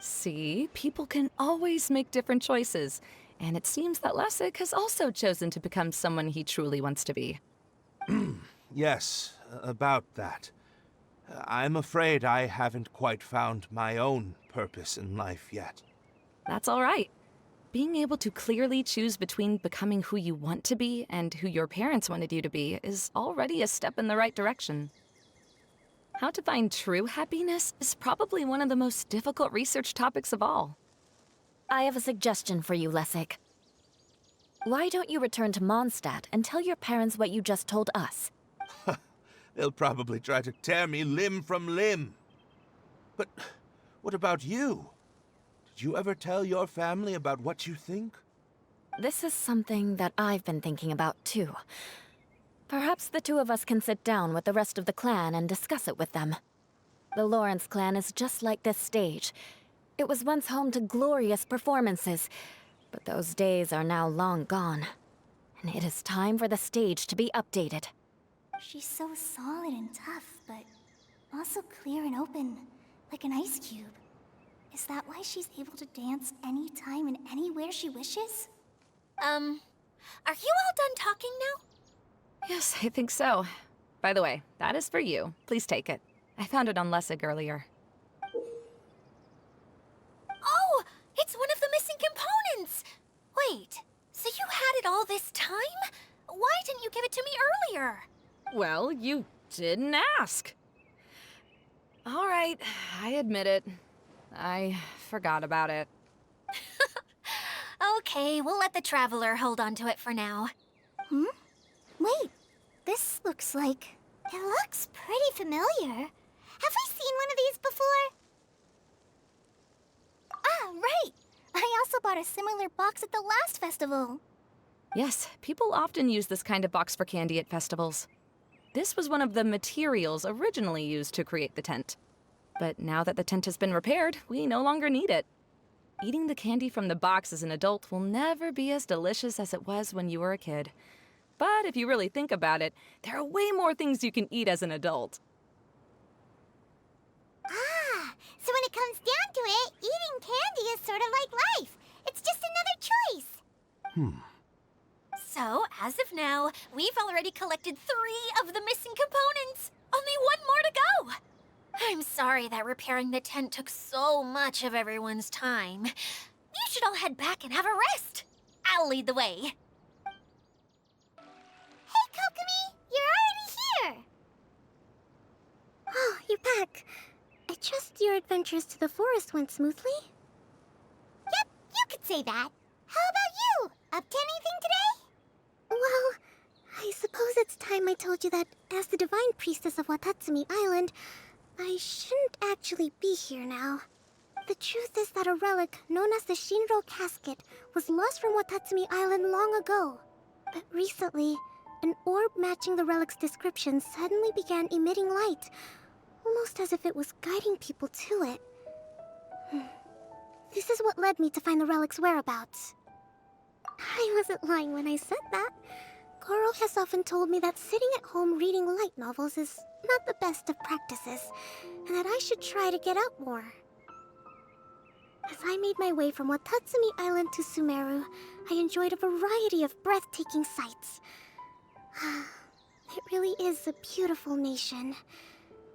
Speaker 10: See, people can always make different choices, and it seems that Lessig has also chosen to become someone he truly wants to be.
Speaker 11: Yes, about that. I'm afraid I haven't quite found my own purpose in life yet.
Speaker 10: That's all right. Being able to clearly choose between becoming who you want to be and who your parents wanted you to be is already a step in the right direction. How to find true happiness is probably one of the most difficult research topics of all.
Speaker 1: I have a suggestion for you, Lessig. Why don't you return to Mondstadt and tell your parents what you just told us?
Speaker 11: They'll probably try to tear me limb from limb. But what about you? Did you ever tell your family about what you think?
Speaker 1: This is something that I've been thinking about, too. Perhaps the two of us can sit down with the rest of the clan and discuss it with them. The Lawrence clan is just like this stage. It was once home to glorious performances, but those days are now long gone. And it is time for the stage to be updated.
Speaker 3: She's so solid and tough, but also clear and open, like an ice cube. Is that why she's able to dance anytime and anywhere she wishes?
Speaker 6: Are you all done talking now?
Speaker 10: Yes, I think so. By the way, that is for you. Please take it. I found it on Lessig earlier.
Speaker 6: Oh, it's one of the missing components! Wait, so you had it all this time? Why didn't you give it to me earlier?
Speaker 10: Well, you didn't ask. All right, I admit it. I forgot about it.
Speaker 6: Okay, we'll let the Traveler hold on to it for now.
Speaker 3: Wait, this looks like...
Speaker 2: It looks pretty familiar. Have we seen one of these before?
Speaker 3: Ah, right! I also bought a similar box at the last festival.
Speaker 10: Yes, people often use this kind of box for candy at festivals. This was one of the materials originally used to create the tent. But now that the tent has been repaired, we no longer need it. Eating the candy from the box as an adult will never be as delicious as it was when you were a kid. But if you really think about it, there are way more things you can eat as an adult.
Speaker 2: Ah, so when it comes down to it, eating candy is sort of like life. It's just another choice.
Speaker 6: So, as of now, we've already collected 3 of the missing components. Only 1 more to go. I'm sorry that repairing the tent took so much of everyone's time. You should all head back and have a rest. I'll lead the way.
Speaker 2: Hey, Kokomi, you're already here.
Speaker 5: Oh, you're back. I trust your adventures to the forest went smoothly?
Speaker 2: Yep, you could say that. How about you? Up to anything today?
Speaker 5: Well, I suppose it's time I told you that as the divine priestess of Watatsumi Island, I shouldn't actually be here now. The truth is that a relic known as the Shinro Casket was lost from Watatsumi Island long ago. But recently, an orb matching the relic's description suddenly began emitting light, almost as if it was guiding people to it. This is what led me to find the relic's whereabouts. I wasn't lying when I said that. Goro has often told me that sitting at home reading light novels is not the best of practices, and that I should try to get out more. As I made my way from Watatsumi Island to Sumeru, I enjoyed a variety of breathtaking sights. It really is a beautiful nation.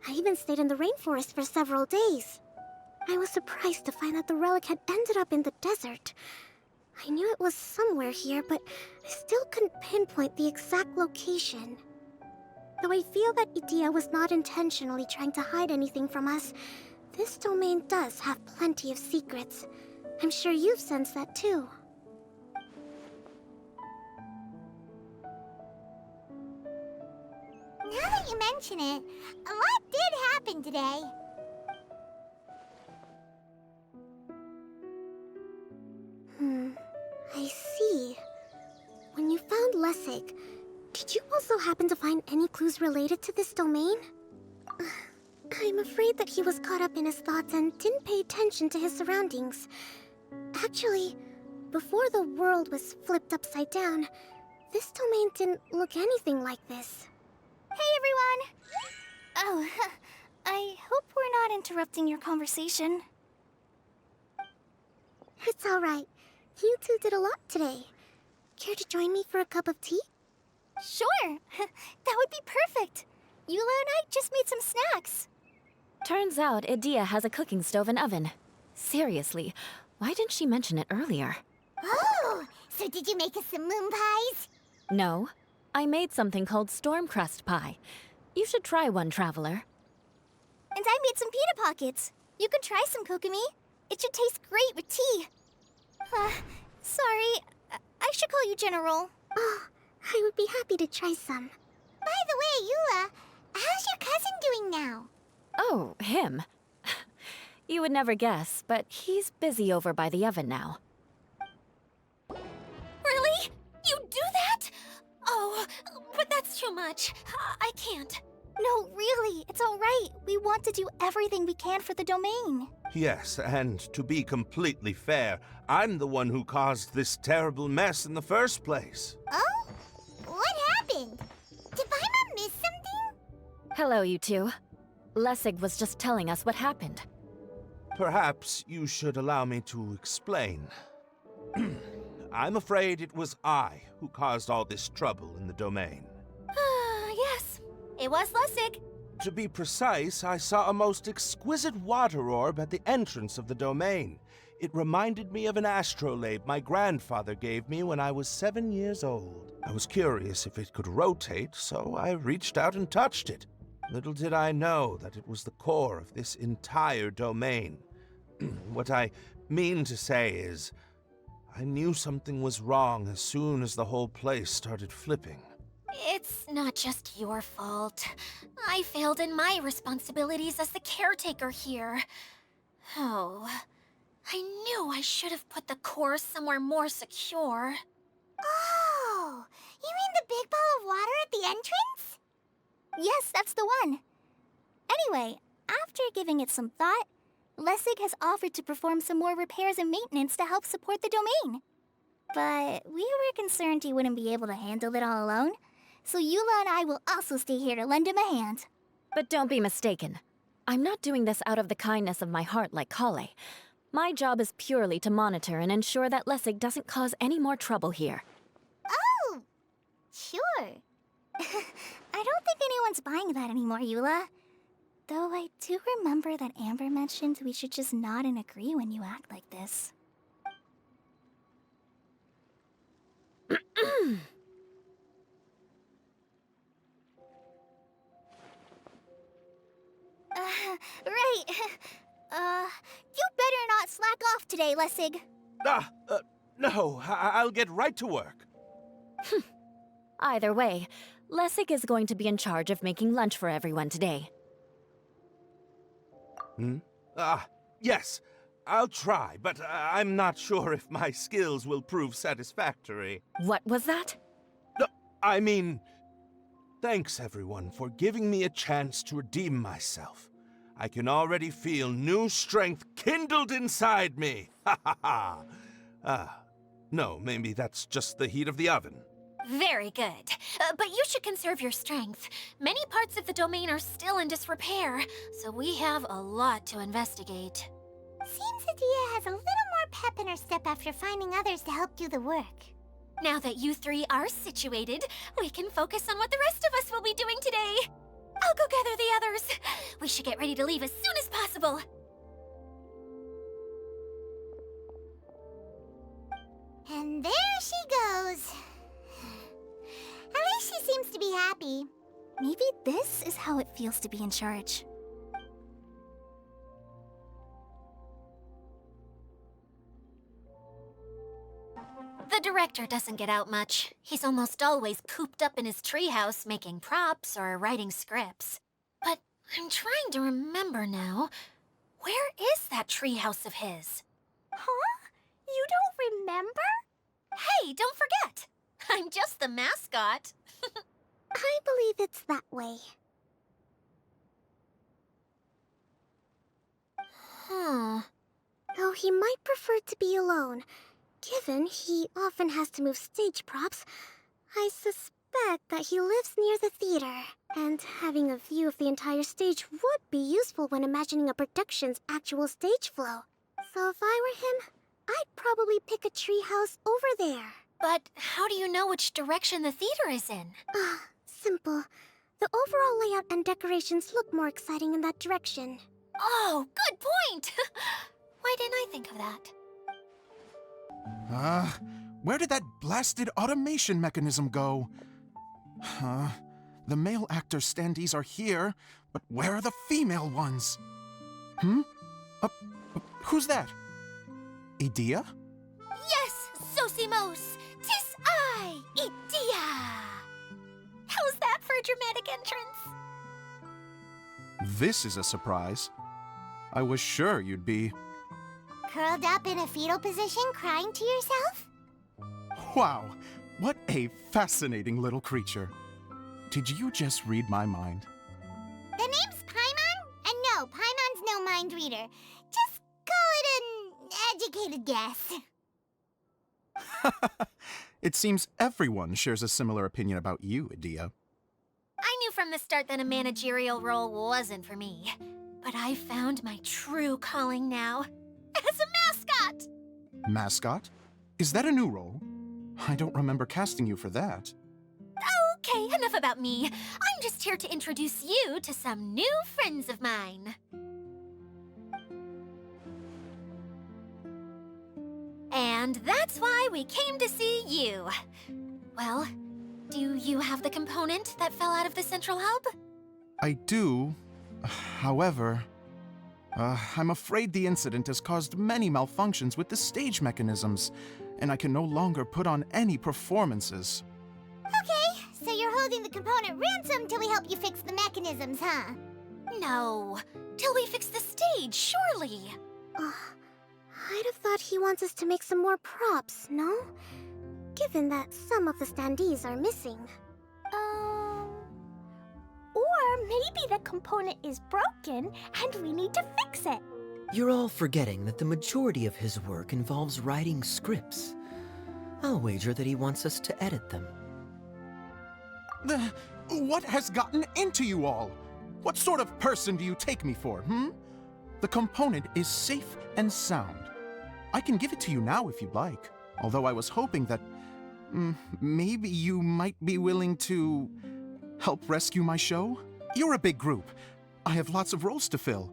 Speaker 5: I even stayed in the rainforest for several days. I was surprised to find that the relic had ended up in the desert. I knew it was somewhere here, but I still couldn't pinpoint the exact location. Though I feel that Idia was not intentionally trying to hide anything from us, this domain does have plenty of secrets. I'm sure you've sensed that too.
Speaker 2: Now that you mention mention it, a lot did happen today.
Speaker 5: I see. When you found Lessig, did you also happen to find any clues related to this domain? I'm afraid that he was caught up in his thoughts and didn't pay attention to his surroundings. Actually, before the world was flipped upside down, this domain didn't look anything like this.
Speaker 3: Hey, everyone! Oh, I hope we're not interrupting your conversation.
Speaker 5: It's alright. You two did a lot today. Care to join me for a cup of tea?
Speaker 3: Sure! That would be perfect! Eula and I just made some snacks.
Speaker 1: Turns out Idia has a cooking stove and oven. Seriously, why didn't she mention it earlier?
Speaker 2: Oh, so did you make us some moon pies?
Speaker 1: No, I made something called storm crust pie. You should try one, Traveler.
Speaker 3: And I made some pita pockets. You can try some, Kokomi. It should taste great with tea. Sorry, I should call you General.
Speaker 5: Oh, I would be happy to try some.
Speaker 2: By the way, Eula, how's your cousin doing now?
Speaker 1: Oh, him. You would never guess, but he's busy over by the oven now.
Speaker 6: Really? You do that? Oh, but that's too much. I can't.
Speaker 3: No, really, it's all right. We want to do everything we can for the domain.
Speaker 11: Yes, and to be completely fair, I'm the one who caused this terrible mess in the first place.
Speaker 2: Oh? What happened? Did Paimon miss something?
Speaker 1: Hello, you two. Lessig was just telling us what happened.
Speaker 11: Perhaps you should allow me to explain. I'm afraid it was I who caused all this trouble in the domain.
Speaker 3: Yes, it was Lessig.
Speaker 11: To be precise, I saw a most exquisite water orb at the entrance of the domain. It reminded me of an astrolabe my grandfather gave me when I was 7 years old. I was curious if it could rotate, so I reached out and touched it. Little did I know that it was the core of this entire domain. What I mean to say is, I knew something was wrong as soon as the whole place started flipping.
Speaker 6: It's not just your fault. I failed in my responsibilities as the caretaker here. Oh, I knew I should have put the core somewhere more secure.
Speaker 2: Oh, you mean the big ball of water at the entrance?
Speaker 3: Yes, that's the one. Anyway, after giving it some thought, Lessig has offered to perform some more repairs and maintenance to help support the domain. But we were concerned he wouldn't be able to handle it all alone, so Eula and I will also stay here to lend him a hand.
Speaker 1: But don't be mistaken. I'm not doing this out of the kindness of my heart like Kale. My job is purely to monitor and ensure that Lessig doesn't cause any more trouble here.
Speaker 2: Oh, sure.
Speaker 3: I don't think anyone's buying that anymore, Eula. Though I do remember that Amber mentioned we should just nod and agree when you act like this. Right. You better not slack off today, Lessig.
Speaker 11: No, I'll get right to work.
Speaker 1: Either way, Lessig is going to be in charge of making lunch for everyone today.
Speaker 11: Yes, I'll try, but I'm not sure if my skills will prove satisfactory.
Speaker 1: What was that?
Speaker 11: No, I mean, thanks everyone for giving me a chance to redeem myself. I can already feel new strength kindled inside me. Ha ha ha. No, maybe that's just the heat of the oven.
Speaker 6: Very good. But you should conserve your strength. Many parts of the domain are still in disrepair, so we have a lot to investigate.
Speaker 2: Seems Adia has a little more pep in her step after finding others to help do the work.
Speaker 6: Now that you three are situated, we can focus on what the rest of us will be doing today. I'll go gather the others. We should get ready to leave as soon as possible.
Speaker 2: And there she goes. At least she seems to be happy.
Speaker 3: Maybe this is how it feels to be in charge.
Speaker 6: The director doesn't get out much. He's almost always cooped up in his treehouse making props or writing scripts. But I'm trying to remember now. Where is that treehouse of his?
Speaker 3: Huh? You don't remember?
Speaker 6: Hey, don't forget! I'm just the mascot.
Speaker 5: I believe it's that way.
Speaker 6: Huh.
Speaker 5: Though he might prefer to be alone, given he often has to move stage props, I suspect that he lives near the theater, and having a view of the entire stage would be useful when imagining a production's actual stage flow. So if I were him, I'd probably pick a treehouse over there.
Speaker 6: But how do you know which direction the theater is in?
Speaker 5: Simple. The overall layout and decorations look more exciting in that direction.
Speaker 6: Oh, good point! Why didn't I think of that?
Speaker 12: Where did that blasted automation mechanism go? The male actor standees are here, but where are the female ones? Who's that? Idea?
Speaker 6: Yes, Sosimos! 'Tis I, Idea! How's that for a dramatic entrance?
Speaker 12: This is a surprise. I was sure you'd be...
Speaker 2: Curled up in a fetal position, crying to yourself?
Speaker 12: Wow, what a fascinating little creature. Did you just read my mind?
Speaker 2: The name's Paimon? And no, Paimon's no mind reader. Just call it an educated guess.
Speaker 12: It seems everyone shares a similar opinion about you, Idea.
Speaker 6: I knew from the start that a managerial role wasn't for me. But I found my true calling now. As a mascot!
Speaker 12: Mascot? Is that a new role? I don't remember casting you for that.
Speaker 6: Okay, enough about me. I'm just here to introduce you to some new friends of mine. And that's why we came to see you. Well, do you have the component that fell out of the central hub?
Speaker 12: I do. However, I'm afraid the incident has caused many malfunctions with the stage mechanisms, and I can no longer put on any performances.
Speaker 2: Okay, so you're holding the component ransom till we help you fix the mechanisms, huh?
Speaker 6: No, till we fix the stage, surely.
Speaker 5: I'd have thought he wants us to make some more props, no? Given that some of the standees are missing.
Speaker 3: Or maybe the component is broken and we need to fix it.
Speaker 4: You're all forgetting that the majority of his work involves writing scripts. I'll wager that he wants us to edit them.
Speaker 12: What has gotten into you all? What sort of person do you take me for, The component is safe and sound. I can give it to you now if you'd like, although I was hoping that maybe you might be willing to help rescue my show? You're a big group. I have lots of roles to fill.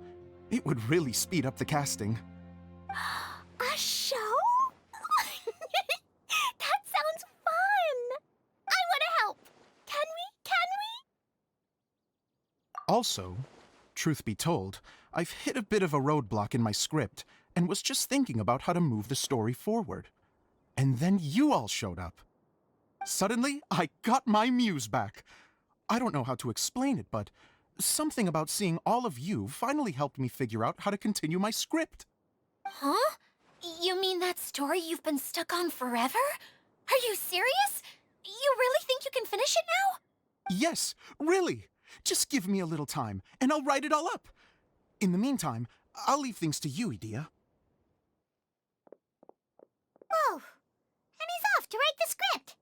Speaker 12: It would really speed up the casting.
Speaker 3: A show? That sounds fun! I want to help! Can we?
Speaker 12: Also, truth be told, I've hit a bit of a roadblock in my script and was just thinking about how to move the story forward. And then you all showed up. Suddenly, I got my muse back. I don't know how to explain it, but something about seeing all of you finally helped me figure out how to continue my script.
Speaker 6: Huh? You mean that story you've been stuck on forever? Are you serious? You really think you can finish it now?
Speaker 12: Yes, really. Just give me a little time, and I'll write it all up. In the meantime, I'll leave things to you, Idea.
Speaker 2: Whoa! And he's off to write the script!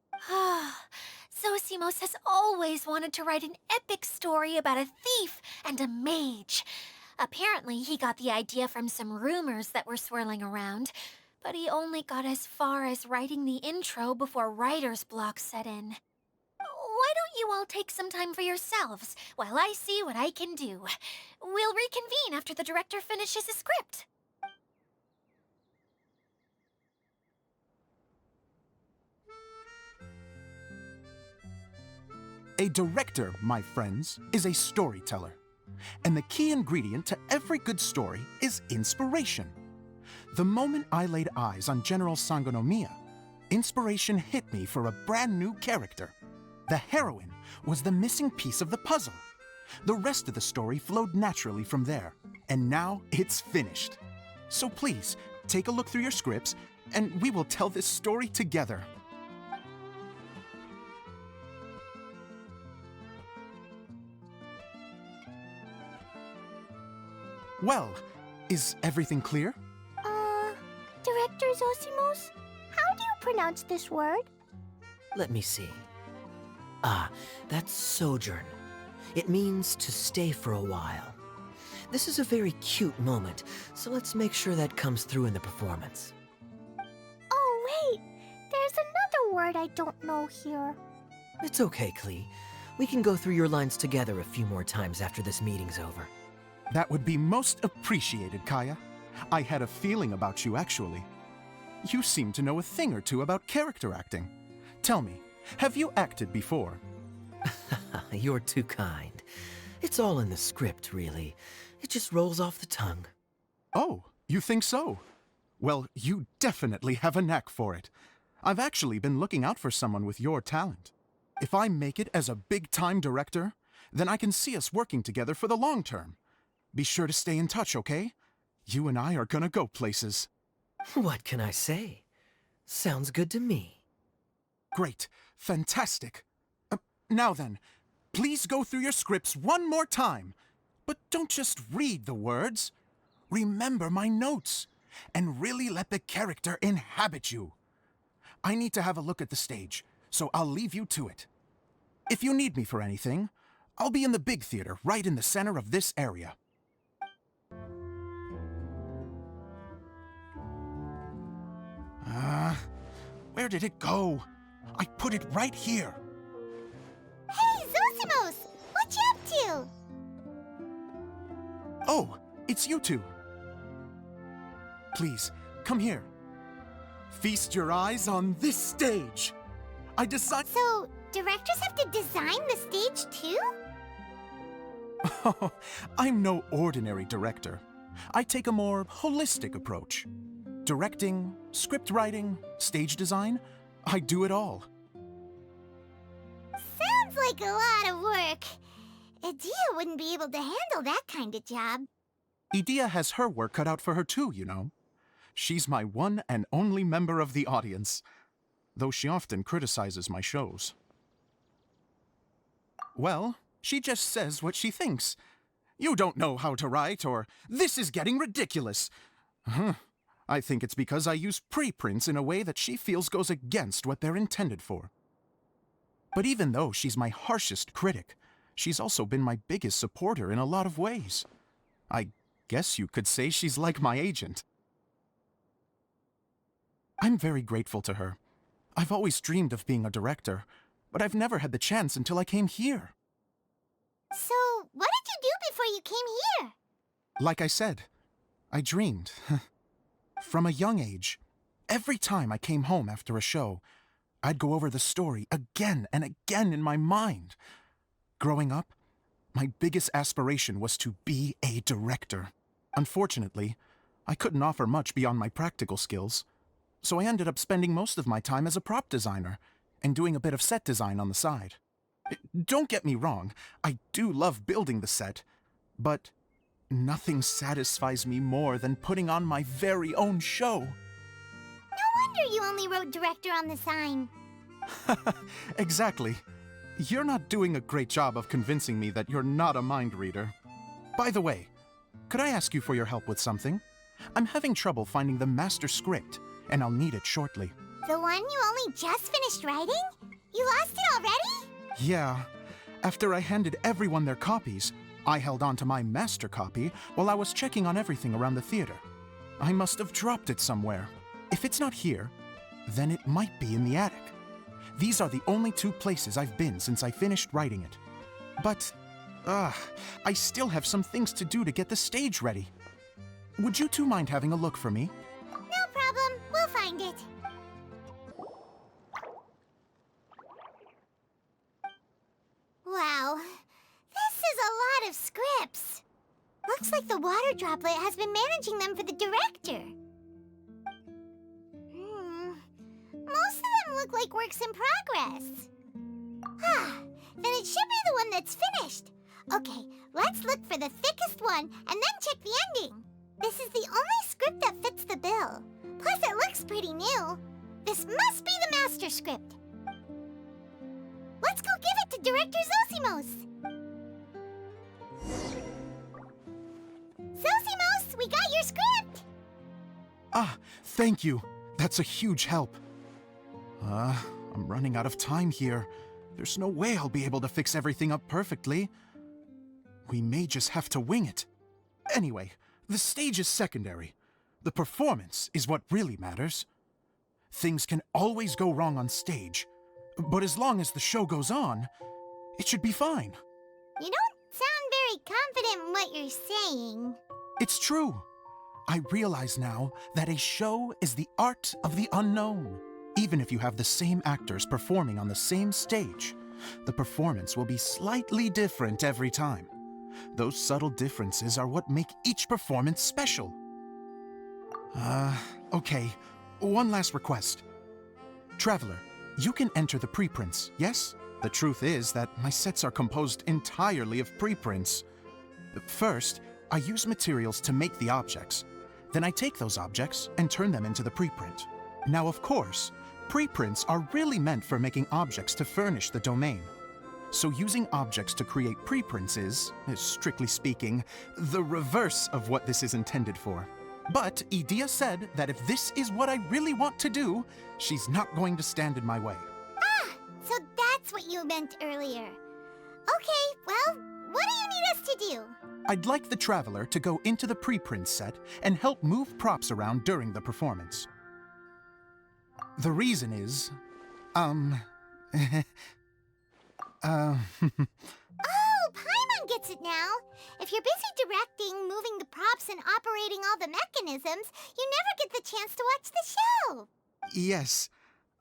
Speaker 6: Zosimos has always wanted to write an epic story about a thief and a mage. Apparently, he got the idea from some rumors that were swirling around, but he only got as far as writing the intro before writer's block set in. Why don't you all take some time for yourselves while I see what I can do? We'll reconvene after the director finishes his script.
Speaker 12: A director, my friends, is a storyteller. And the key ingredient to every good story is inspiration. The moment I laid eyes on General Sangonomiya, inspiration hit me for a brand new character. The heroine was the missing piece of the puzzle. The rest of the story flowed naturally from there, and now it's finished. So please, take a look through your scripts, and we will tell this story together. Well, is everything clear?
Speaker 3: Director Zosimos, how do you pronounce this word?
Speaker 4: Let me see. Ah, that's sojourn. It means to stay for a while. This is a very cute moment, so let's make sure that comes through in the performance.
Speaker 3: Oh, wait. There's another word I don't know here.
Speaker 4: It's okay, Klee. We can go through your lines together a few more times after this meeting's over.
Speaker 12: That would be most appreciated, Kaya. I had a feeling about you, actually. You seem to know a thing or two about character acting. Tell me, have you acted before?
Speaker 4: You're too kind. It's all in the script, really. It just rolls off the tongue.
Speaker 12: Oh, you think so? Well, you definitely have a knack for it. I've actually been looking out for someone with your talent. If I make it as a big-time director, then I can see us working together for the long term. Be sure to stay in touch, okay? You and I are gonna go places.
Speaker 4: What can I say? Sounds good to me.
Speaker 12: Great. Fantastic. Now then, please go through your scripts one more time. But don't just read the words. Remember my notes, and really let the character inhabit you. I need to have a look at the stage, so I'll leave you to it. If you need me for anything, I'll be in the big theater right in the center of this area. Where did it go? I put it right here.
Speaker 2: Hey, Zosimos! What you up to?
Speaker 12: Oh, it's you two. Please, come here. Feast your eyes on this stage. I decide.
Speaker 2: So, directors have to design the stage too?
Speaker 12: Oh, I'm no ordinary director. I take a more holistic approach. Directing, script writing, stage design, I do it all.
Speaker 2: Sounds like a lot of work. Edea wouldn't be able to handle that kind of job.
Speaker 12: Edea has her work cut out for her too, you know. She's my one and only member of the audience, though she often criticizes my shows. Well, she just says what she thinks. You don't know how to write, or this is getting ridiculous. I think it's because I use preprints in a way that she feels goes against what they're intended for. But even though she's my harshest critic, she's also been my biggest supporter in a lot of ways. I guess you could say she's like my agent. I'm very grateful to her. I've always dreamed of being a director, but I've never had the chance until I came here.
Speaker 2: So, what did you do before you came here?
Speaker 12: Like I said, I dreamed. From a young age, every time I came home after a show, I'd go over the story again and again in my mind. Growing up, my biggest aspiration was to be a director. Unfortunately, I couldn't offer much beyond my practical skills, so I ended up spending most of my time as a prop designer and doing a bit of set design on the side. Don't get me wrong, I do love building the set, but nothing satisfies me more than putting on my very own show.
Speaker 2: No wonder you only wrote director on the sign.
Speaker 12: Exactly. You're not doing a great job of convincing me that you're not a mind reader. By the way, could I ask you for your help with something? I'm having trouble finding the master script, and I'll need it shortly.
Speaker 2: The one you only just finished writing? You lost it already?
Speaker 12: Yeah. After I handed everyone their copies, I held on to my master copy while I was checking on everything around the theater. I must have dropped it somewhere. If it's not here, then it might be in the attic. These are the only two places I've been since I finished writing it. But, I still have some things to do to get the stage ready. Would you two mind having a look for me?
Speaker 2: No problem. We'll find it. Wow. This is a lot of scripts. Looks like the water droplet has been managing them for the director. Most of them look like works in progress. Then it should be the one that's finished. Okay, let's look for the thickest one and then check the ending. This is the only script that fits the bill. Plus, it looks pretty new. This must be the master script. Let's go give it to Director Zosimos. Zosimos, we got your script!
Speaker 12: Ah, thank you. That's a huge help. I'm running out of time here. There's no way I'll be able to fix everything up perfectly. We may just have to wing it. Anyway, the stage is secondary. The performance is what really matters. Things can always go wrong on stage, but as long as the show goes on, it should be fine.
Speaker 2: You don't sound very confident in what you're saying.
Speaker 12: It's true. I realize now that a show is the art of the unknown. Even if you have the same actors performing on the same stage, the performance will be slightly different every time. Those subtle differences are what make each performance special. Okay. One last request. Traveler, you can enter the preprints, yes? The truth is that my sets are composed entirely of preprints. First, I use materials to make the objects. Then I take those objects and turn them into the preprint. Now, of course, preprints are really meant for making objects to furnish the domain. So using objects to create preprints is, strictly speaking, the reverse of what this is intended for. But Edea said that if this is what I really want to do, she's not going to stand in my way.
Speaker 2: So that's what you meant earlier. Okay, well, what do you need us to do?
Speaker 12: I'd like the Traveler to go into the preprint set and help move props around during the performance. The reason is,
Speaker 2: Oh, Paimon gets it now. If you're busy directing, moving the props, and operating all the mechanisms, you never get the chance to watch the show.
Speaker 12: Yes,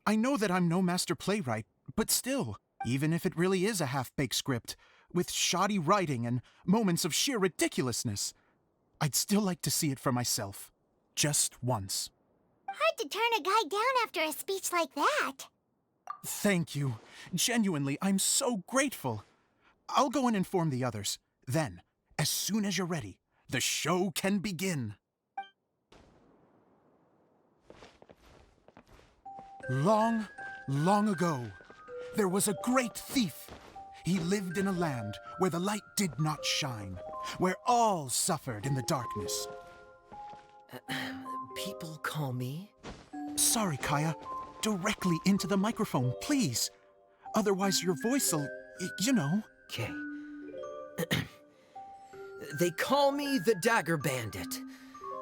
Speaker 12: I know that I'm no master playwright, but still, even if it really is a half-baked script, with shoddy writing and moments of sheer ridiculousness, I'd still like to see it for myself. Just once.
Speaker 2: Hard to turn a guy down after a speech like that.
Speaker 12: Thank you. Genuinely, I'm so grateful. I'll go and inform the others. Then, as soon as you're ready, the show can begin. Long, long ago, there was a great thief. He lived in a land where the light did not shine, where all suffered in the darkness.
Speaker 4: People call me?
Speaker 12: Sorry, Kaya. Directly into the microphone, please. Otherwise your voice'll, you know.
Speaker 4: Okay. They call me the Dagger Bandit,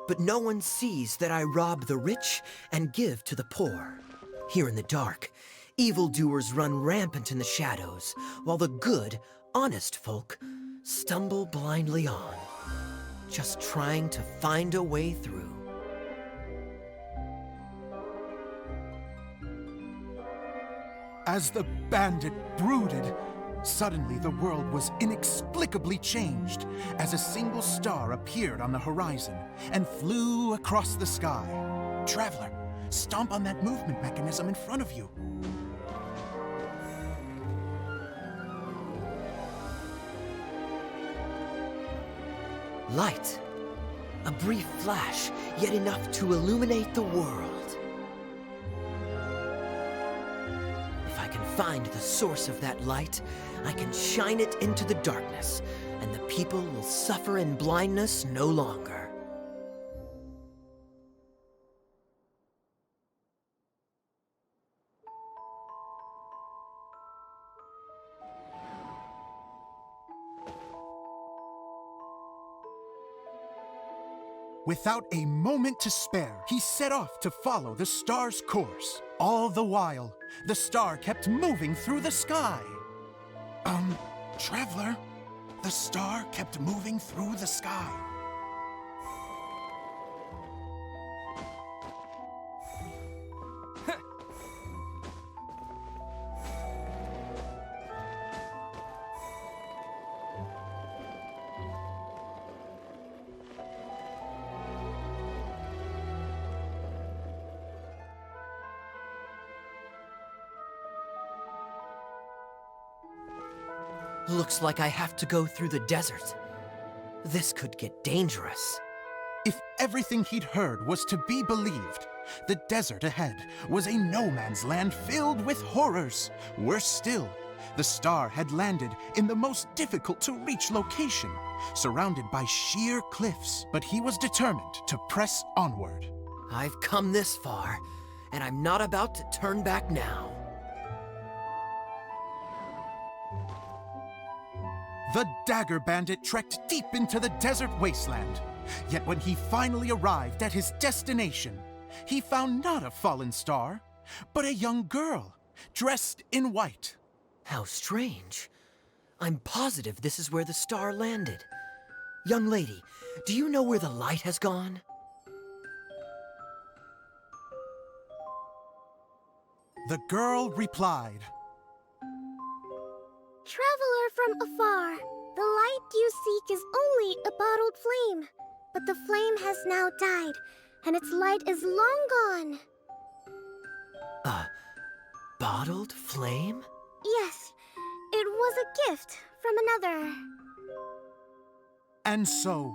Speaker 4: but no one sees that I rob the rich and give to the poor. Here in the dark, evildoers run rampant in the shadows, while the good, honest folk stumble blindly on, just trying to find a way through.
Speaker 12: As the bandit brooded, suddenly the world was inexplicably changed as a single star appeared on the horizon and flew across the sky. Traveler, stomp on that movement mechanism in front of you.
Speaker 4: Light. A brief flash, yet enough to illuminate the world. If I can find the source of that light, I can shine it into the darkness, and the people will suffer in blindness no longer.
Speaker 12: Without a moment to spare, he set off to follow the star's course. All the while, the star kept moving through the sky. Traveler, the star kept moving through the sky.
Speaker 4: Looks like I have to go through the desert. This could get dangerous.
Speaker 12: If everything he'd heard was to be believed, the desert ahead was a no-man's land filled with horrors. Worse still, the star had landed in the most difficult-to-reach location, surrounded by sheer cliffs. But he was determined to press onward.
Speaker 4: I've come this far, and I'm not about to turn back now.
Speaker 12: The Dagger Bandit trekked deep into the desert wasteland. Yet when he finally arrived at his destination, he found not a fallen star, but a young girl, dressed in white.
Speaker 4: How strange. I'm positive this is where the star landed. Young lady, do you know where the light has gone?
Speaker 12: The girl replied,
Speaker 5: Traveler from afar, the light you seek is only a bottled flame. But the flame has now died, and its light is long gone.
Speaker 4: A bottled flame?
Speaker 5: Yes, it was a gift from another.
Speaker 12: And so,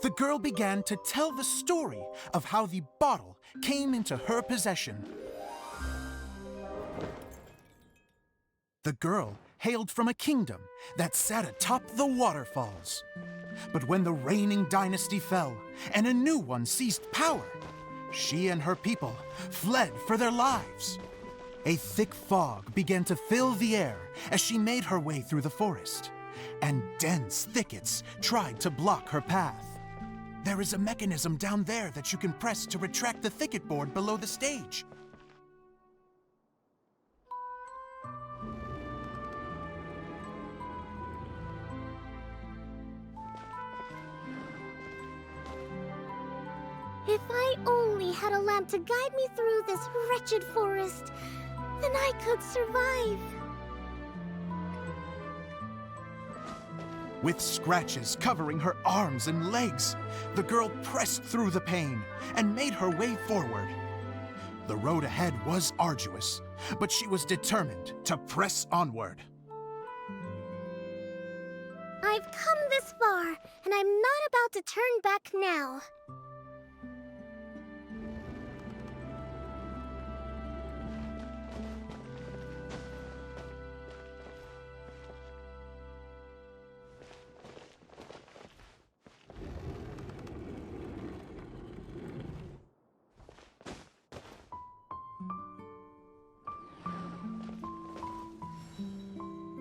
Speaker 12: the girl began to tell the story of how the bottle came into her possession. The girl hailed from a kingdom that sat atop the waterfalls. But when the reigning dynasty fell and a new one seized power, she and her people fled for their lives. A thick fog began to fill the air as she made her way through the forest, and dense thickets tried to block her path. There is a mechanism down there that you can press to retract the thicket board below the stage.
Speaker 5: If I only had a lamp to guide me through this wretched forest, then I could survive.
Speaker 12: With scratches covering her arms and legs, the girl pressed through the pain and made her way forward. The road ahead was arduous, but she was determined to press onward.
Speaker 5: I've come this far, and I'm not about to turn back now.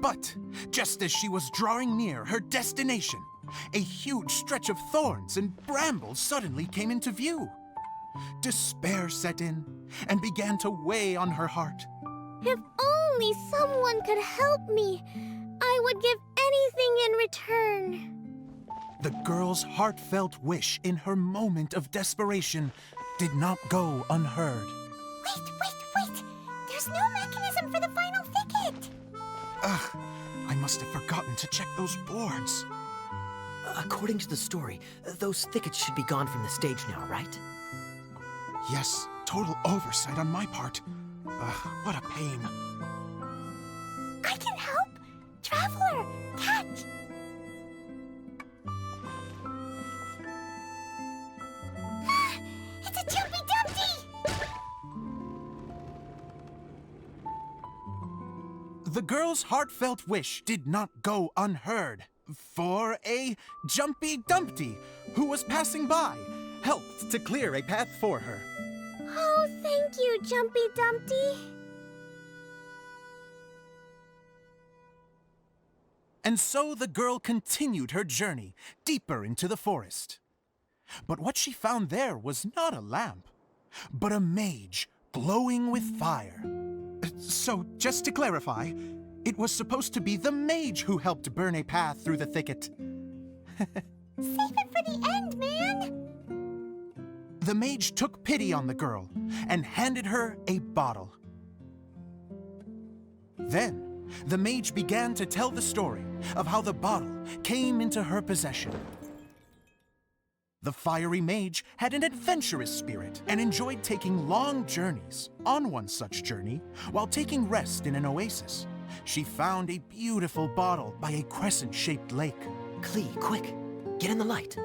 Speaker 12: But just as she was drawing near her destination, a huge stretch of thorns and brambles suddenly came into view. Despair set in and began to weigh on her heart.
Speaker 5: If only someone could help me, I would give anything in return.
Speaker 12: The girl's heartfelt wish in her moment of desperation did not go unheard.
Speaker 2: Wait! There's no mechanism for the final thicket!
Speaker 12: Ugh, I must have forgotten to check those boards.
Speaker 4: According to the story, those thickets should be gone from the stage now, right?
Speaker 12: Yes, total oversight on my part. Ugh, what a pain.
Speaker 3: I can help! Traveler, catch!
Speaker 2: It's a Jumpy Dumpty!
Speaker 12: The girl's heartfelt wish did not go unheard, for a Jumpy Dumpty, who was passing by, helped to clear a path for her.
Speaker 5: Oh, thank you, Jumpy Dumpty.
Speaker 12: And so the girl continued her journey deeper into the forest. But what she found there was not a lamp, but a mage glowing with fire. So, just to clarify, it was supposed to be the mage who helped burn a path through the thicket.
Speaker 2: Save it for the end, man!
Speaker 12: The mage took pity on the girl and handed her a bottle. Then, the mage began to tell the story of how the bottle came into her possession. The fiery mage had an adventurous spirit and enjoyed taking long journeys. On one such journey, while taking rest in an oasis, she found a beautiful bottle by a crescent-shaped lake.
Speaker 4: Klee, quick! Get in the light.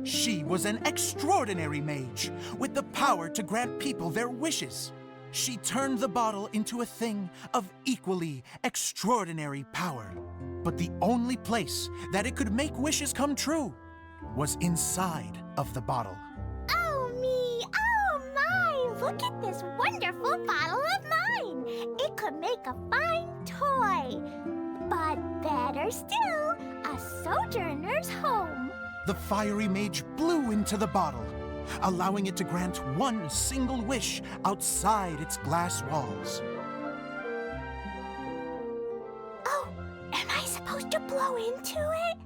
Speaker 12: She was an extraordinary mage, with the power to grant people their wishes. She turned the bottle into a thing of equally extraordinary power. But the only place that it could make wishes come true was inside of the bottle.
Speaker 3: Oh me, oh my! Look at this wonderful bottle of mine! It could make a fine toy. But better still, a sojourner's home.
Speaker 12: The fiery mage blew into the bottle, allowing it to grant one single wish outside its glass walls.
Speaker 3: Oh, am I supposed to blow into it?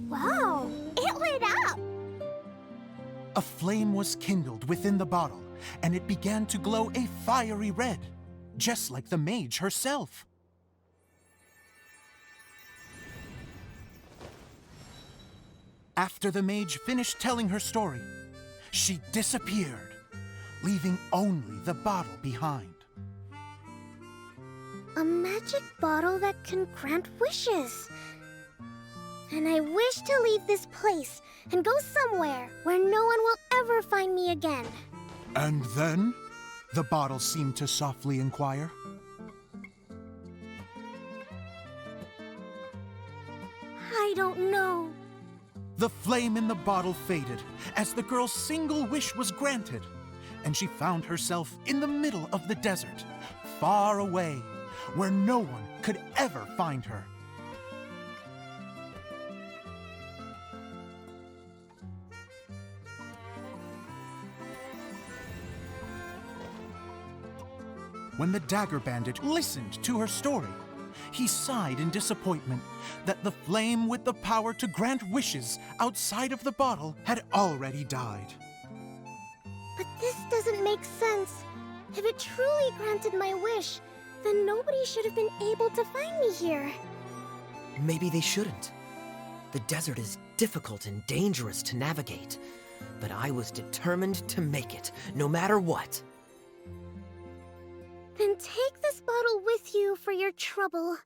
Speaker 3: Wow, it lit up!
Speaker 12: A flame was kindled within the bottle, and it began to glow a fiery red, just like the mage herself. After the mage finished telling her story, she disappeared, leaving only the bottle behind.
Speaker 5: A magic bottle that can grant wishes. And I wish to leave this place and go somewhere where no one will ever find me again.
Speaker 12: And then? The bottle seemed to softly inquire.
Speaker 5: I don't know.
Speaker 12: The flame in the bottle faded as the girl's single wish was granted, and she found herself in the middle of the desert, far away, where no one could ever find her. When the Dagger Bandit listened to her story, he sighed in disappointment that the flame with the power to grant wishes outside of the bottle had already died.
Speaker 5: But this doesn't make sense. If it truly granted my wish, then nobody should have been able to find me here.
Speaker 4: Maybe they shouldn't. The desert is difficult and dangerous to navigate, but I was determined to make it, no matter what.
Speaker 5: Then take this bottle with you for your trouble.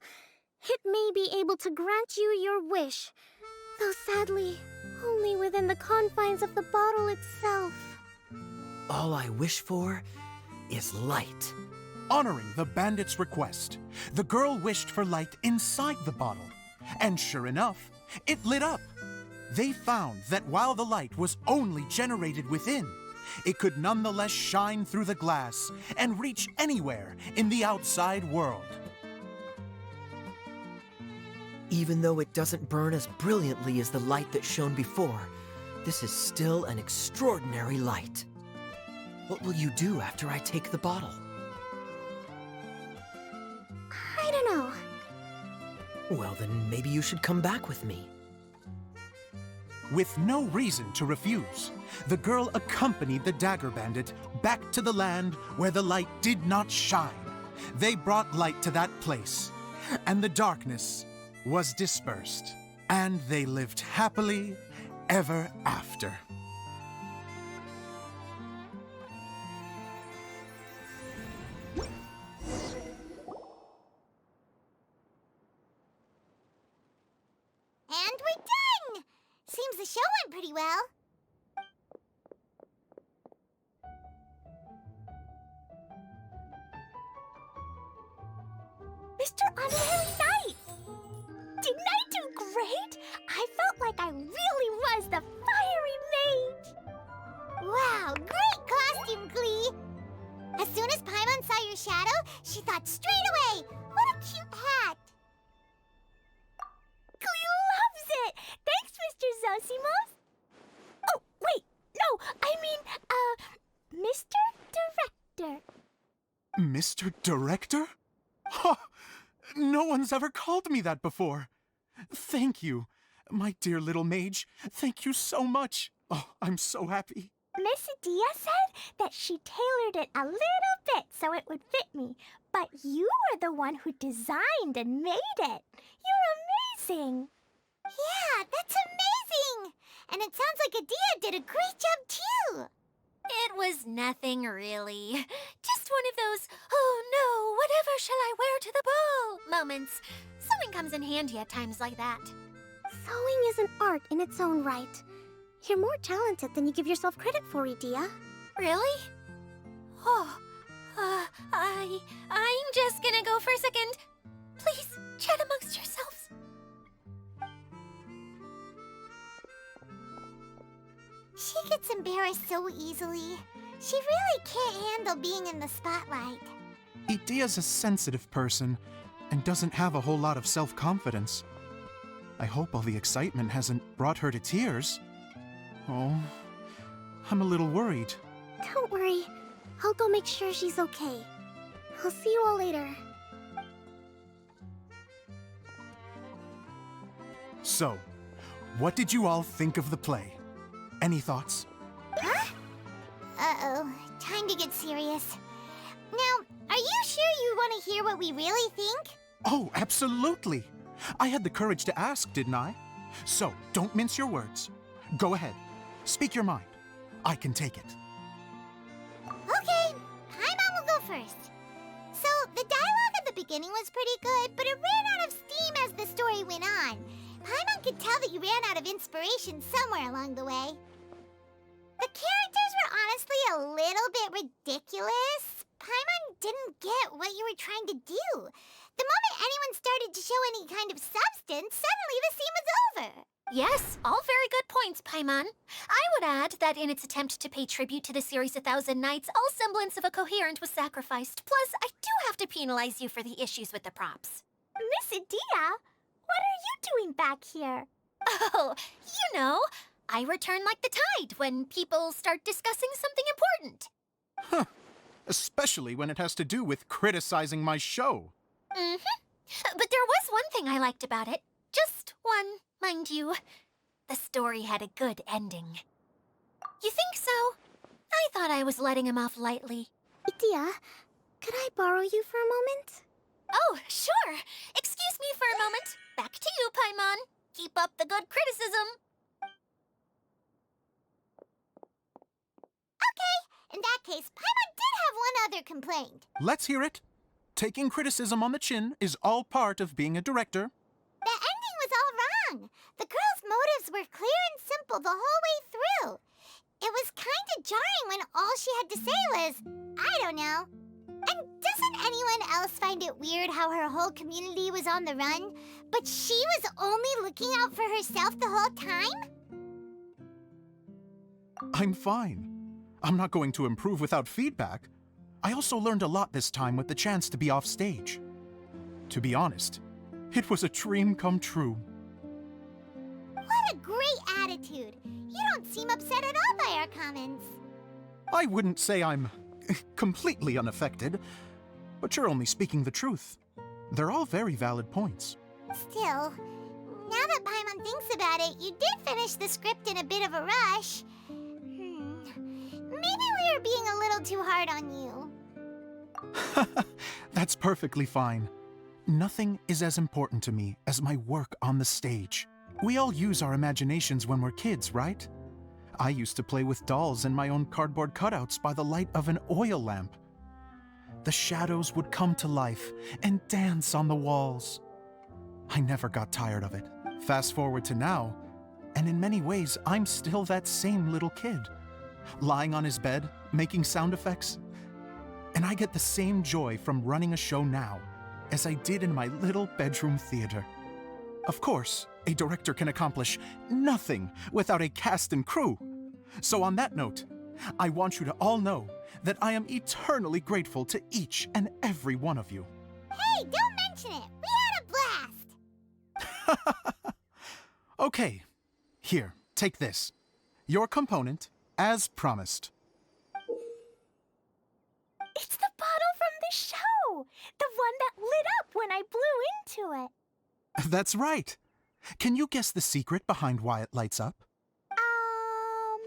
Speaker 5: It may be able to grant you your wish, though sadly, only within the confines of the bottle itself.
Speaker 4: All I wish for is light.
Speaker 12: Honoring the bandit's request, the girl wished for light inside the bottle, and sure enough, it lit up. They found that while the light was only generated within, it could nonetheless shine through the glass and reach anywhere in the outside world.
Speaker 4: Even though it doesn't burn as brilliantly as the light that shone before, this is still an extraordinary light. What will you do after I take the bottle?
Speaker 5: I don't know.
Speaker 4: Well, then maybe you should come back with me.
Speaker 12: With no reason to refuse, the girl accompanied the Dagger Bandit back to the land where the light did not shine. They brought light to that place, and the darkness was dispersed, and they lived happily ever after.
Speaker 2: And we're done! Seems the show went pretty well.
Speaker 3: Mr. Honorary Knight! Didn't I do great? I felt like I really was the fiery mage!
Speaker 2: Wow, great costume, Klee! As soon as Paimon saw your shadow, she thought straight away, what a cute hat!
Speaker 3: Klee loves it! Thanks, Mr. Zosimos! Oh, wait, no, I mean, Mr. Director.
Speaker 12: Mr. Director? Ha! No one's ever called me that before. Thank you, my dear little mage. Thank you so much. Oh, I'm so happy.
Speaker 3: Miss Adia said that she tailored it a little bit so it would fit me, but you were the one who designed and made it. You're amazing.
Speaker 2: Yeah, that's amazing! And it sounds like Adia did a great job, too!
Speaker 6: It was nothing really. Just one of those, oh no, whatever shall I wear to the ball moments. Sewing comes in handy at times like that.
Speaker 5: Sewing is an art in its own right. You're more talented than you give yourself credit for, Edea.
Speaker 6: Really? Oh, I'm just gonna go for a second. Please, chat amongst yourselves.
Speaker 2: She gets embarrassed so easily. She really can't handle being in the spotlight.
Speaker 12: Edea's a sensitive person and doesn't have a whole lot of self-confidence. I hope all the excitement hasn't brought her to tears. Oh, I'm a little worried.
Speaker 5: Don't worry. I'll go make sure she's okay. I'll see you all later.
Speaker 12: So, what did you all think of the play? Any thoughts?
Speaker 2: Huh? Uh-oh. Time to get serious. Now, are you sure you want to hear what we really think?
Speaker 12: Oh, absolutely. I had the courage to ask, didn't I? So, don't mince your words. Go ahead. Speak your mind. I can take it.
Speaker 2: Okay, Paimon will go first. So, the dialogue at the beginning was pretty good, but it ran out of steam as the story went on. Paimon could tell that you ran out of inspiration somewhere along the way. The characters were honestly a little bit ridiculous. Paimon didn't get what you were trying to do. The moment anyone started to show any kind of substance, suddenly the scene was over.
Speaker 6: Yes, all very good points, Paimon. I would add that in its attempt to pay tribute to the series 1,000 Nights, all semblance of a coherent was sacrificed. Plus, I do have to penalize you for the issues with the props.
Speaker 3: Miss Edea, what are you doing back here?
Speaker 6: Oh, you know, I return like the tide when people start discussing something important.
Speaker 12: Huh. Especially when it has to do with criticizing my show.
Speaker 6: Mm-hmm. But there was one thing I liked about it. Just one, mind you. The story had a good ending. You think so? I thought I was letting him off lightly.
Speaker 5: Edea, could I borrow you for a moment?
Speaker 6: Oh, sure. Excuse me for a moment. Back to you, Paimon. Keep up the good criticism.
Speaker 2: Okay, in that case, Paimon did have one other complaint.
Speaker 12: Let's hear it. Taking criticism on the chin is all part of being a director.
Speaker 2: The ending was all wrong. The girl's motives were clear and simple the whole way through. It was kind of jarring when all she had to say was, I don't know. And doesn't anyone else find it weird how her whole community was on the run, but she was only looking out for herself the whole time?
Speaker 12: I'm fine. I'm not going to improve without feedback. I also learned a lot this time with the chance to be off stage. To be honest, it was a dream come true.
Speaker 2: What a great attitude. You don't seem upset at all by our comments.
Speaker 12: I wouldn't say I'm completely unaffected, but you're only speaking the truth. They're all very valid points.
Speaker 2: Still, now that Paimon thinks about it, you did finish the script in a bit of a rush. Maybe we were being a little too hard on you.
Speaker 12: That's perfectly fine. Nothing is as important to me as my work on the stage. We all use our imaginations when we're kids, right? I used to play with dolls and my own cardboard cutouts by the light of an oil lamp. The shadows would come to life and dance on the walls. I never got tired of it. Fast forward to now, and in many ways, I'm still that same little kid, lying on his bed, making sound effects. And I get the same joy from running a show now as I did in my little bedroom theater. Of course, a director can accomplish nothing without a cast and crew. So on that note, I want you to all know that I am eternally grateful to each and every one of you.
Speaker 2: Hey, don't mention it. We had a blast.
Speaker 12: Okay, here, take this. Your component, as promised.
Speaker 3: It's the bottle from the show! The one that lit up when I blew into it.
Speaker 12: That's right. Can you guess the secret behind why it lights up?
Speaker 3: Oh,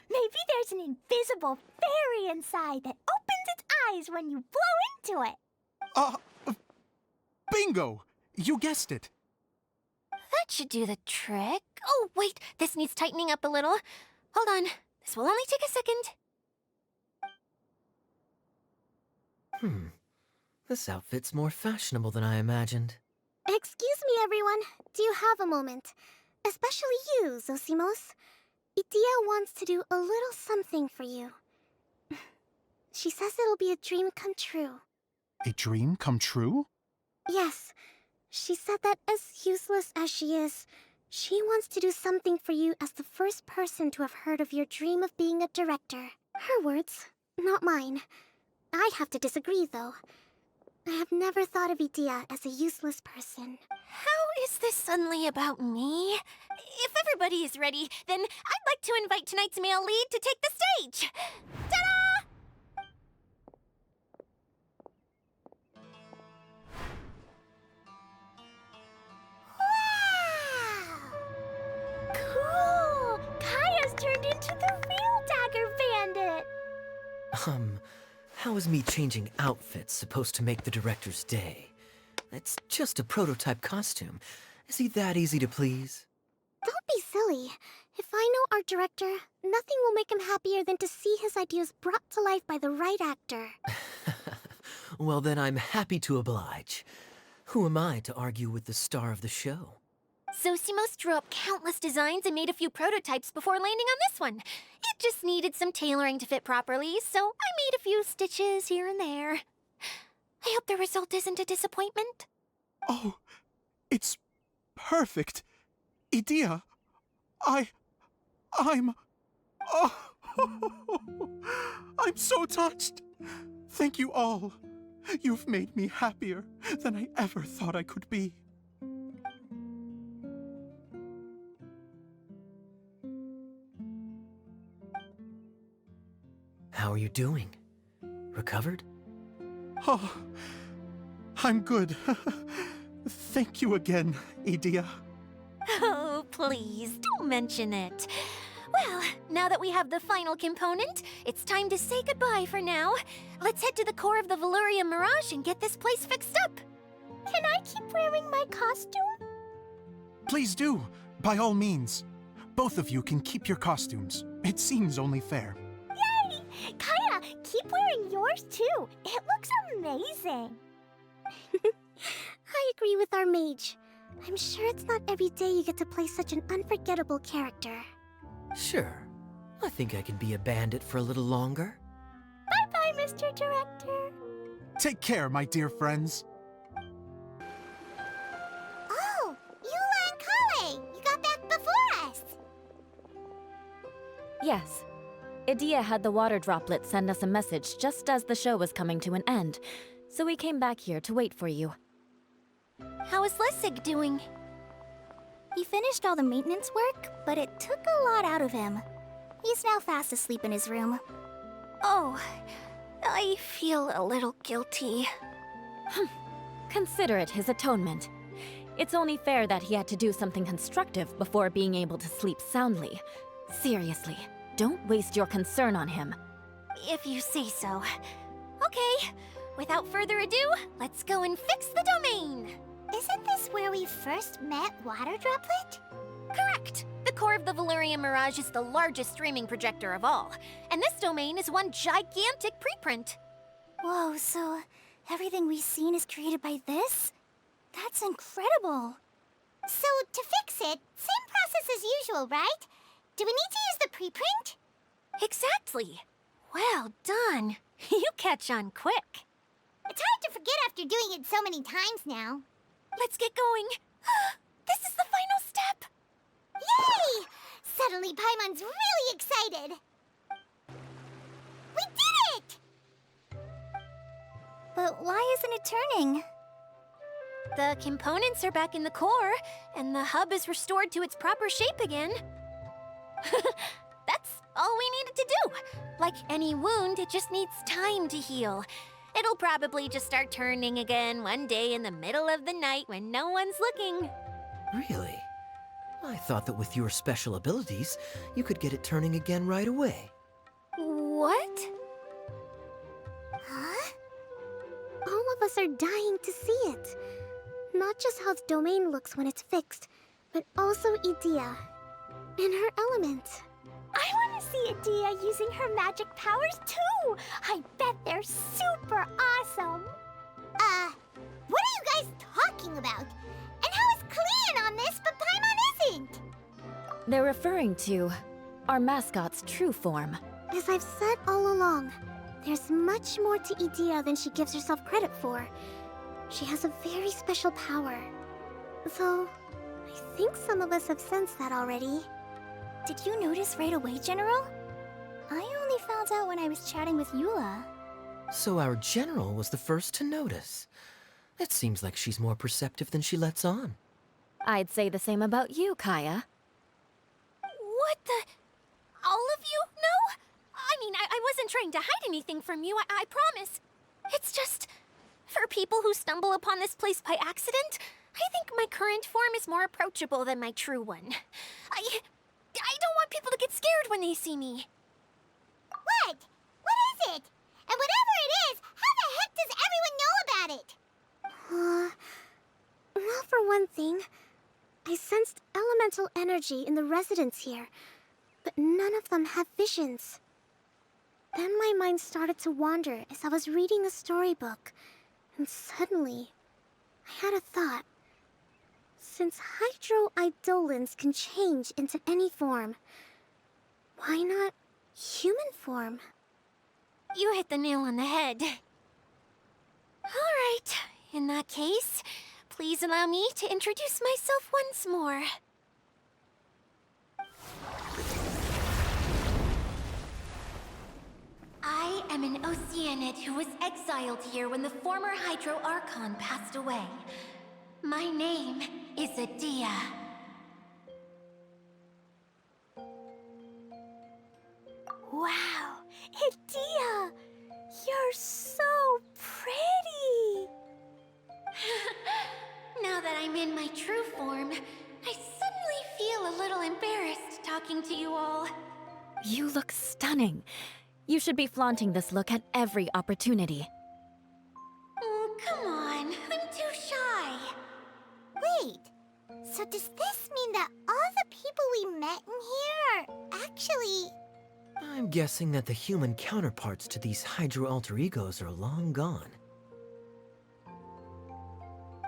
Speaker 3: maybe there's an invisible fairy inside that opens its eyes when you blow into it.
Speaker 12: Bingo! You guessed it.
Speaker 6: That should do the trick. Oh, wait, this needs tightening up a little. Hold on. This will only take a second.
Speaker 4: This outfit's more fashionable than I imagined.
Speaker 5: Excuse me, everyone. Do you have a moment? Especially you, Zosimos. Idia wants to do a little something for you. She says it'll be a dream come true.
Speaker 12: A dream come true?
Speaker 5: Yes. She said that as useless as she is, she wants to do something for you as the first person to have heard of your dream of being a director. Her words, not mine. I'd have to disagree, though. I have never thought of Idia as a useless person.
Speaker 6: How is this suddenly about me? If everybody is ready, then I'd like to invite tonight's male lead to take the stage. Ta-da!
Speaker 3: Cool! Kaya's turned into the real Dagger Bandit!
Speaker 4: How is me changing outfits supposed to make the director's day? It's just a prototype costume. Is he that easy to please?
Speaker 5: Don't be silly. If I know our director, nothing will make him happier than to see his ideas brought to life by the right actor.
Speaker 4: Well, then I'm happy to oblige. Who am I to argue with the star of the show?
Speaker 6: Zosimos drew up countless designs and made a few prototypes before landing on this one. It just needed some tailoring to fit properly, so I made a few stitches here and there. I hope the result isn't a disappointment.
Speaker 12: Oh, it's perfect. Idia, I'm... Oh, I'm so touched. Thank you all. You've made me happier than I ever thought I could be.
Speaker 4: How are you doing? Recovered?
Speaker 12: Oh, I'm good. Thank you again, Idia.
Speaker 6: Oh, please, don't mention it. Well, now that we have the final component, it's time to say goodbye for now. Let's head to the core of the Veluria Mirage and get this place fixed up.
Speaker 3: Can I keep wearing my costume?
Speaker 12: Please do, by all means. Both of you can keep your costumes. It seems only fair.
Speaker 3: Yay! Kaya, keep wearing yours too. It looks amazing.
Speaker 5: I agree with our mage. I'm sure it's not every day you get to play such an unforgettable character.
Speaker 4: Sure. I think I can be a bandit for a little longer.
Speaker 3: Bye-bye, Mr. Director.
Speaker 12: Take care, my dear friends.
Speaker 2: Oh, Eula and Kale! You got back before us!
Speaker 1: Yes. Idia had the water droplet send us a message just as the show was coming to an end, so we came back here to wait for you.
Speaker 6: How is Lessig doing?
Speaker 3: He finished all the maintenance work, but it took a lot out of him. He's now fast asleep in his room.
Speaker 6: Oh, I feel a little guilty.
Speaker 1: Consider it his atonement. It's only fair that he had to do something constructive before being able to sleep soundly. Seriously, don't waste your concern on him.
Speaker 6: If you say so. Okay, without further ado, let's go and fix the domain!
Speaker 2: Isn't this where we first met Water Droplet?
Speaker 6: Correct! The core of the Veluria Mirage is the largest streaming projector of all, and this domain is one gigantic preprint.
Speaker 3: Whoa, so everything we've seen is created by this? That's incredible.
Speaker 2: So, to fix it, same process as usual, right? Do we need to use the preprint?
Speaker 6: Exactly! Well done! You catch on quick.
Speaker 2: It's hard to forget after doing it so many times now.
Speaker 6: Let's get going. This is the final step.
Speaker 2: Yay! Suddenly Paimon's really excited. We did it!
Speaker 3: But why isn't it turning?
Speaker 6: The components are back in the core, and the hub is restored to its proper shape again. That's all we needed to do. Like any wound, it just needs time to heal. It'll probably just start turning again one day in the middle of the night when no one's looking.
Speaker 4: Really? I thought that with your special abilities, you could get it turning again right away.
Speaker 6: What?
Speaker 2: Huh?
Speaker 5: All of us are dying to see it. Not just how the domain looks when it's fixed, but also Idia. In her element.
Speaker 3: I want to see Adia using her magic powers too. I bet they're super awesome.
Speaker 2: What are you guys talking about? And how is Clean on this, but Paimon isn't?
Speaker 1: They're referring to our mascot's true form.
Speaker 5: As I've said all along, there's much more to Edea than she gives herself credit for. She has a very special power. Though, I think some of us have sensed that already.
Speaker 3: Did you notice right away, General? I only found out when I was chatting with Eula.
Speaker 4: So our general was the first to notice. It seems like she's more perceptive than she lets on.
Speaker 1: I'd say the same about you, Kaya.
Speaker 6: What the? All of you? No? I mean, I wasn't trying to hide anything from you, I promise. It's just, for people who stumble upon this place by accident, I think my current form is more approachable than my true one. I don't want people to get scared when they see me.
Speaker 2: What? What is it? And whatever it is, how the heck does everyone know about it?
Speaker 5: Well, for one thing, I sensed elemental energy in the residents here, but none of them have visions. Then my mind started to wander as I was reading a storybook, and suddenly, I had a thought. Since hydro-eidolons can change into any form, why not human form?
Speaker 6: You hit the nail on the head. All right, in that case, please allow me to introduce myself once more. I am an Oceanid who was exiled here when the former Hydro Archon passed away. My name is Adia.
Speaker 3: Wow, Adia! You're so pretty!
Speaker 6: Now that I'm in my true form, I suddenly feel a little embarrassed talking to you all.
Speaker 1: You look stunning. You should be flaunting this look at every opportunity.
Speaker 6: Oh, come on. I'm too shy.
Speaker 2: Wait, so does this mean that all the people we met in here are actually...
Speaker 4: I'm guessing that the human counterparts to these hydro alter egos are long gone.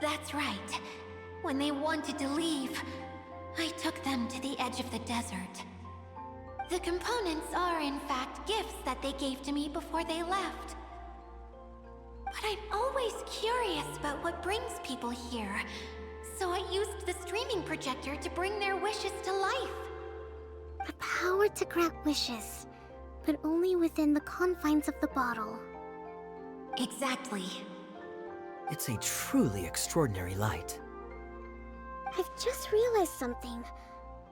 Speaker 6: That's right. When they wanted to leave, I took them to the edge of the desert. The components are, in fact, gifts that they gave to me before they left. But I'm always curious about what brings people here, so I used the streaming projector to bring their wishes to life.
Speaker 5: The power to grant wishes, but only within the confines of the bottle.
Speaker 6: Exactly.
Speaker 4: It's a truly extraordinary light.
Speaker 5: I've just realized something.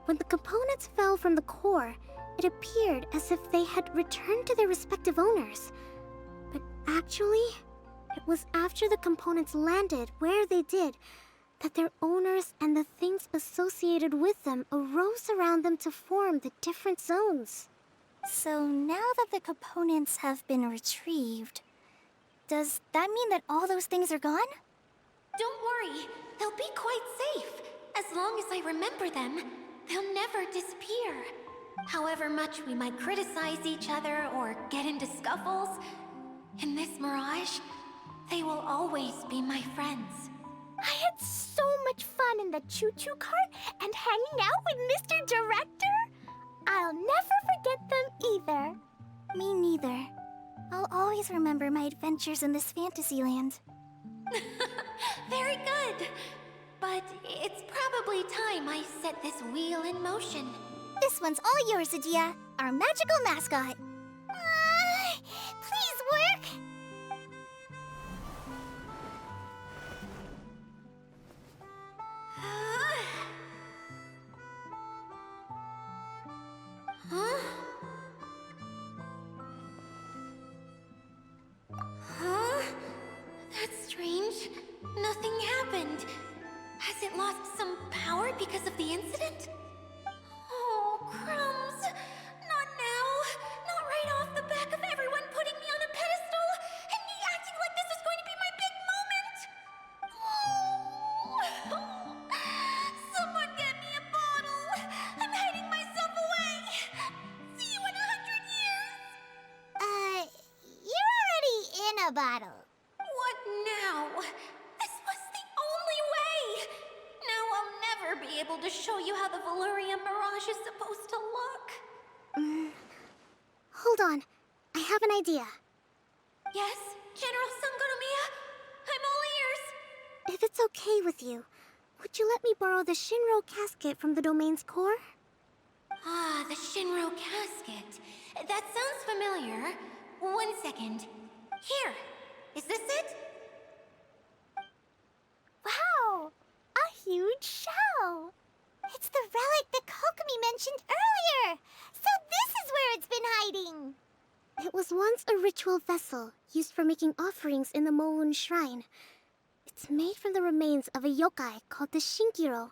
Speaker 5: When the components fell from the core, it appeared as if they had returned to their respective owners. But actually, it was after the components landed where they did that their owners and the things associated with them arose around them to form the different zones.
Speaker 3: So now that the components have been retrieved, does that mean that all those things are gone?
Speaker 6: Don't worry, they'll be quite safe. As long as I remember them, they'll never disappear. However much we might criticize each other or get into scuffles, in this mirage, they will always be my friends.
Speaker 3: I had so much fun in the choo-choo cart and hanging out with Mr. Director. I'll never forget them either. Me neither. I'll always remember my adventures in this fantasy land.
Speaker 6: Very good. But it's probably time I set this wheel in motion.
Speaker 3: This one's all yours, Adia, our magical mascot.
Speaker 2: Please work!
Speaker 6: Huh? Huh? That's strange. Nothing happened. Has it lost some power because of the incident? Oh, crumbs. Not now. Not right off the back of everyone putting me on a pedestal and me acting like this is going to be my big moment. Oh. Someone get me a bottle. I'm hiding myself away. See you in a able to show you how the Valurian Mirage is supposed to look.
Speaker 5: Hold on. I have an idea.
Speaker 6: Yes, General Sangonomiya? I'm all ears.
Speaker 5: If it's okay with you, would you let me borrow the Shinro casket from the domain's core?
Speaker 6: Ah, the Shinro casket. That sounds familiar. 1 second. Here. Is this it?
Speaker 3: Wow! A huge shell!
Speaker 2: It's the relic that Kokomi mentioned earlier! So this is where it's been hiding!
Speaker 5: It was once a ritual vessel used for making offerings in the Moun Shrine. It's made from the remains of a yokai called the Shinkiro,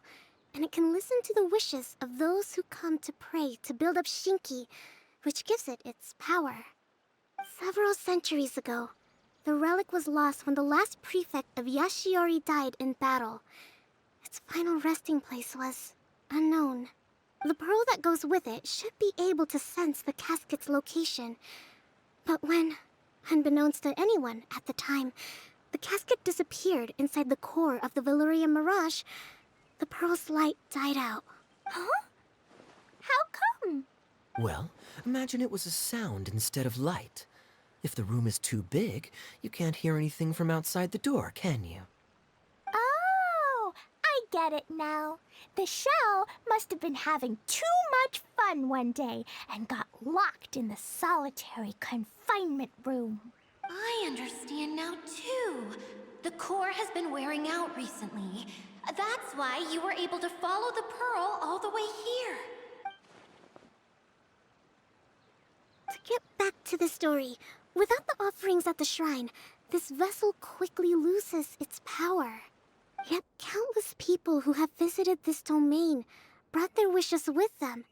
Speaker 5: and it can listen to the wishes of those who come to pray to build up Shinki, which gives it its power. Several centuries ago, the relic was lost when the last prefect of Yashiori died in battle. Its final resting place was unknown. The pearl that goes with it should be able to sense the casket's location. But when, unbeknownst to anyone at the time, the casket disappeared inside the core of the Valurian Mirage, the pearl's light died out.
Speaker 3: Huh? How come?
Speaker 4: Well, imagine it was a sound instead of light. If the room is too big, you can't hear anything from outside the door, can you?
Speaker 3: Oh, I get it now. The shell must have been having too much fun one day and got locked in the solitary confinement room.
Speaker 6: I understand now, too. The core has been wearing out recently. That's why you were able to follow the pearl all the way here.
Speaker 5: To get back to the story, without the offerings at the shrine, this vessel quickly loses its power. Yet countless people who have visited this domain brought their wishes with them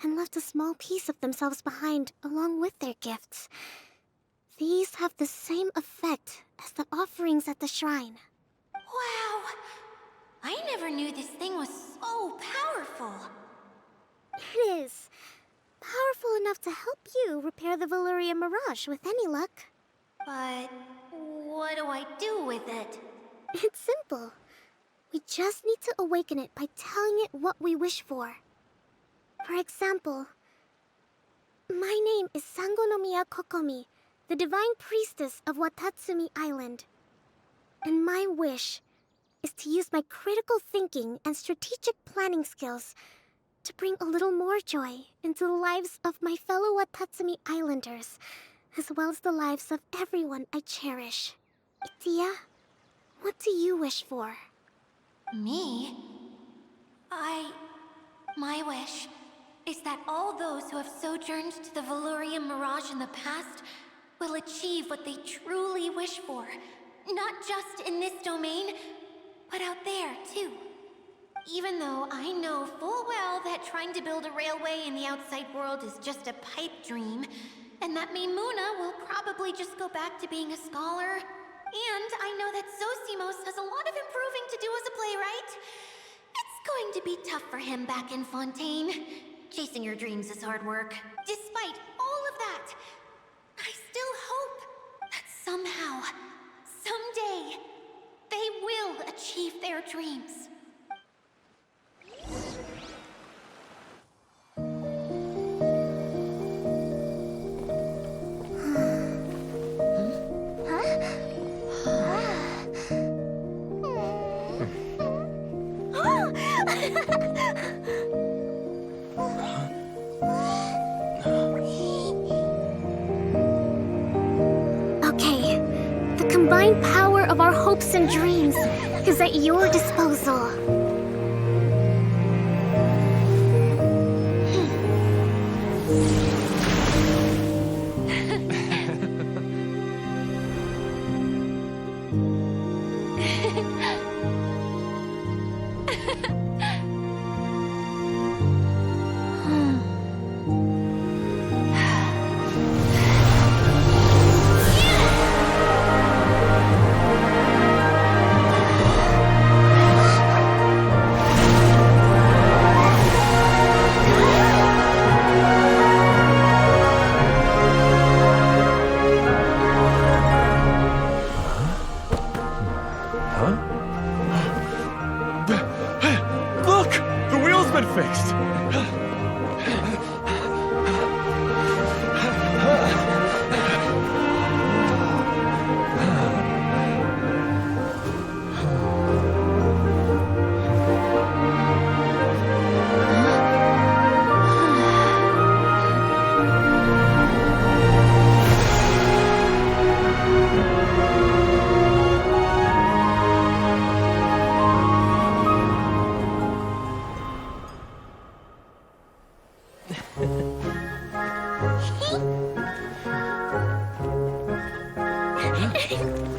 Speaker 5: and left a small piece of themselves behind along with their gifts. These have the same effect as the offerings at the shrine.
Speaker 6: Wow! I never knew this thing was so powerful.
Speaker 5: It is. Powerful enough to help you repair the Valurian Mirage with any luck.
Speaker 6: But what do I do with it?
Speaker 5: It's simple. We just need to awaken it by telling it what we wish for. For example, my name is Sangonomiya Kokomi, the divine priestess of Watatsumi Island. And my wish is to use my critical thinking and strategic planning skills to bring a little more joy into the lives of my fellow Watatsumi Islanders, as well as the lives of everyone I cherish. Itia, what do you wish for?
Speaker 6: Me? My wish is that all those who have sojourned to the Valurian Mirage in the past will achieve what they truly wish for. Not just in this domain, but out there, too. Even though I know full well that trying to build a railway in the outside world is just a pipe dream, and that Maimuna will probably just go back to being a scholar. And I know that Zosimos has a lot of improving to do as a playwright. It's going to be tough for him back in Fontaine. Chasing your dreams is hard work. Despite all of that, I still hope that somehow, someday, they will achieve their dreams.
Speaker 5: Okay, the combined power of our hopes and dreams is at your disposal.
Speaker 7: Look! been fixed!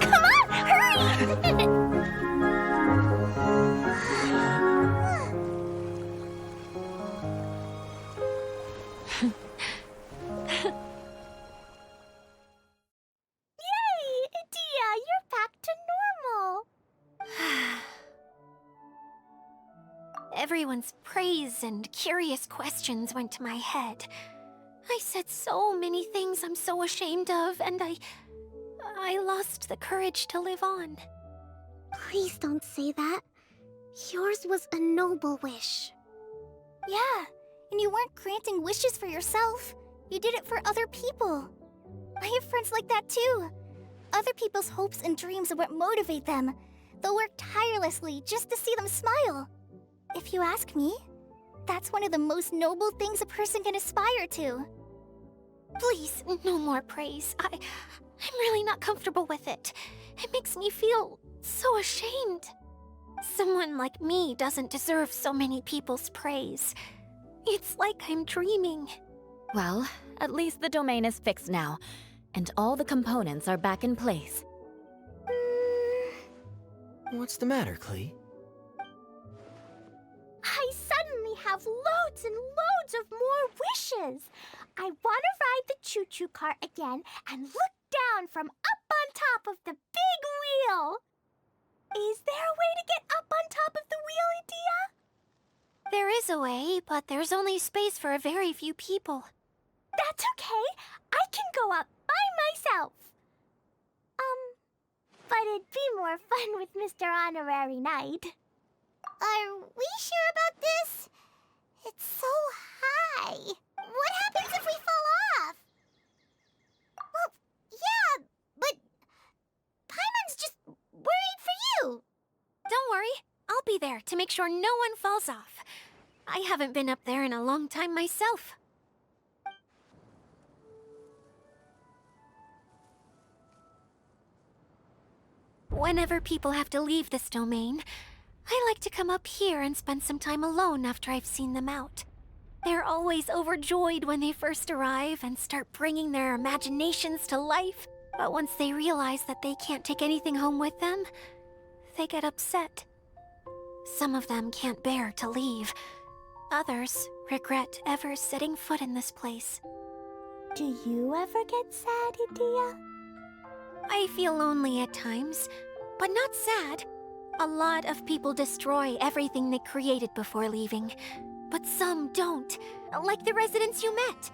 Speaker 3: Come on, hurry! Yay! Dia, you're back to normal.
Speaker 6: Everyone's praise and curious questions went to my head. I said so many things I'm so ashamed of, and I lost the courage to live on.
Speaker 5: Please don't say that. Yours was a noble wish.
Speaker 2: Yeah, and you weren't granting wishes for yourself. You did it for other people. I have friends like that too. Other people's hopes and dreams are what motivate them. They'll work tirelessly just to see them smile. If you ask me, that's one of the most noble things a person can aspire to.
Speaker 6: Please, no more praise. I'm really not comfortable with it. It makes me feel so ashamed. Someone like me doesn't deserve so many people's praise. It's like I'm dreaming.
Speaker 1: Well, at least the domain is fixed now, and all the components are back in place.
Speaker 4: What's the matter, Klee?
Speaker 3: I suddenly have loads and loads of more wishes. I want to ride the choo-choo cart again and look down from up on top of the big wheel. Is there a way to get up on top of the wheel, Idia?
Speaker 6: There is a way, but there's only space for a very few people.
Speaker 3: That's okay. I can go up by myself. But it'd be more fun with Mr. Honorary Knight.
Speaker 2: Are we sure about this? It's so high. What happens if we fall off? Well, yeah, but Paimon's just worried for you.
Speaker 6: Don't worry, I'll be there to make sure no one falls off. I haven't been up there in a long time myself. Whenever people have to leave this domain, I like to come up here and spend some time alone after I've seen them out. They're always overjoyed when they first arrive and start bringing their imaginations to life. But once they realize that they can't take anything home with them, they get upset. Some of them can't bear to leave. Others regret ever setting foot in this place.
Speaker 3: Do you ever get sad, Idia?
Speaker 6: I feel lonely at times, but not sad. A lot of people destroy everything they created before leaving, but some don't, like the residents you met.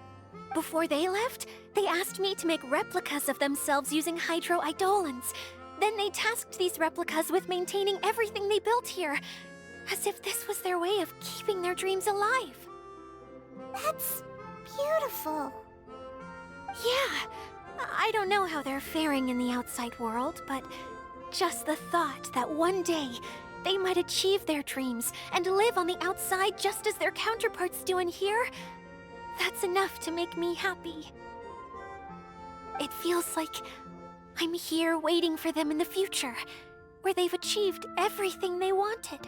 Speaker 6: Before they left, they asked me to make replicas of themselves using hydro-eidolons. Then they tasked these replicas with maintaining everything they built here, as if this was their way of keeping their dreams alive.
Speaker 2: That's beautiful.
Speaker 6: Yeah, I don't know how they're faring in the outside world, but just the thought that one day they might achieve their dreams and live on the outside just as their counterparts do in here, that's enough to make me happy. It feels like I'm here waiting for them in the future, where they've achieved everything they wanted.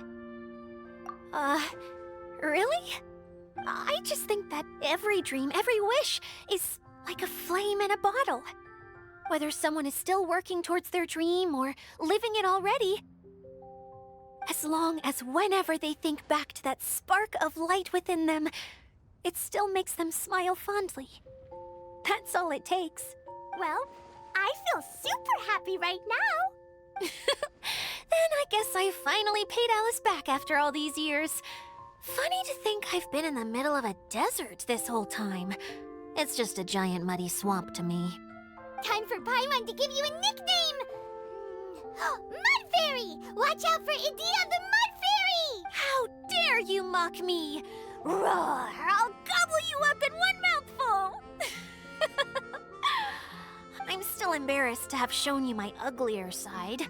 Speaker 6: Really? I just think that every dream, every wish is like a flame in a bottle. Whether someone is still working towards their dream or living it already, as long as whenever they think back to that spark of light within them, it still makes them smile fondly. That's all it takes.
Speaker 3: Well, I feel super happy right now.
Speaker 6: Then I guess I finally paid Alice back after all these years. Funny to think I've been in the middle of a desert this whole time. It's just a giant muddy swamp to me.
Speaker 2: Time for Paimon to give you a nickname! Mud Fairy! Watch out for Idia the Mud Fairy!
Speaker 6: How dare you, mock me. Roar! I'll gobble you up in one mouthful! I'm still embarrassed to have shown you my uglier side,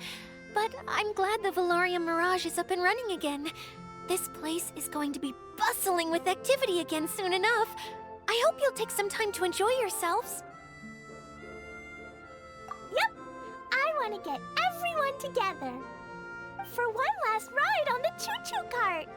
Speaker 6: but I'm glad the Valorium Mirage is up and running again. This place is going to be bustling with activity again soon enough. I hope you'll take some time to enjoy yourselves.
Speaker 3: Yep, I want to get everyone together for one last ride on the choo-choo cart.